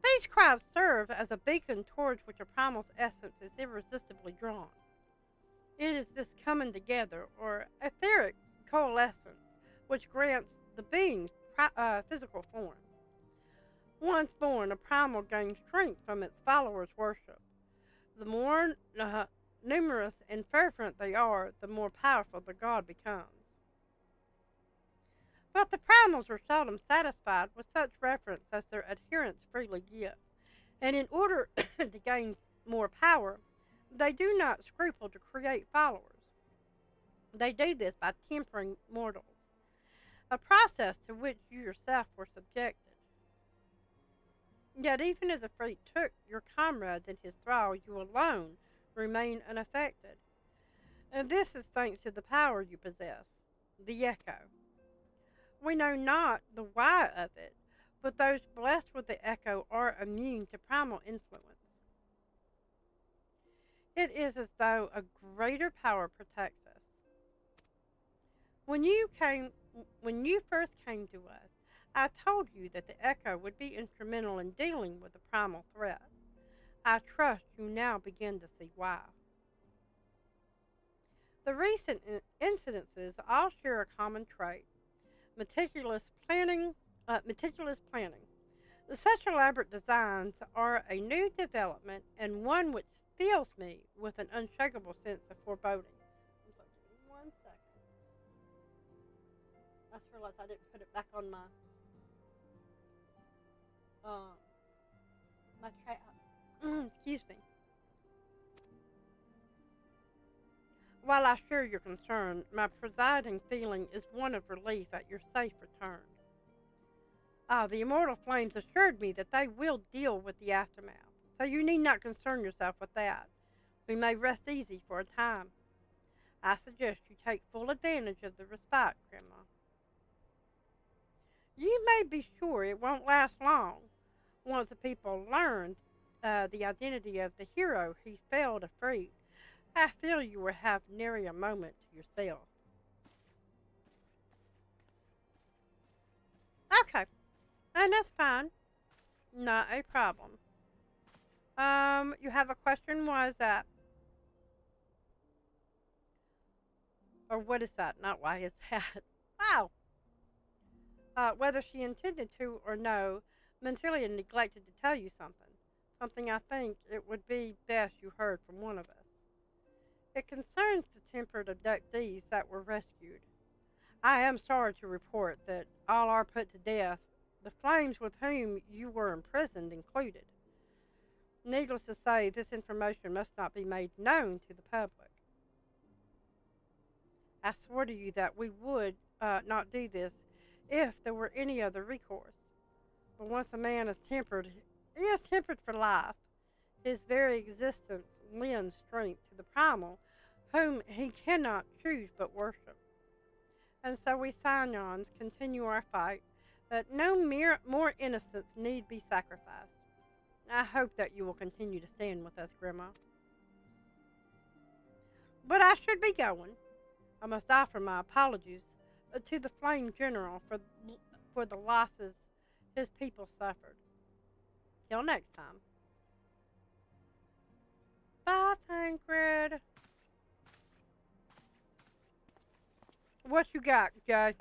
These cries serve as a beacon towards which a primal's essence is irresistibly drawn. It is this coming together, or etheric coalescence, which grants the being's physical form. Once born, a primal gains strength from its followers' worship. The more numerous and fervent they are, the more powerful the god becomes. But the primals are seldom satisfied with such reverence as their adherents freely give, and in order to gain more power, they do not scruple to create followers. They do this by tempering mortals, a process to which you yourself were subjected. Yet even as Ifrit took your comrades in his thrall, you alone remain unaffected. And this is thanks to the power you possess, the echo. We know not the why of it, but those blessed with the echo are immune to primal influence. It is as though a greater power protects us. When you first came to us, I told you that the echo would be instrumental in dealing with the primal threat. I trust you now begin to see why. The recent incidences all share a common trait: meticulous planning. Such elaborate designs are a new development and one which fills me with an unshakable sense of foreboding. I'm sorry, give me 1 second. I just realized I didn't put it back on my tray. Excuse me. While I share your concern, my presiding feeling is one of relief at your safe return. The immortal flames assured me that they will deal with the aftermath, so you need not concern yourself with that. We may rest easy for a time. I suggest you take full advantage of the respite, Grandma. You may be sure it won't last long. Once the people learn the identity of the hero who fell to free, I feel you will have nary a moment to yourself. Okay, and that's fine. Not a problem. You have a question? Why is that? Or what is that? Not why is that? Wow. Whether she intended to or no, Mentelia neglected to tell you something. Something I think it would be best you heard from one of us. It concerns the tempered abductees that were rescued. I am sorry to report that all are put to death, the flames with whom you were imprisoned included. Needless to say, this information must not be made known to the public. I swore to you that we would not do this if there were any other recourse. But once a man is tempered, he is tempered for life. His very existence lends strength to the primal, whom he cannot choose but worship. And so we Sciions continue our fight, that no more innocents need be sacrificed. I hope that you will continue to stand with us, Grandma. But I should be going. I must offer my apologies to the Flame General for the losses his people suffered. Till next time. Bye, Tancred. What you got, Jay?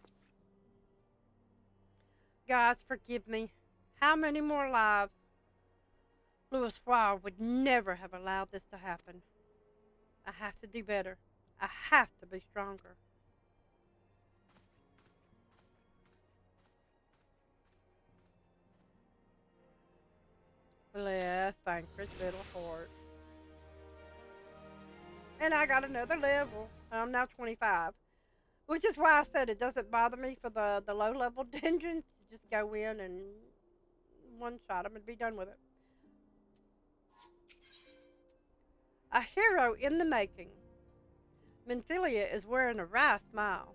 Gods, forgive me. How many more lives? Louis Roy would never have allowed this to happen. I have to do better. I have to be stronger. Bless Tancred's little heart. And I got another level. I'm now 25. Which is why I said it doesn't bother me for the low level dungeons. Just go in and one shot them and be done with it. A hero in the making. Menthilia is wearing a wry smile.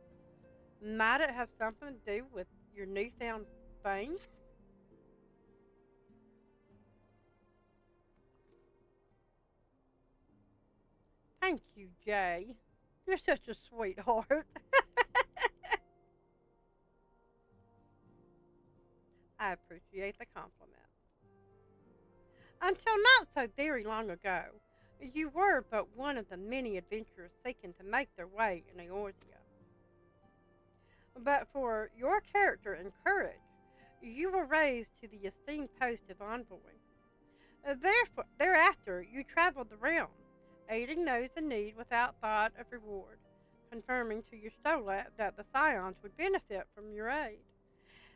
Might it have something to do with your newfound fame? Thank you, Jay. You're such a sweetheart. I appreciate the compliment. Until not so very long ago, you were but one of the many adventurers seeking to make their way in Eorzea. But for your character and courage, you were raised to the esteemed post of envoy. Thereafter, you traveled the realm, aiding those in need without thought of reward, confirming to your Stola that the Sciions would benefit from your aid.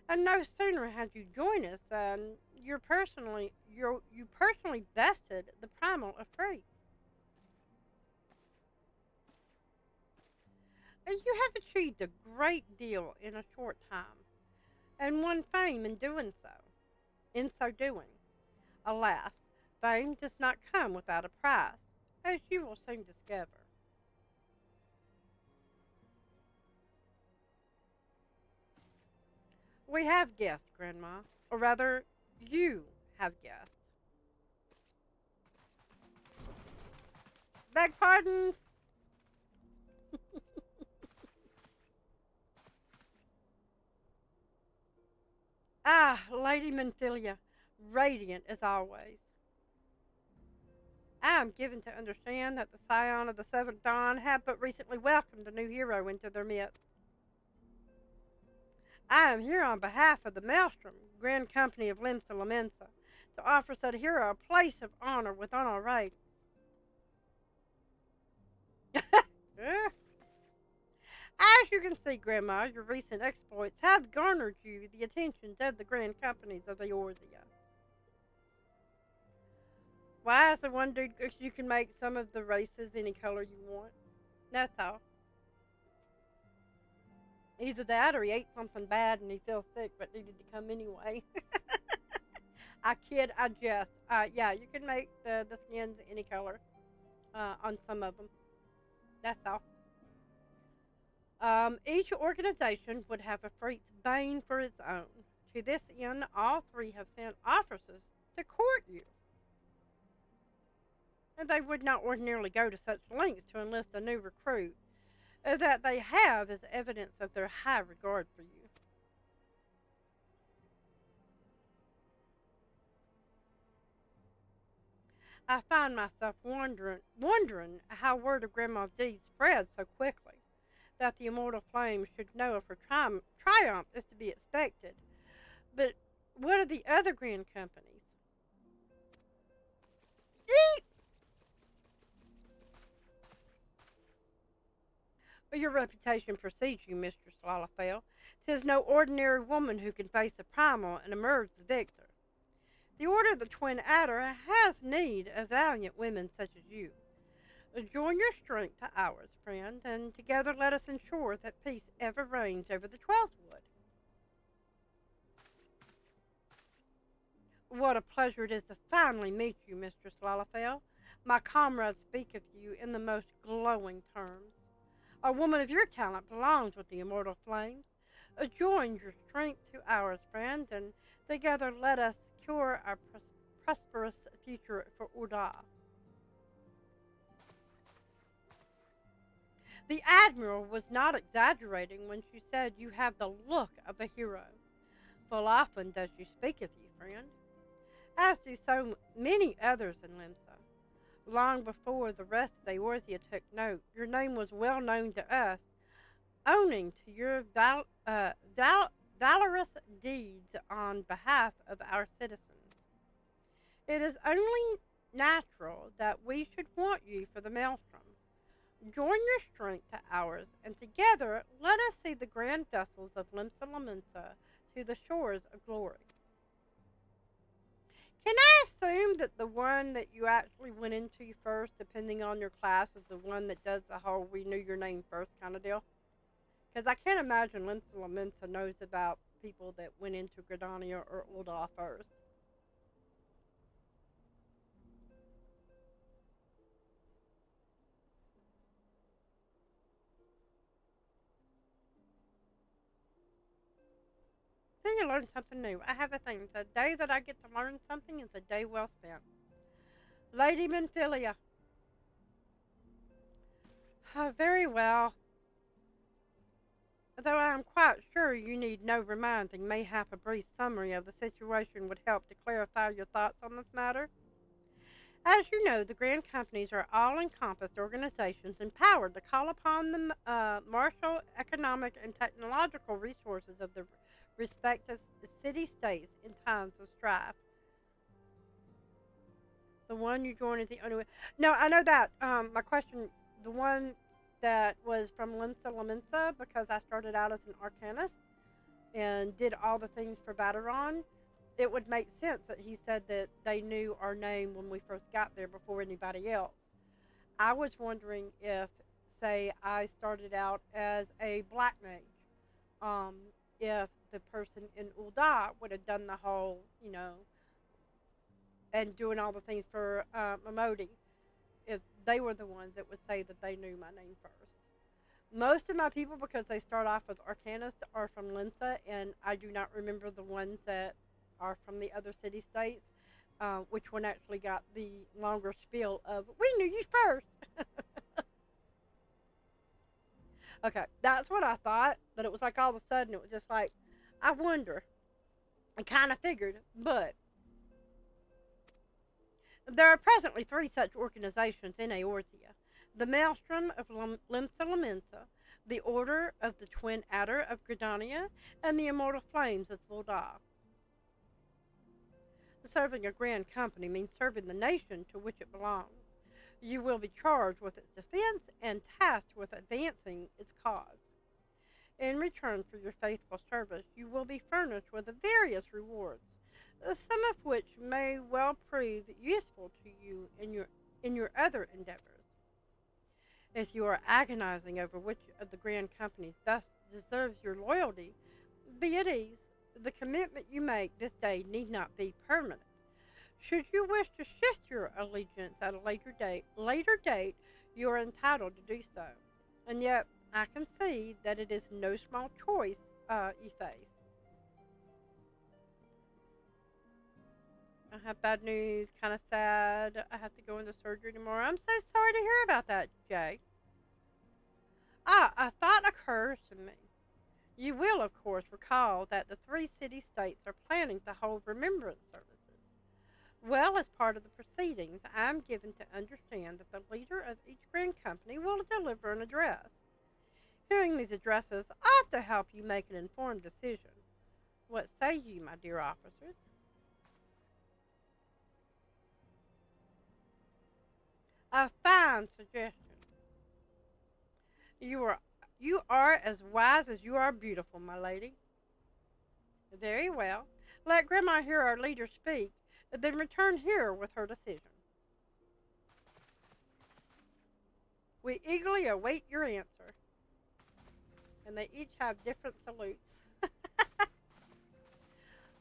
And no sooner had you joined us than you personally vested the primal of free. You have achieved a great deal in a short time, and won fame in doing so. In so doing, alas, fame does not come without a price, as you will soon discover. We have guests, Grandma, or rather, you have guests. Beg pardons. Ah, Lady Menthilia, radiant as always. I am given to understand that the Scion of the Seventh Dawn have but recently welcomed a new hero into their midst. I am here on behalf of the Maelstrom, Grand Company of Limsa Lamensa, to offer said hero a place of honor within our ranks. As you can see, Grandma, your recent exploits have garnered you the attentions of the Grand Companies of the Eorzea. Why, as a one dude, you can make some of the races any color you want. That's all. Either that or he ate something bad and he feels sick but needed to come anyway. I kid, I jest. Yeah, you can make the skins any color on some of them. That's all. Each organization would have a Freet's bane for its own. To this end, all three have sent officers to court you. And they would not ordinarily go to such lengths to enlist a new recruit, that they have as evidence of their high regard for you. I find myself wondering how word of Grandma's deed spread so quickly, that the immortal flame should know if her triumph is to be expected. But what of the other grand companies? Eat! Well, your reputation precedes you, Mistress Lalafell. 'Tis no ordinary woman who can face a primal and emerge the victor. The Order of the Twin Adder has need of valiant women such as you. Join your strength to ours, friend, and together let us ensure that peace ever reigns over the 12th Wood. What a pleasure it is to finally meet you, Mistress Lalafell. My comrades speak of you in the most glowing terms. A woman of your talent belongs with the immortal flames. Join your strength to ours, friend, and together let us secure our prosperous future for Ul'dah. The Admiral was not exaggerating when she said you have the look of a hero. Full often does she speak of you, friend, as do so many others in Limsa. Long before the rest of Eorzea took note, your name was well known to us, owing to your valorous deeds on behalf of our citizens. It is only natural that we should want you for the Maelstrom. Join your strength to ours, and together let us see the grand vessels of Limsa Lamensa to the shores of glory. Can I assume that the one that you actually went into first, depending on your class, is the one that does the whole "we knew your name first" kind of deal? Because I can't imagine Limsa Lominsa knows about people that went into Gridania or Ul'dah first. Then you learn something new. I have a thing. It's a day that I get to learn something. It's a day well spent. Lady Menthilia. Very well. Though I am quite sure you need no reminding, mayhap a brief summary of the situation would help to clarify your thoughts on this matter. As you know, the Grand Companies are all-encompassed organizations empowered to call upon the martial, economic, and technological resources of the respective city-states in times of strife. The one you join is the only way. No, I know that. My question, the one that was from Limsa Lominsa, because I started out as an Arcanist and did all the things for Battaron, it would make sense that he said that they knew our name when we first got there before anybody else. I was wondering if, say, I started out as a Black Mage, if the person in Ul'dah would have done the whole, you know, and doing all the things for Momodi, if they were the ones that would say that they knew my name first. Most of my people, because they start off as Arcanists, are from Limsa, and I do not remember the ones that are from the other city-states, which one actually got the longer spiel of, we knew you first. Okay, that's what I thought, but it was like all of a sudden it was just like, I wonder. I kind of figured, but there are presently 3 such organizations in Eorzea: the Maelstrom of Limsa Lominsa, the Order of the Twin Adder of Gridania, and the Immortal Flames of Ul'dah. Serving a Grand Company means serving the nation to which it belongs. You will be charged with its defense and tasked with advancing its cause. In return for your faithful service, you will be furnished with various rewards, some of which may well prove useful to you in your other endeavors. If you are agonizing over which of the Grand Companies best deserves your loyalty, be at ease. The commitment you make this day need not be permanent. Should you wish to shift your allegiance at a later date, you are entitled to do so. And yet, I can see that it is no small choice you face. I have bad news, kind of sad. I have to go into surgery tomorrow. I'm so sorry to hear about that, Jay. A thought occurs to me. You will, of course, recall that the 3 city-states are planning to hold remembrance services. Well, as part of the proceedings, I am given to understand that the leader of each Grand Company will deliver an address. Hearing these addresses ought to help you make an informed decision. What say you, my dear officers? A fine suggestion. You are as wise as you are beautiful, my lady. Very well. Let Grandma hear our leader speak, and then return here with her decision. We eagerly await your answer. And they each have different salutes.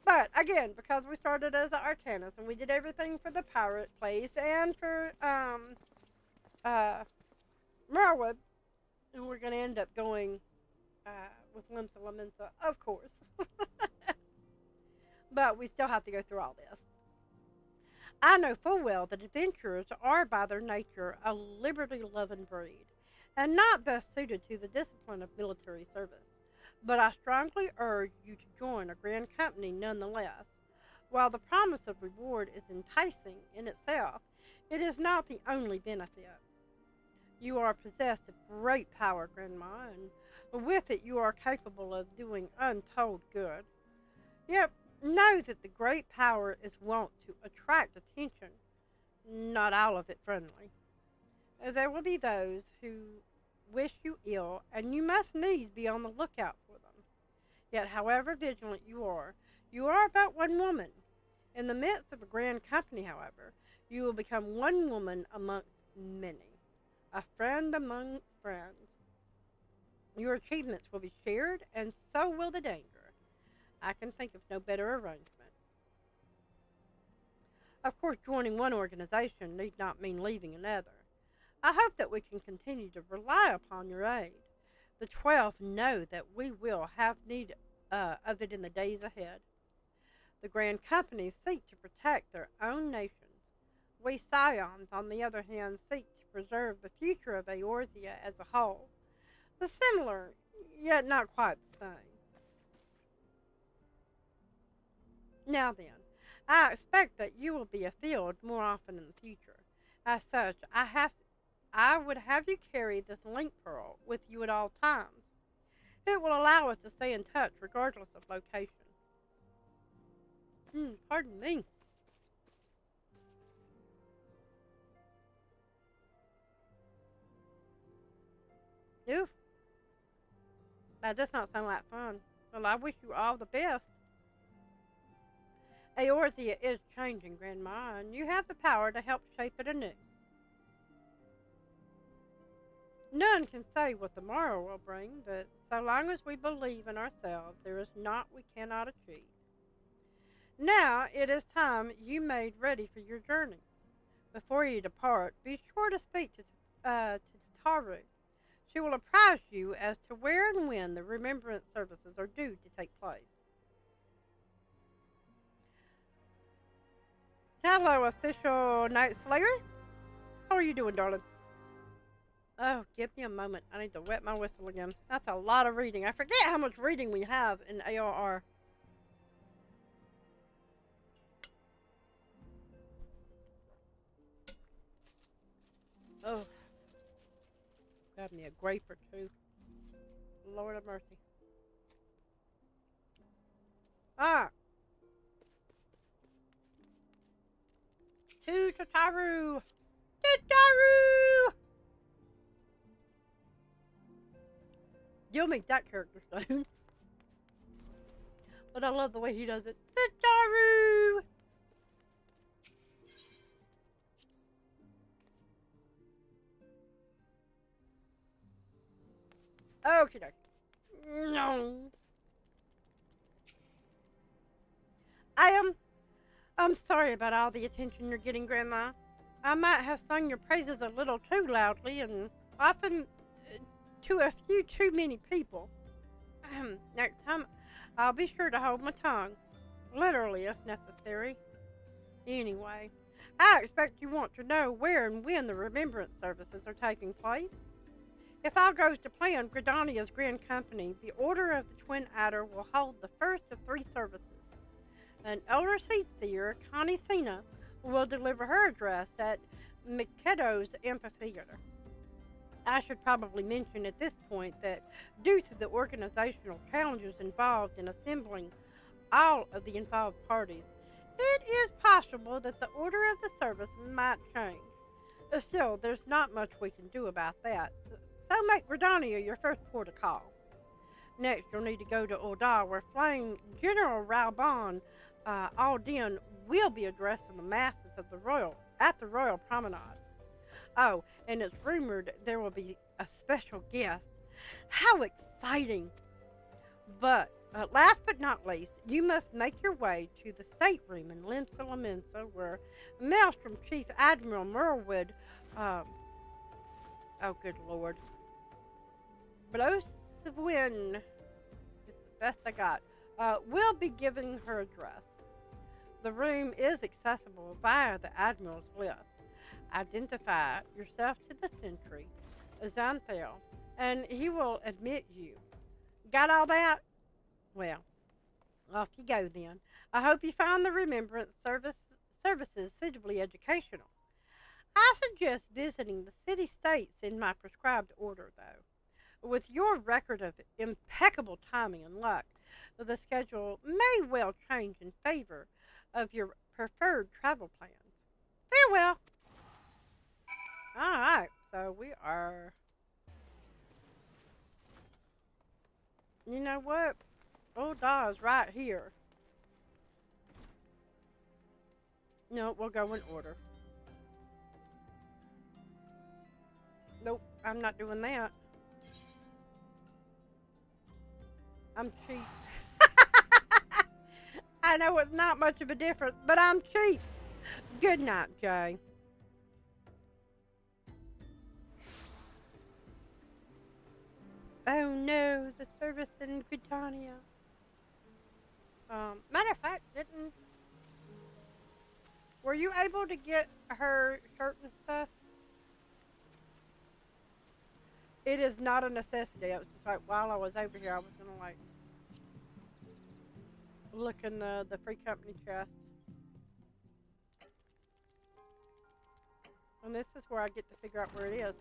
But, again, because we started as an Arcanist, and we did everything for the pirate place, and for, Merwood, and we're going to end up going with Limsa Lominsa, of course. But we still have to go through all this. I know full well that adventurers are by their nature a liberty-loving breed, and not best suited to the discipline of military service. But I strongly urge you to join a Grand Company nonetheless. While the promise of reward is enticing in itself, it is not the only benefit. You are possessed of great power, Grandma, and with it you are capable of doing untold good. Yet, know that the great power is wont to attract attention, not all of it friendly. There will be those who wish you ill, and you must needs be on the lookout for them. Yet, however vigilant you are but one woman. In the midst of a Grand Company, however, you will become one woman amongst many. A friend amongst friends. Your achievements will be shared, and so will the danger. I can think of no better arrangement. Of course, joining one organization need not mean leaving another. I hope that we can continue to rely upon your aid. The 12 know that we will have need of it in the days ahead. The Grand Companies seek to protect their own nations. We Scions, on the other hand, seek to preserve the future of Eorzea as a whole. The similar, yet not quite the same. Now then, I expect that you will be afield more often in the future. As such, I would have you carry this link pearl with you at all times. It will allow us to stay in touch regardless of location. Pardon me. Oof. That does not sound like fun. Well, I wish you all the best. Eorzea is changing, Grandma, and you have the power to help shape it anew. None can say what tomorrow will bring, but so long as we believe in ourselves, there is naught we cannot achieve. Now it is time you made ready for your journey. Before you depart, be sure to speak to Taru. She will apprise you as to where and when the remembrance services are due to take place. Hello, official Night Slayer. How are you doing, darling? Oh, give me a moment. I need to wet my whistle again. That's a lot of reading. I forget how much reading we have in ARR. Oh. Grab me a grape or two. Lord of mercy. Ah. To Tataru. Tataru! You'll meet that character soon. But I love the way he does it. Tataru! Okie dokie. No. I'm sorry about all the attention you're getting, Grandma. I might have sung your praises a little too loudly and often to a few too many people. Next time, I'll be sure to hold my tongue. Literally, if necessary. Anyway, I expect you want to know where and when the remembrance services are taking place. If all goes to plan, Gridania's Grand Company, the Order of the Twin Adder, will hold the first of 3 services. An elder seer, Connie Cena, will deliver her address at Mikedo's Amphitheater. I should probably mention at this point that due to the organizational challenges involved in assembling all of the involved parties, it is possible that the order of the service might change. Still, there's not much we can do about that, so make Gridania your first port of call. Next, you'll need to go to Ul'dah, where Flame General Raubon Aldin will be addressing the masses of at the Royal Promenade. Oh, and it's rumored there will be a special guest. How exciting! But last but not least, you must make your way to the stateroom in Limsa Lamensa, where Maelstrom Chief Admiral Merwood, oh good lord, Bloswin, it's the best I got, will be giving her address. The room is accessible via the Admiral's lift. Identify yourself to the sentry, Xanthel, and he will admit you. Got all that? Well, off you go then. I hope you find the remembrance services suitably educational. I suggest visiting the city-states in my prescribed order, though. With your record of impeccable timing and luck, the schedule may well change in favor of your preferred travel plans. Farewell. All right, so we are... You know what? Ul'dah is right here. No, we'll go in order. Nope, I'm not doing that. I'm cheap. I know it's not much of a difference, but I'm cheap. Good night, Jay. Oh no, the service in Britannia. Matter of fact, were you able to get her shirt and stuff? It is not a necessity. It was just like while I was over here, I was gonna like look in the free company chest. And this is where I get to figure out where it is.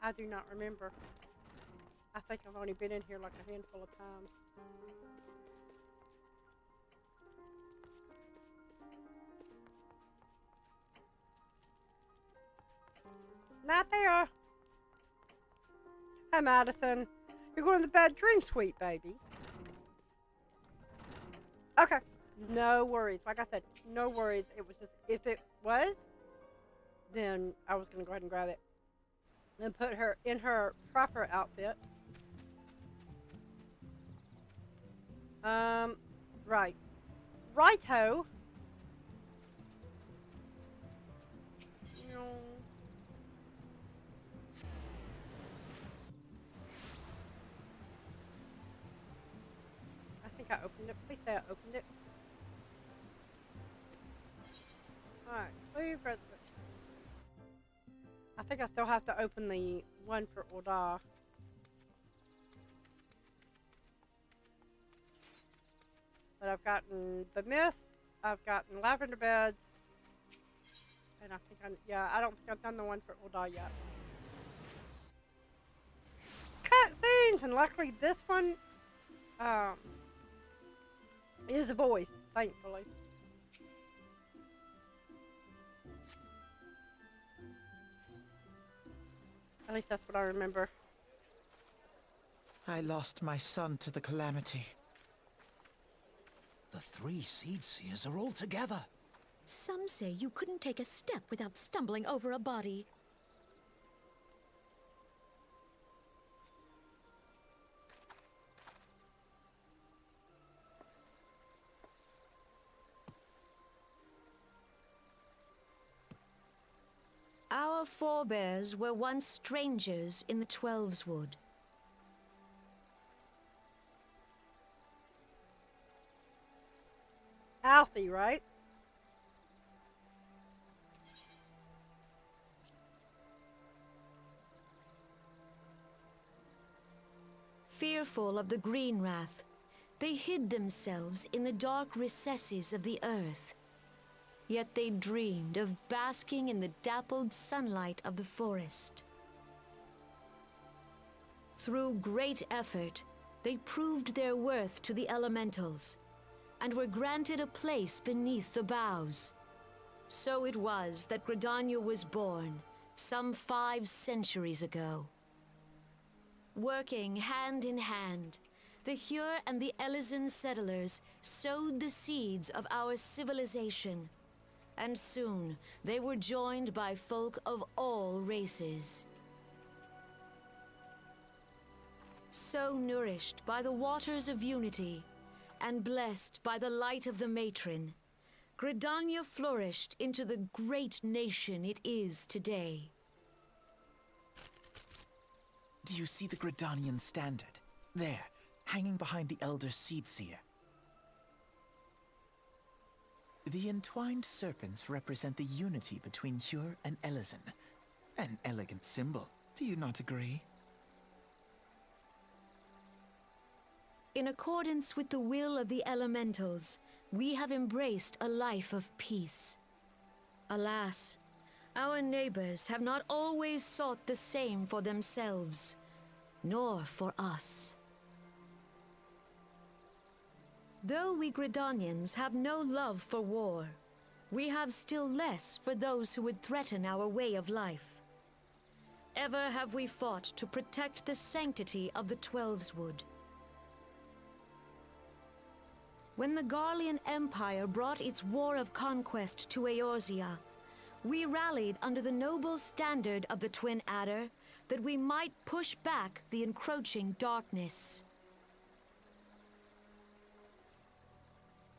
I do not remember. I think I've only been in here like a handful of times. Not there. Hi, Madison. You're going to the bedroom suite, baby. Okay. No worries. Like I said, no worries. It was just, if it was, then I was going to go ahead and grab it and put her in her proper outfit. Right. Righto. I think I opened it. Please say I opened it. Alright, leave resident. I think I still have to open the one for Ul'dah. But I've gotten the mist, I've gotten lavender beds, and I don't think I've done the one for Ul'dah yet. Cutscenes, and luckily this one is voiced, thankfully. At least that's what I remember. I lost my son to the calamity. The 3 Seed Seers are all together. Some say you couldn't take a step without stumbling over a body. Our forebears were once strangers in the 12's Wood. Alfie, right? Fearful of the Green Wrath, they hid themselves in the dark recesses of the earth. Yet they dreamed of basking in the dappled sunlight of the forest. Through great effort, they proved their worth to the elementals, and were granted a place beneath the boughs. So it was that Gran'ma was born, some 5 centuries ago. Working hand in hand, the Hyur and the Elysian settlers sowed the seeds of our civilization, and soon they were joined by folk of all races. So nourished by the waters of unity, and blessed by the light of the matron, Gran'ma flourished into the great nation it is today. Do you see the Gridanian standard? There, hanging behind the Elder Seed Seer. The entwined serpents represent the unity between Hyur and Elysian. An elegant symbol, do you not agree? In accordance with the will of the elementals, we have embraced a life of peace. Alas, our neighbors have not always sought the same for themselves, nor for us. Though we Gridanians have no love for war, we have still less for those who would threaten our way of life. Ever have we fought to protect the sanctity of the 12's Wood. When the Garlean Empire brought its war of conquest to Eorzea, we rallied under the noble standard of the Twin Adder that we might push back the encroaching darkness.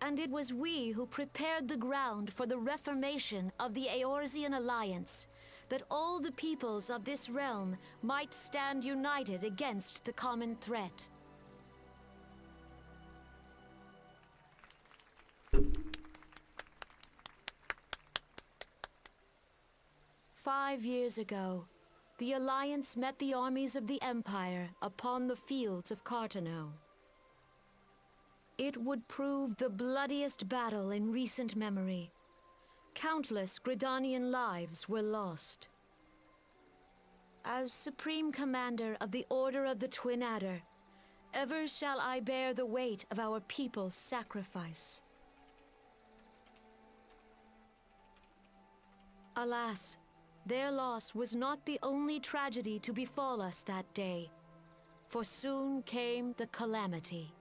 And it was we who prepared the ground for the reformation of the Eorzean Alliance, that all the peoples of this realm might stand united against the common threat. "5 years ago, the Alliance met the armies of the Empire upon the fields of Cartano. It would prove the bloodiest battle in recent memory. Countless Gridanian lives were lost. As Supreme Commander of the Order of the Twin Adder, ever shall I bear the weight of our people's sacrifice. Alas, their loss was not the only tragedy to befall us that day, for soon came the calamity.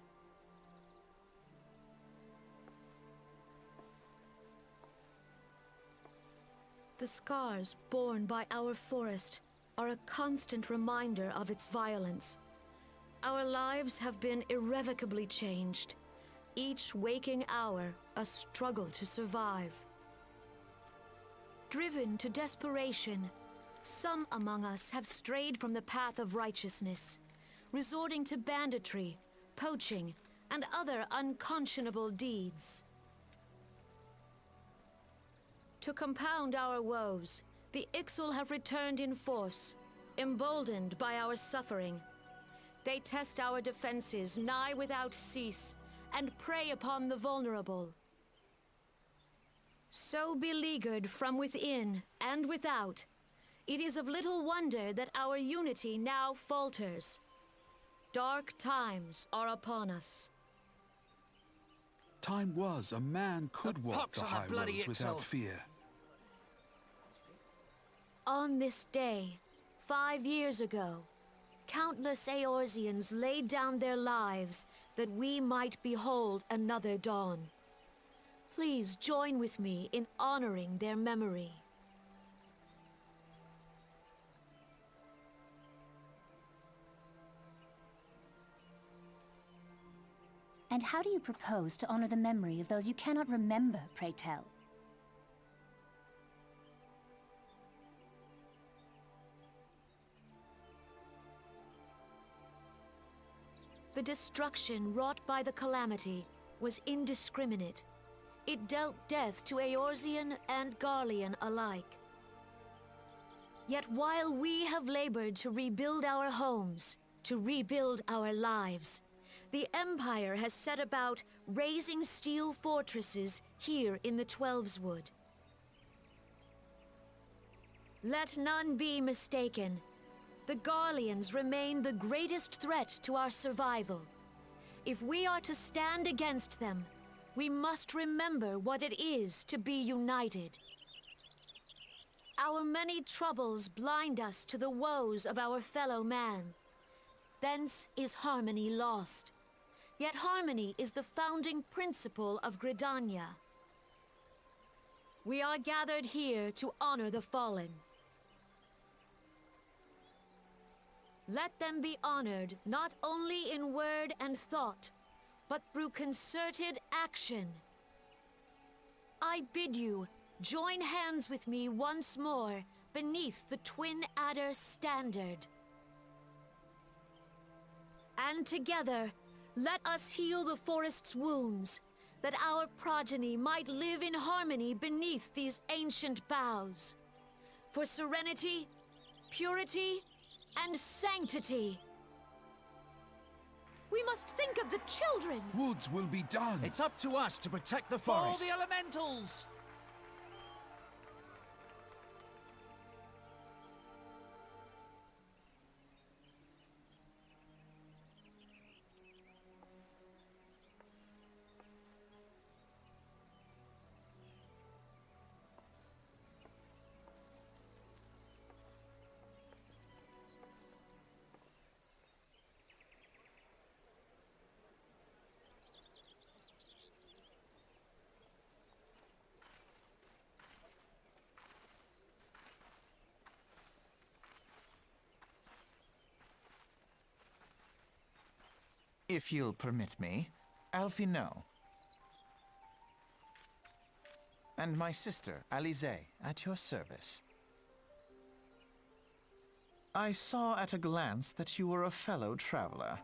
The scars borne by our forest are a constant reminder of its violence. Our lives have been irrevocably changed, each waking hour a struggle to survive. Driven to desperation, some among us have strayed from the path of righteousness, resorting to banditry, poaching, and other unconscionable deeds. To compound our woes, the Ixal have returned in force, emboldened by our suffering. They test our defenses nigh without cease, and prey upon the vulnerable. So beleaguered from within and without, it is of little wonder that our unity now falters. Dark times are upon us. Time was a man could walk the high roads without fear. On this day, 5 years ago, countless Eorzeans laid down their lives that we might behold another dawn. Please join with me in honoring their memory. And how do you propose to honor the memory of those you cannot remember, pray tell? The destruction wrought by the calamity was indiscriminate. It dealt death to Eorzean and Garlean alike. Yet while we have labored to rebuild our homes, to rebuild our lives, the Empire has set about raising steel fortresses here in the Twelveswood. Let none be mistaken. The Garleans remain the greatest threat to our survival. If we are to stand against them, we must remember what it is to be united. Our many troubles blind us to the woes of our fellow man. Thence is harmony lost. Yet harmony is the founding principle of Gridania. We are gathered here to honor the fallen. Let them be honored not only in word and thought, but through concerted action. I bid you join hands with me once more beneath the Twin Adder standard. And together, let us heal the forest's wounds, that our progeny might live in harmony beneath these ancient boughs. For serenity, purity, and sanctity. We must think of the children! Woods will be done! It's up to us to protect the For all forest! the elementals! If you'll permit me, Alfie, no. and my sister, Alize, at your service. I saw at a glance that you were a fellow traveler.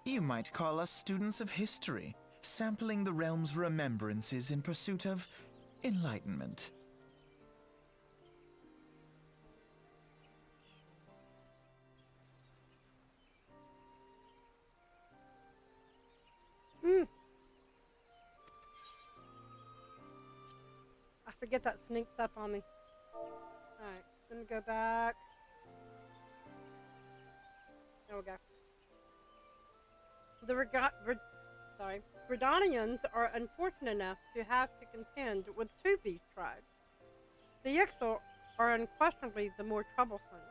You might call us students of history, sampling the realm's remembrances in pursuit of enlightenment. I forget that sneaks up on me. Alright, let me go back. There we go. The Gran'anians are unfortunate enough to have to contend with two beast tribes. The XIV are unquestionably the more troublesome,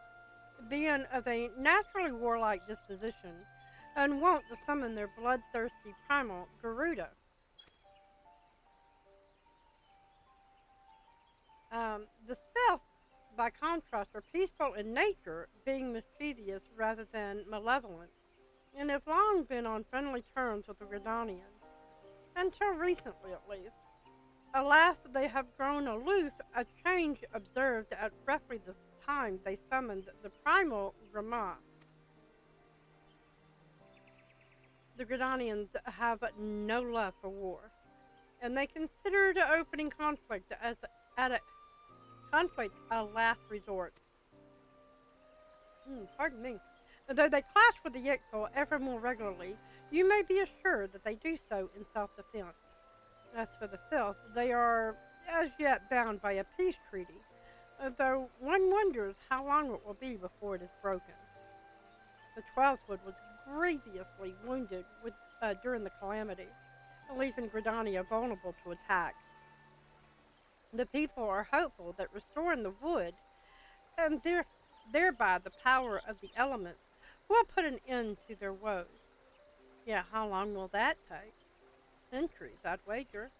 being of a naturally warlike disposition and wont to summon their bloodthirsty primal Garuda. The Sith, by contrast, are peaceful in nature, being mischievous rather than malevolent, and have long been on friendly terms with the Gran'anians, until recently at least. Alas, they have grown aloof, a change observed at roughly the time they summoned the primal Gran'ma. The Gran'anians have no love for war, and they considered opening conflict as a last resort. Pardon me. Though they clash with the XIV ever more regularly, you may be assured that they do so in self-defense. As for the Sith, they are as yet bound by a peace treaty, though one wonders how long it will be before it is broken. The Twelfthwood was grievously wounded during the calamity, leaving Gridania vulnerable to attack. The people are hopeful that restoring the wood, and thereby the power of the elements, will put an end to their woes. Yeah, how long will that take? Centuries, I'd wager.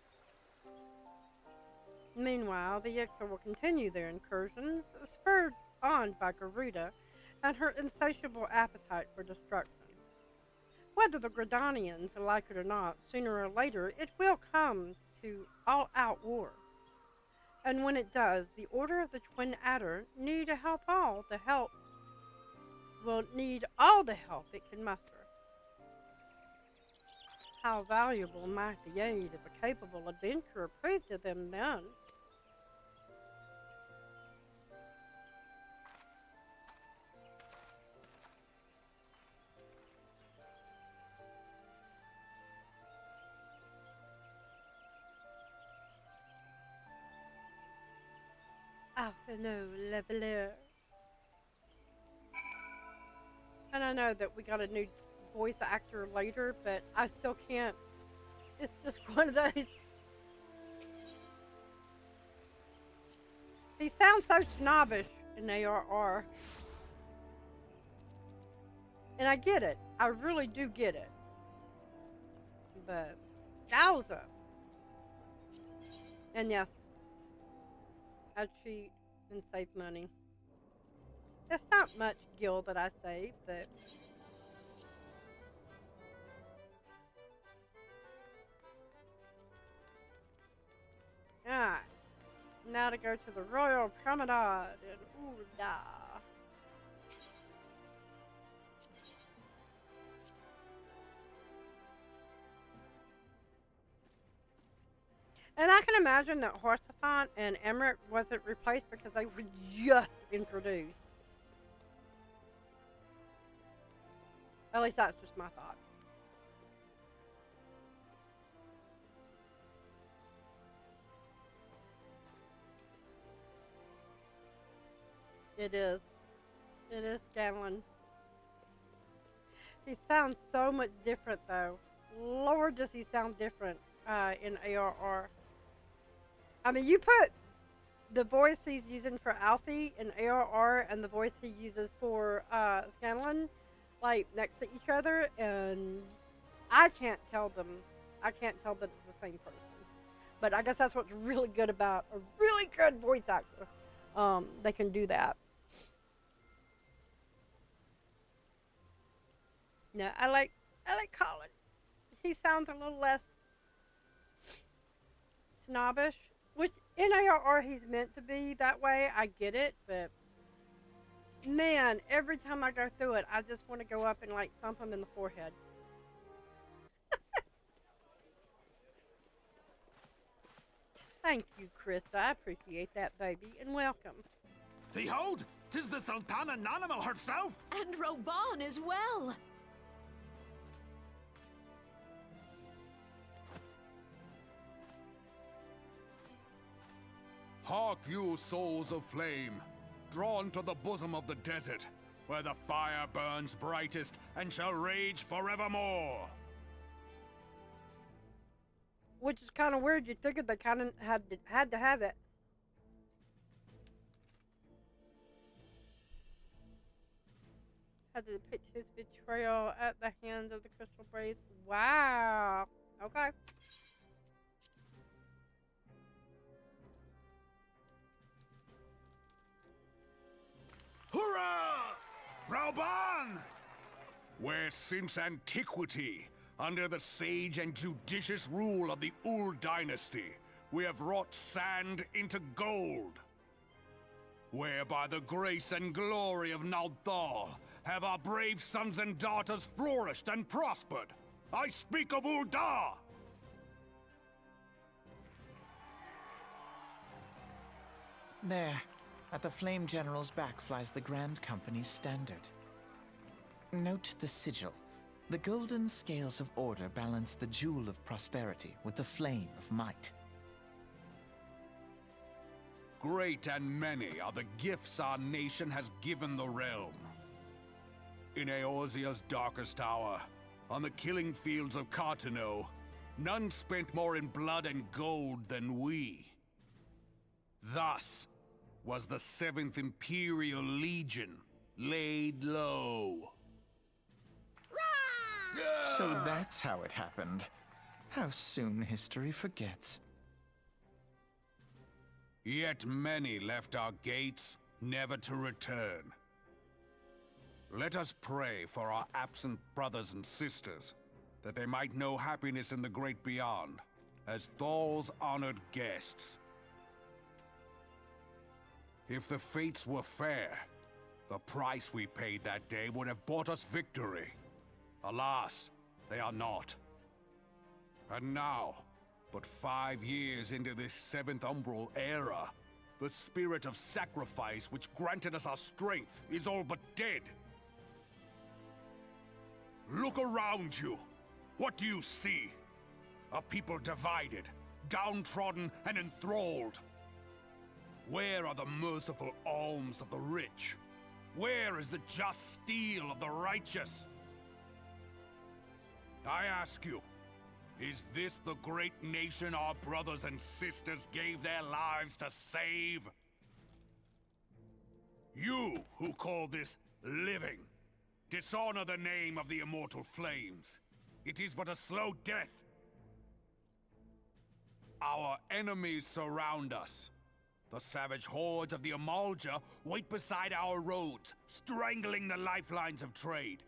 Meanwhile, the XIV will continue their incursions, spurred on by Garuda and her insatiable appetite for destruction. Whether the Gridanians like it or not, sooner or later it will come to all-out war. And when it does, the Order of the Twin Adder need all the help it can muster. How valuable might the aid of a capable adventurer prove to them then? Fellow leveler. And I know that we got a new voice actor later, but I still can't. It's just one of those. He sounds so snobbish in ARR. And I get it. I really do get it. But, yowza. And yes, I cheat and save money. It's not much gil that I save, but alright. Now to go to the Royal Promenade in Eorzea. And I can imagine that Horsefant and Emmerich wasn't replaced because they were just introduced. At least that's just my thought. It is. It is Scanlan. He sounds so much different though. Lord, does he sound different in ARR. I mean, you put the voice he's using for Alfie in ARR and the voice he uses for Scanlan, like, next to each other, and I can't tell them. I can't tell that it's the same person. But I guess that's what's really good about a really good voice actor. They can do that. No, I like Colin. He sounds a little less snobbish, which in ARR he's meant to be that way. I get it, but man, every time I go through it, I just want to go up and like thump him in the forehead. Thank you, Krista. I appreciate that, baby, and welcome. Behold, 'tis the Sultana Nanimal herself! And Roban as well! Hark you, souls of flame, drawn to the bosom of the desert, where the fire burns brightest and shall rage forevermore. Which is kind of weird. You figured they kind of had to have it. Had to depict his betrayal at the hands of the Crystal Brave. Wow. Okay. Hurrah! Rauban! Where since antiquity, under the sage and judicious rule of the Ul dynasty, we have wrought sand into gold. Where by the grace and glory of Nalthal have our brave sons and daughters flourished and prospered. I speak of Ul'dah! There, at the Flame General's back flies the Grand Company's standard. Note the sigil. The golden scales of order balance the jewel of prosperity with the flame of might. Great and many are the gifts our nation has given the realm. In Eorzea's darkest hour, on the killing fields of Cartano, none spent more in blood and gold than we. Thus was the 7th Imperial Legion laid low. So that's how it happened. How soon history forgets. Yet many left our gates, never to return. Let us pray for our absent brothers and sisters, that they might know happiness in the great beyond, as Thal's honored guests. If the fates were fair, the price we paid that day would have bought us victory. Alas, they are not. And now, but 5 years into this 7th Umbral era, the spirit of sacrifice which granted us our strength is all but dead. Look around you. What do you see? A people divided, downtrodden, and enthralled. Where are the merciful alms of the rich? Where is the just steel of the righteous? I ask you, is this the great nation our brothers and sisters gave their lives to save? You who call this living, dishonor the name of the immortal flames. It is but a slow death. Our enemies surround us. The savage hordes of the Amalja wait beside our roads, strangling the lifelines of trade.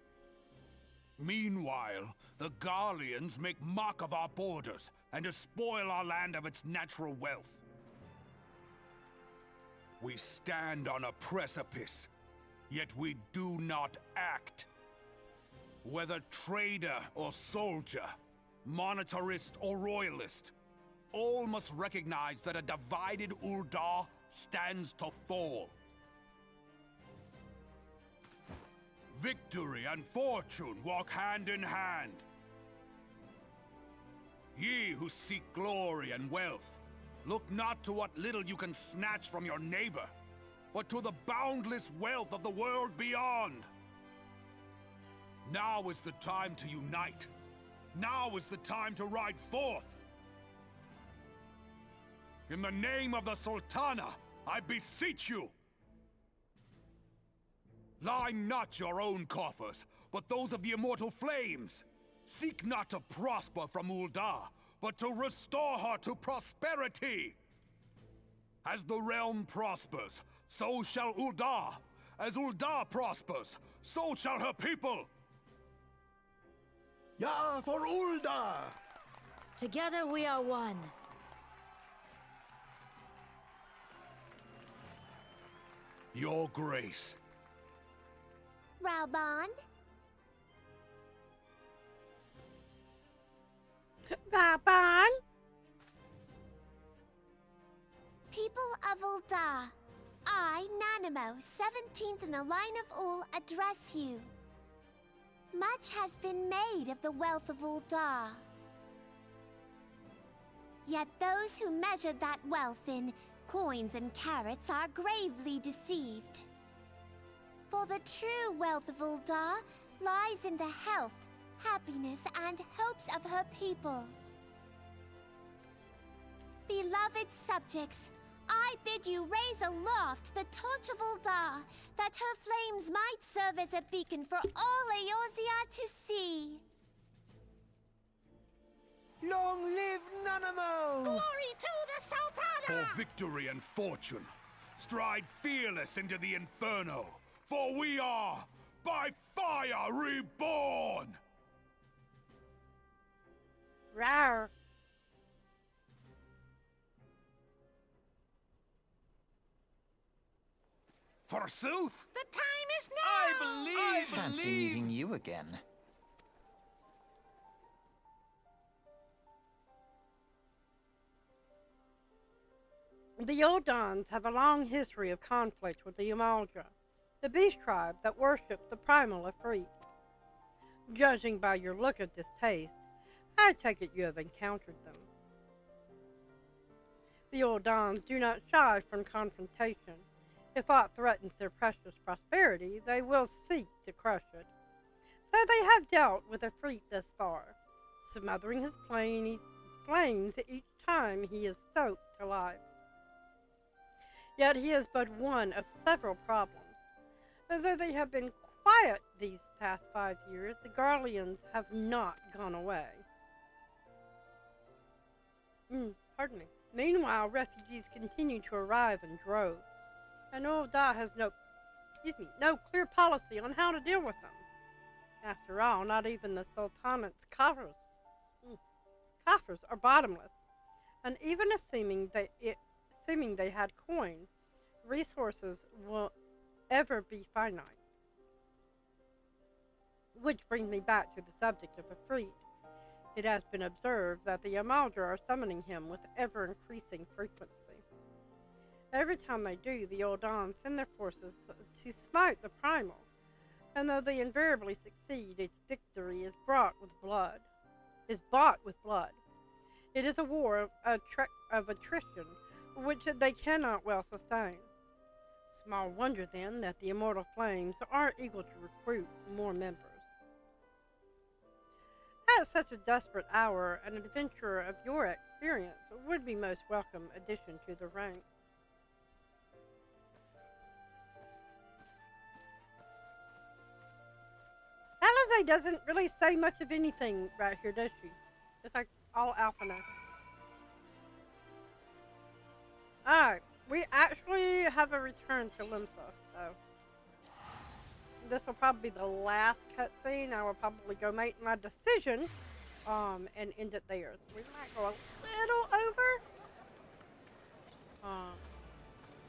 Meanwhile, the Garleans make mock of our borders and despoil our land of its natural wealth. We stand on a precipice, yet we do not act. Whether trader or soldier, monetarist or royalist, all must recognize that a divided Ul'dah stands to fall. Victory and fortune walk hand in hand. Ye who seek glory and wealth, look not to what little you can snatch from your neighbor, but to the boundless wealth of the world beyond. Now is the time to unite. Now is the time to ride forth. In the name of the Sultana, I beseech you! Line not your own coffers, but those of the immortal flames. Seek not to prosper from Ul'dah, but to restore her to prosperity. As the realm prospers, so shall Ul'dah. As Ul'dah prospers, so shall her people. Ya for Ul'dah! Together we are one. Your Grace. Raubon? Raubon? People of Ul'dah, I, Nanimo, 17th in the line of Ul, address you. Much has been made of the wealth of Ul'dah. Yet those who measure that wealth in coins and carats are gravely deceived. For the true wealth of Ul'dah lies in the health, happiness, and hopes of her people. Beloved subjects, I bid you raise aloft the torch of Ul'dah, that her flames might serve as a beacon for all Eorzea to see. Long live Nanamo! Glory to the Sultana! For victory and fortune, stride fearless into the Inferno, for we are, by fire, reborn! Rawr. Forsooth! The time is now! I Fancy meeting you again. The Eldons have a long history of conflict with the Eorzea, the beast tribe that worship the primal Ifrit. Judging by your look of distaste, I take it you have encountered them. The Eldons do not shy from confrontation. If aught threatens their precious prosperity, they will seek to crush it. So they have dealt with Ifrit thus far, smothering his flames each time he is stoked to life. Yet he is but one of several problems. Although they have been quiet these past 5 years, the Garleans have not gone away. Pardon me. Meanwhile, refugees continue to arrive in droves, and Ul'dah has no clear policy on how to deal with them. After all, not even the Sultanate's coffers are bottomless, and even assuming they had coin, resources will ever be finite. Which brings me back to the subject of Ifrit. It has been observed that the Eorzea are summoning him with ever-increasing frequency. Every time they do, the Eldons send their forces to smite the primal, and though they invariably succeed, its victory is bought with blood. It is a war of attrition, which they cannot well sustain. Small wonder, then, that the immortal flames are eager to recruit more members. At such a desperate hour, an adventurer of your experience would be most welcome addition to the ranks. Alizé doesn't really say much of anything right here, does she? It's like all alpha now. Alright, we actually have a return to Limsa, so this will probably be the last cutscene. I will probably go make my decision and end it there. So we might go a little over.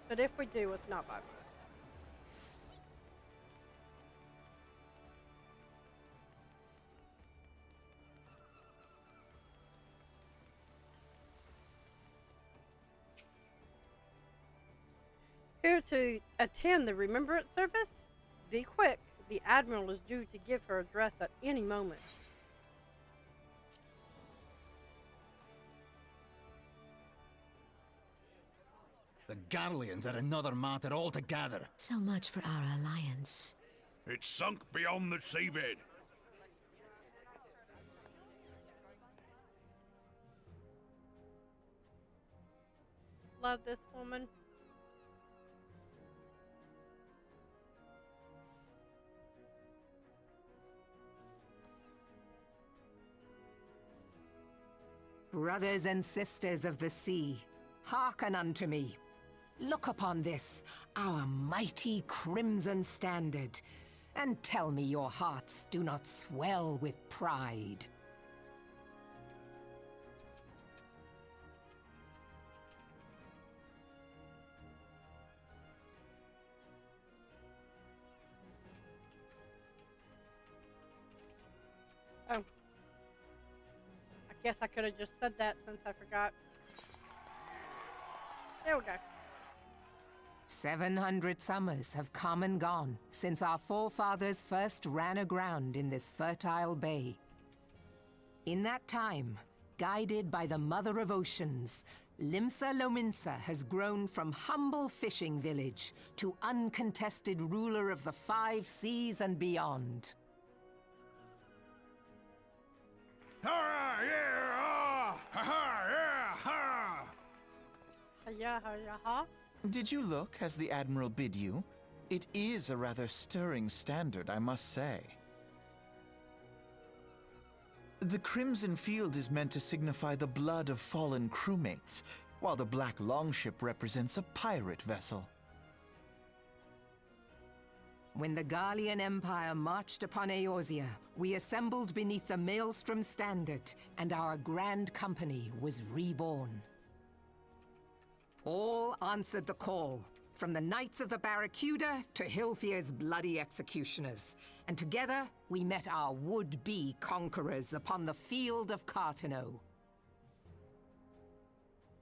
But if we do, it's not by much. Here to attend the remembrance service? Be quick. The Admiral is due to give her address at any moment. The Garleans are another matter altogether. So much for our alliance. It's sunk beyond the seabed. Love this woman. Brothers and sisters of the sea, hearken unto me. Look upon this, our mighty crimson standard, and tell me your hearts do not swell with pride. Oh. I guess I could have just said that since I forgot. There we go. 700 summers have come and gone since our forefathers first ran aground in this fertile bay. In that time, guided by the Mother of Oceans, Limsa Lominsa has grown from humble fishing village to uncontested ruler of the 5 seas and beyond. Ah, yeah, ah, ha, ha, yeah, ha. Yeah, yeah, huh? Did you look as the Admiral bid you? It is a rather stirring standard, I must say. The Crimson Field is meant to signify the blood of fallen crewmates, while the Black Longship represents a pirate vessel. When the Garlean Empire marched upon Eorzea, we assembled beneath the Maelstrom Standard, and our grand company was reborn. All answered the call, from the Knights of the Barracuda to Hilfir's bloody executioners, and together we met our would-be conquerors upon the field of Carteneau.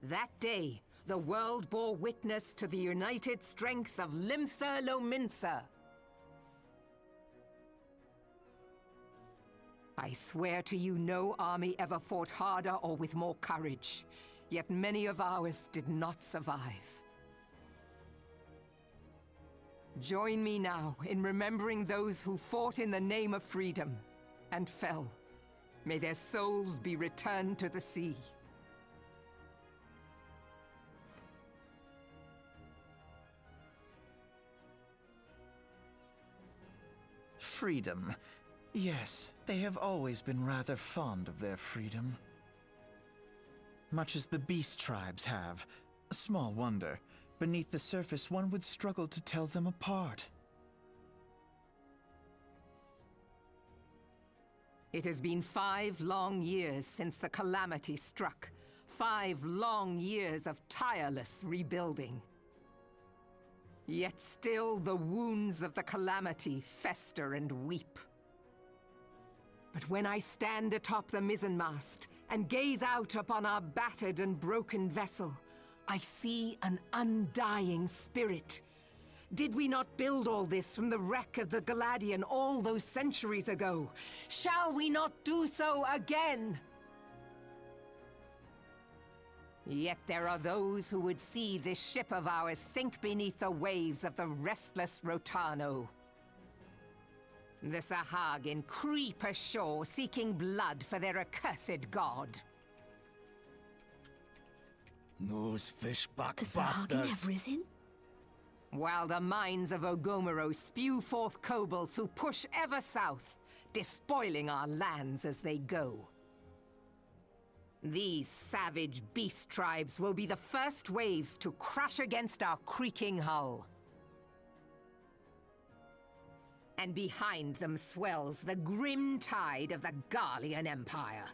That day, the world bore witness to the united strength of Limsa Lominsa. I swear to you, no army ever fought harder or with more courage. Yet many of ours did not survive. Join me now in remembering those who fought in the name of freedom and fell. May their souls be returned to the sea. Freedom. Yes, they have always been rather fond of their freedom. Much as the beast tribes have. Small wonder. Beneath the surface, one would struggle to tell them apart. It has been 5 long years since the calamity struck. 5 long years of tireless rebuilding. Yet still the wounds of the calamity fester and weep. But when I stand atop the mizzenmast and gaze out upon our battered and broken vessel, I see an undying spirit. Did we not build all this from the wreck of the Galadian all those centuries ago? Shall we not do so again? Yet there are those who would see this ship of ours sink beneath the waves of the restless Rotano. The Sahagin creep ashore seeking blood for their accursed god. Those fishback The Sahagin bastards! have risen? While the mines of Ogomero spew forth kobolds who push ever south, despoiling our lands as they go. These savage beast tribes will be the first waves to crash against our creaking hull. And behind them swells the grim tide of the Garlean Empire.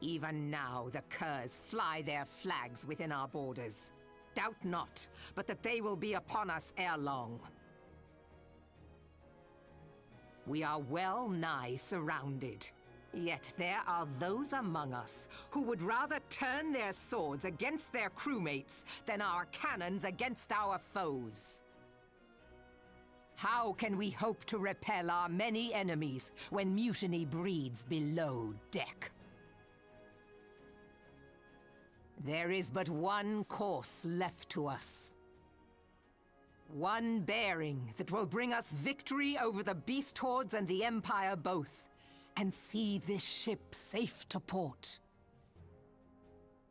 Even now the curs fly their flags within our borders. Doubt not, but that they will be upon us ere long. We are well nigh surrounded. Yet there are those among us who would rather turn their swords against their crewmates than our cannons against our foes. How can we hope to repel our many enemies when mutiny breeds below deck? There is but one course left to us. One bearing that will bring us victory over the beast hordes and the Empire both, and see this ship safe to port.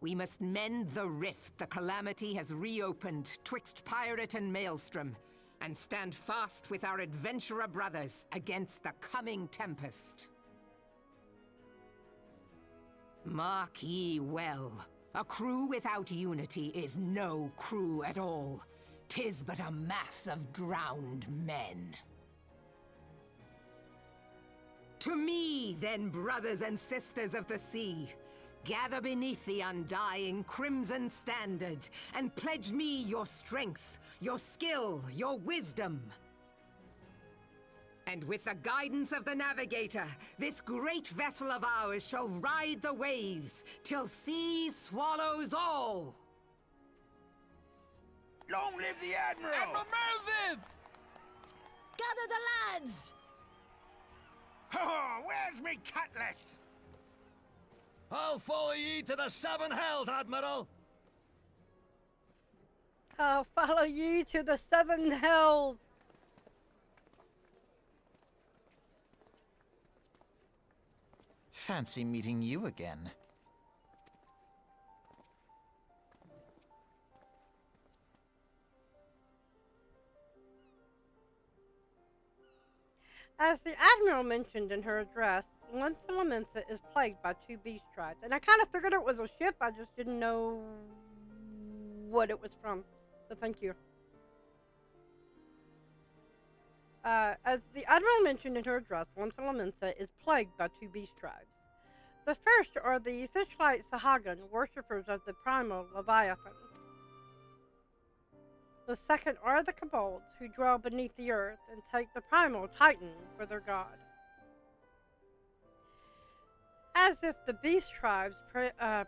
We must mend the rift the calamity has reopened twixt pirate and maelstrom, and stand fast with our adventurer brothers against the coming tempest. Mark ye well, a crew without unity is no crew at all. 'Tis but a mass of drowned men. To me, then, brothers and sisters of the sea, gather beneath the undying Crimson Standard, and pledge me your strength, your skill, your wisdom. And with the guidance of the navigator, this great vessel of ours shall ride the waves till sea swallows all. Long live the Admiral! Admiral Melvin! Gather the lads! Oh, where's me cutlass? I'll follow ye to the seven hells, Admiral! I'll follow you to the seven hells. Fancy meeting you again. As the Admiral mentioned in her address, Lamensa is plagued by two beast tribes. And I kind of figured it was a ship, I just didn't know what it was from. So thank you. As the Admiral mentioned in her address, Lamensa is plagued by two beast tribes. The first are the Fishlight Sahagan, worshippers of the primal Leviathan. The second are the kobolds, who dwell beneath the earth and take the primal Titan for their god. As if the beast tribe's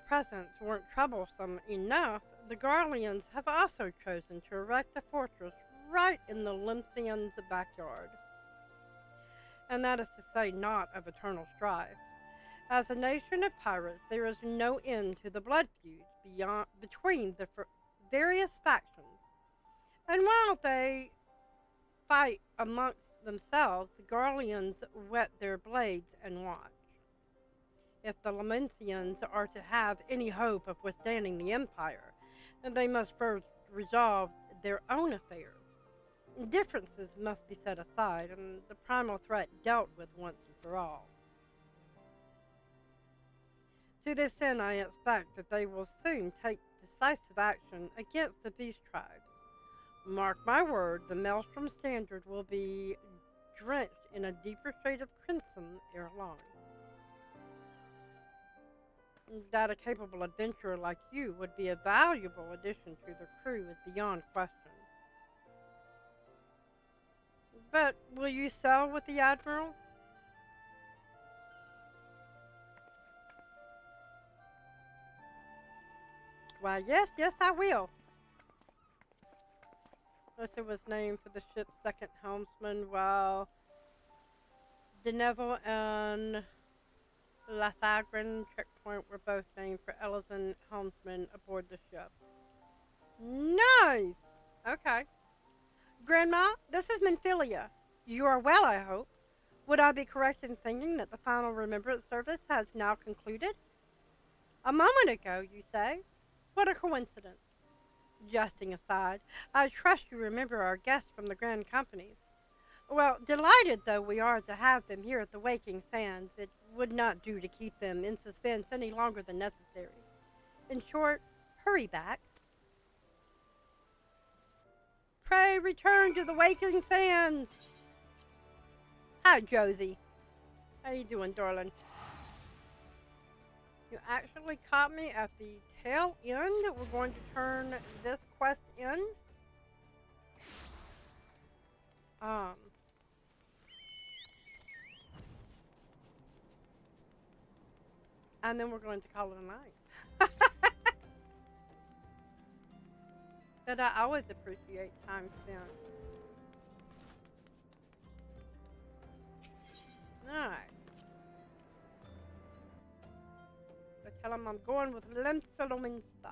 presence weren't troublesome enough, the Garleans have also chosen to erect a fortress right in the Lynthians' backyard. And that is to say, not of eternal strife. As a nation of pirates, there is no end to the blood feuds between the various factions. And while they fight amongst themselves, the Garleans whet their blades and watch. If the Lamensians are to have any hope of withstanding the Empire, then they must first resolve their own affairs. Differences must be set aside, and the primal threat dealt with once and for all. To this end, I expect that they will soon take decisive action against the beast tribes. Mark my words, the Maelstrom Standard will be drenched in a deeper shade of crimson ere long. That a capable adventurer like you would be a valuable addition to the crew is beyond question. But will you sail with the Admiral? Why, yes, I will. It was named for the ship's second helmsman, while Deneville and Lathagran checkpoint were both named for Ellison helmsmen aboard the ship. Nice! Okay. Grandma, this is Menphilia. You are well, I hope. Would I be correct in thinking that the final remembrance service has now concluded? A moment ago, you say? What a coincidence. Jesting aside, I trust you remember our guests from the Grand Companies. Well, delighted though we are to have them here at the Waking Sands, it would not do to keep them in suspense any longer than necessary. In short, hurry back. Pray return to the Waking Sands. Hi, Josie. How you doing, darling? You actually caught me at the tail end. We're going to turn this quest in. And then we're going to call it a night. That I always appreciate time spent. Alright. So tell him I'm going with Lamensa.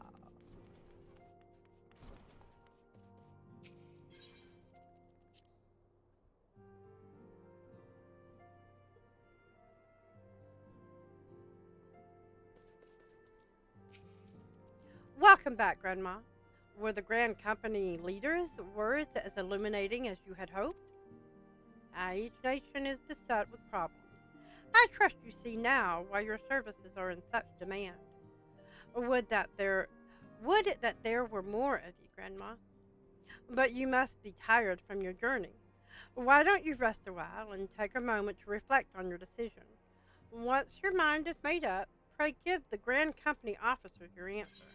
Welcome back, Grandma. Were the Grand Company leaders' words as illuminating as you had hoped? Each nation is beset with problems. I trust you see now why your services are in such demand. Would it that there were more of you, Grandma? But you must be tired from your journey. Why don't you rest a while and take a moment to reflect on your decision? Once your mind is made up, pray give the Grand Company officers your answer.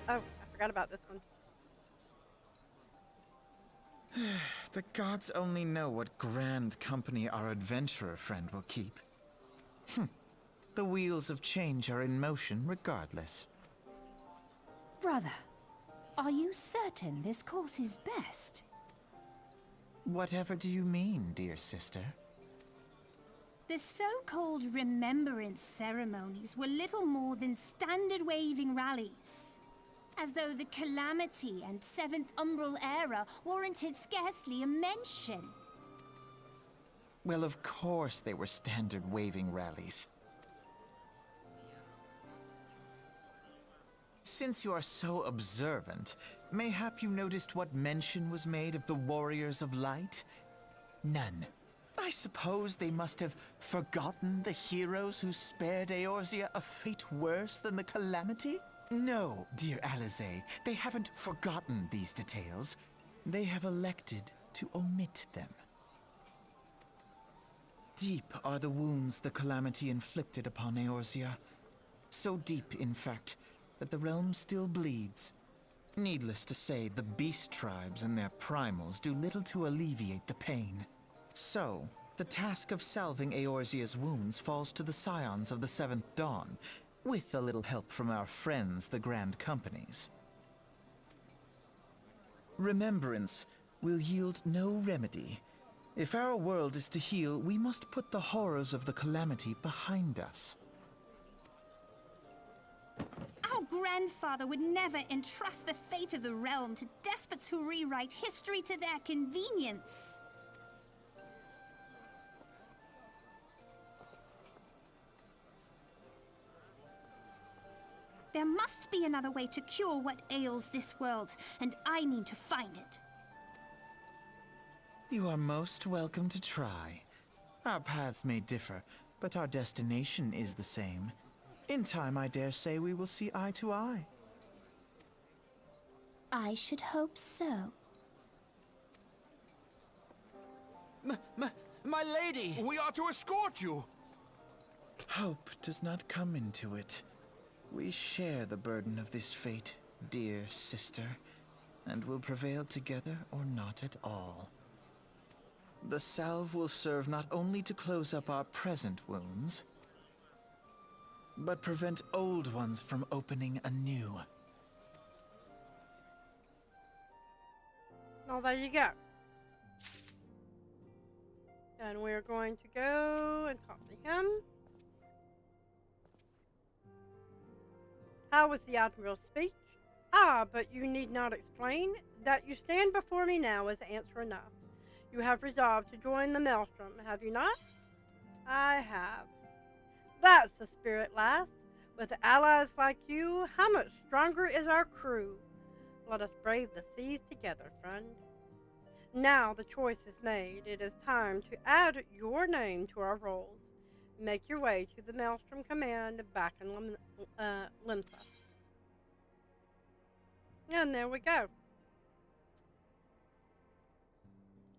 Oh, I forgot about this one. The gods only know what grand company our adventurer friend will keep. The wheels of change are in motion regardless. Brother, are you certain this course is best? Whatever do you mean, dear sister? The so-called remembrance ceremonies were little more than standard waving rallies. As though the Calamity and Seventh Umbral era warranted scarcely a mention. Well, of course they were standard waving rallies. Since you are so observant, mayhap you noticed what mention was made of the Warriors of Light? None. I suppose they must have forgotten the heroes who spared Eorzea a fate worse than the Calamity? No, dear Alizé, they haven't forgotten these details. They have elected to omit them. Deep are the wounds the Calamity inflicted upon Eorzea. So deep, in fact, that the realm still bleeds. Needless to say, the beast tribes and their primals do little to alleviate the pain. So, the task of salving Eorzea's wounds falls to the Scions of the Seventh Dawn, with a little help from our friends, the Grand Companies. Remembrance will yield no remedy. If our world is to heal, we must put the horrors of the Calamity behind us. Our grandfather would never entrust the fate of the realm to despots who rewrite history to their convenience. There must be another way to cure what ails this world, and I mean to find it. You are most welcome to try. Our paths may differ, but our destination is the same. In time, I dare say we will see eye to eye. I should hope so. My lady! We are to escort you! Hope does not come into it. We share the burden of this fate, dear sister, and will prevail together or not at all. The salve will serve not only to close up our present wounds, but prevent old ones from opening anew. Well, there you go. And we're going to go and talk to him. How was the Admiral's speech? Ah, but you need not explain. That you stand before me now is answer enough. You have resolved to join the Maelstrom, have you not? I have. That's the spirit, lass. With allies like you, how much stronger is our crew? Let us brave the seas together, friend. Now the choice is made. It is time to add your name to our rolls. Make your way to the Maelstrom Command back in Limsa. And there we go.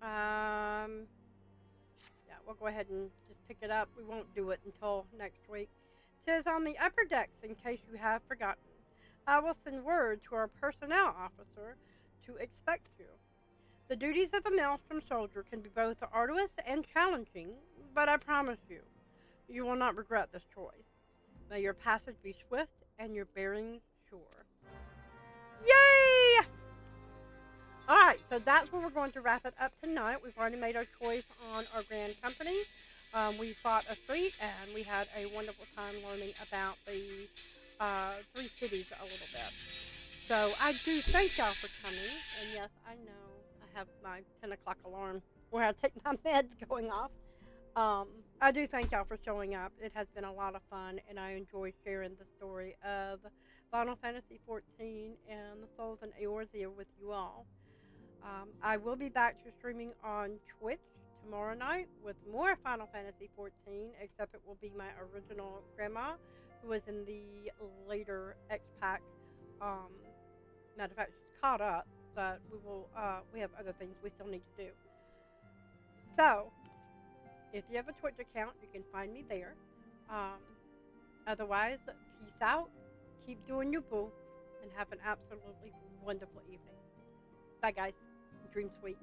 Yeah, we'll go ahead and just pick it up. We won't do it until next week. 'Tis on the upper decks, in case you have forgotten. I will send word to our personnel officer to expect you. The duties of a Maelstrom soldier can be both arduous and challenging, but I promise you, you will not regret this choice. May your passage be swift and your bearing sure. Yay! Alright, so that's where we're going to wrap it up tonight. We've already made our choice on our Grand Company. We fought a fleet, and we had a wonderful time learning about the 3 cities a little bit. So I do thank y'all for coming. And yes, I know I have my 10 o'clock alarm where I take my meds going off. I do thank y'all for showing up. It has been a lot of fun, and I enjoy sharing the story of Final Fantasy XIV and the Souls in Eorzea with you all. I will be back to streaming on Twitch tomorrow night with more Final Fantasy XIV, except it will be my original grandma, who was in the later X-Pack. Matter of fact, she's caught up, but we have other things we still need to do. So, if you have a Twitch account, you can find me there. Otherwise, peace out, keep doing your boo, and have an absolutely wonderful evening. Bye, guys. Dream sweet.